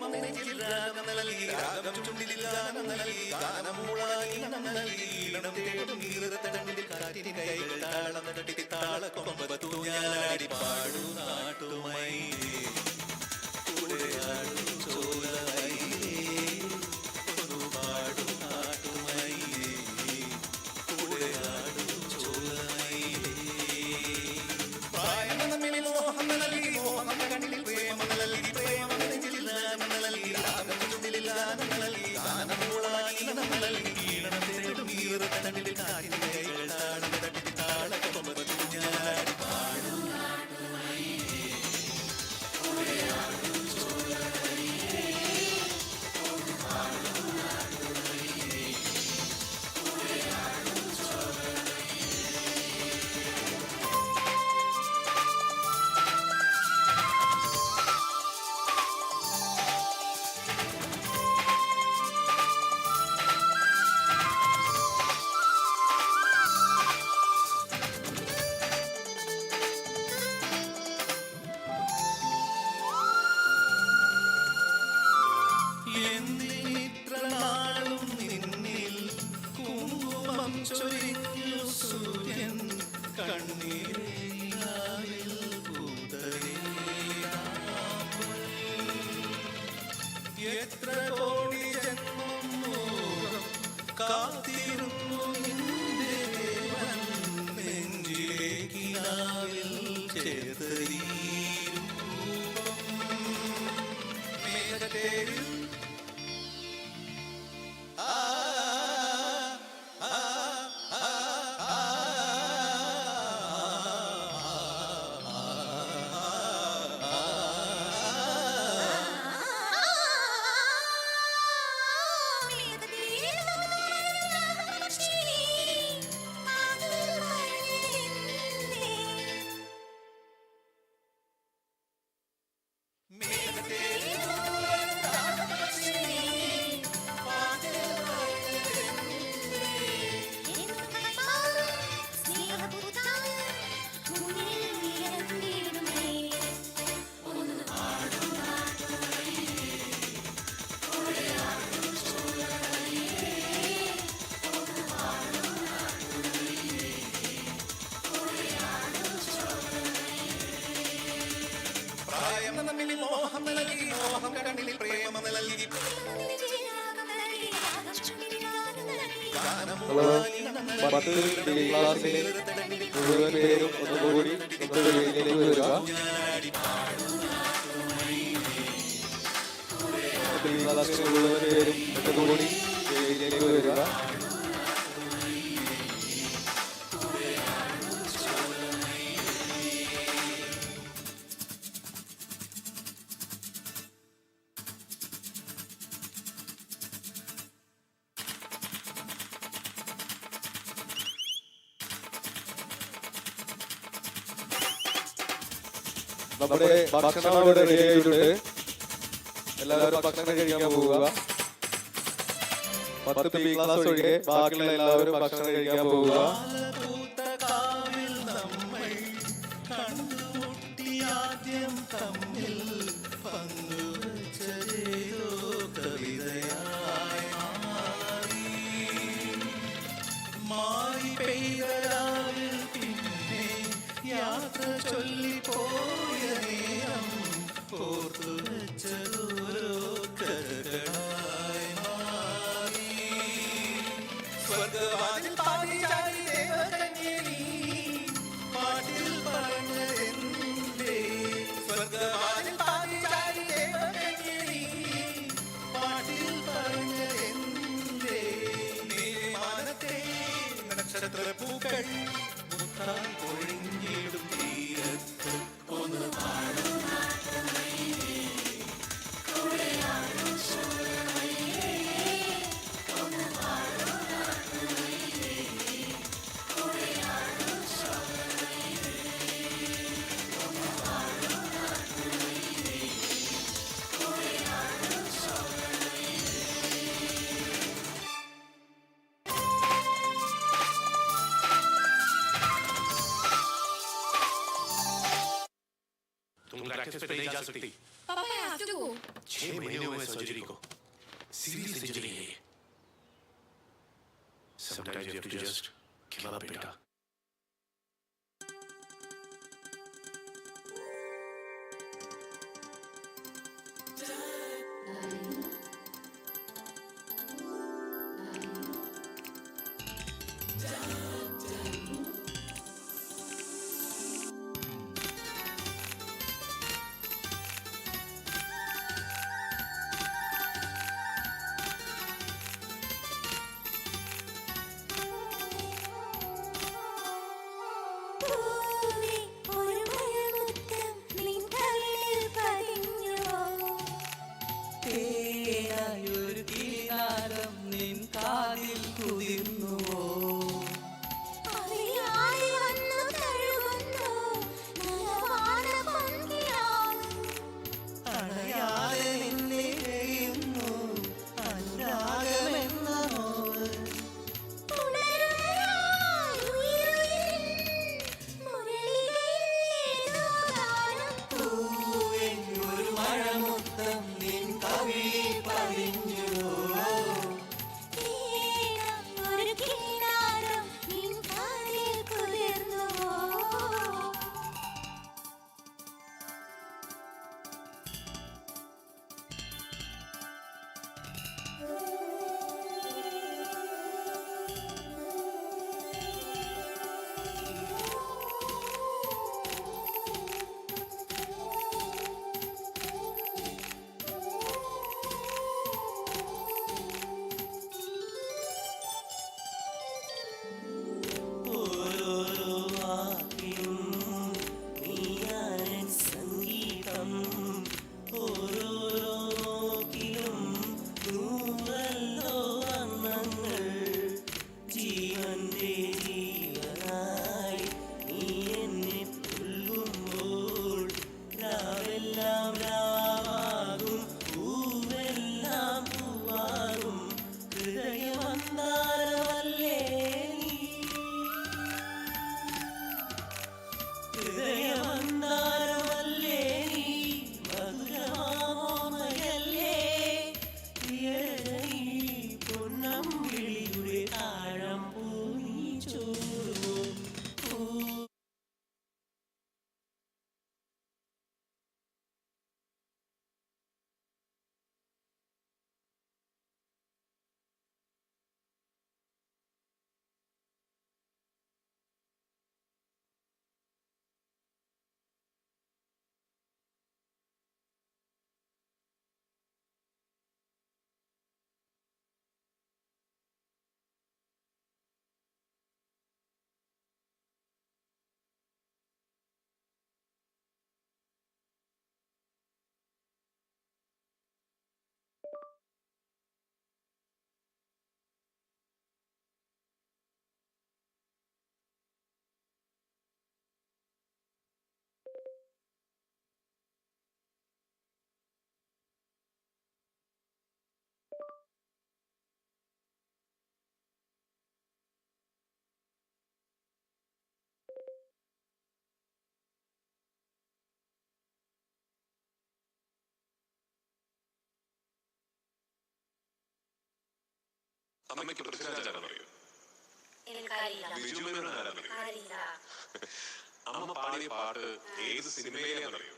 ചൊരിഞ്ഞു സൂര്യൻ കണ്ണീരിൽ എത്ര കോടി ജന്മം മോഹം കാത്തിരുന്നു നിന്റെ ദേവൻ നെഞ്ചിലേക്കിനാവിൽ ചേർത്തരീ മേഘത്തേരിൽ മോഹം നൽകി മോഹം കണ്ണിൽ പ്രേമം നൽകി പത്ത് ക്ലാസ്സിലെ മുഴുവൻ പേരും ഒന്നുകൂടി നമ്മുടെ വേദിയിലേക്ക് വരിക. ക്ലാസ്സിലെ മുഴുവൻ പേരും ഒന്നുകൂടി വേദിയിലേക്ക് വരിക. നമ്മുടെ ഭക്ഷണം അവിടെ റെഡി ആയിട്ടുണ്ട്. എല്ലാവരും ഭക്ഷണം കഴിക്കാൻ പോവുക. 10 ബി ക്ലാസ് ഒഴികെ ബാക്കിയുള്ള എല്ലാവരും ഭക്ഷണം കഴിക്കാൻ പോവുക. ആദ്യം തമ്മിൽ പങ്കുവച്ചതേതോ കവിതയായി മാറി പെയ്തരാവിൽ പിന്നെ യാത്ര ചൊല്ലിപ്പോയ നേരം ഓർത്തു വെച്ചതോരോ കരകളായി മാറി സ്വർഗവാതിൽ പാടിച്ചാടി ദേവകന്യനീ പാട്ടിൽ പറഞ്ഞെന്തേ സ്വർഗവാതിൽ പാടിച്ചാടി ദേവകന്യനീ പാട്ടിൽ പറഞ്ഞെന്തേ മാനത്തെ നക്ഷത്രപ്പൂക്കൾ മുത്താൻ പൊഴിഞ്ഞിടും തീരത്ത് ഒന്ന് പാടും प्रैक्टिस पे नहीं जा सकती। पापा I have to go. 6 महीने हुए सर्जरी को। सीरियस इंजरी है ये। Sometimes you have to just give up, बेटा। അമ്മയ്ക്ക് പൃഥ്വിരാജാണെന്നറിയോ? ബിജുമേനോനാണെന്നറിയോ? അമ്മ പാടിയ പാട്ട് ഏത് സിനിമയിലെന്നറിയോ?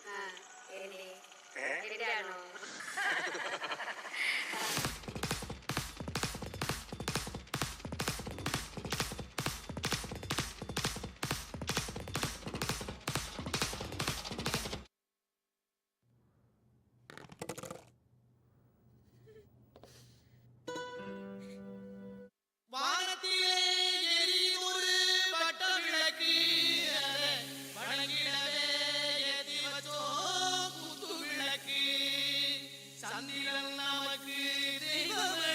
வானத்திலே எரியுதொரு வட்டவிளக்கு, அதை வணங்கிடவே ஏத்தி வச்சோம் குத்துவிளக்கு. சந்திரன் நமக்கு தெய்வமே,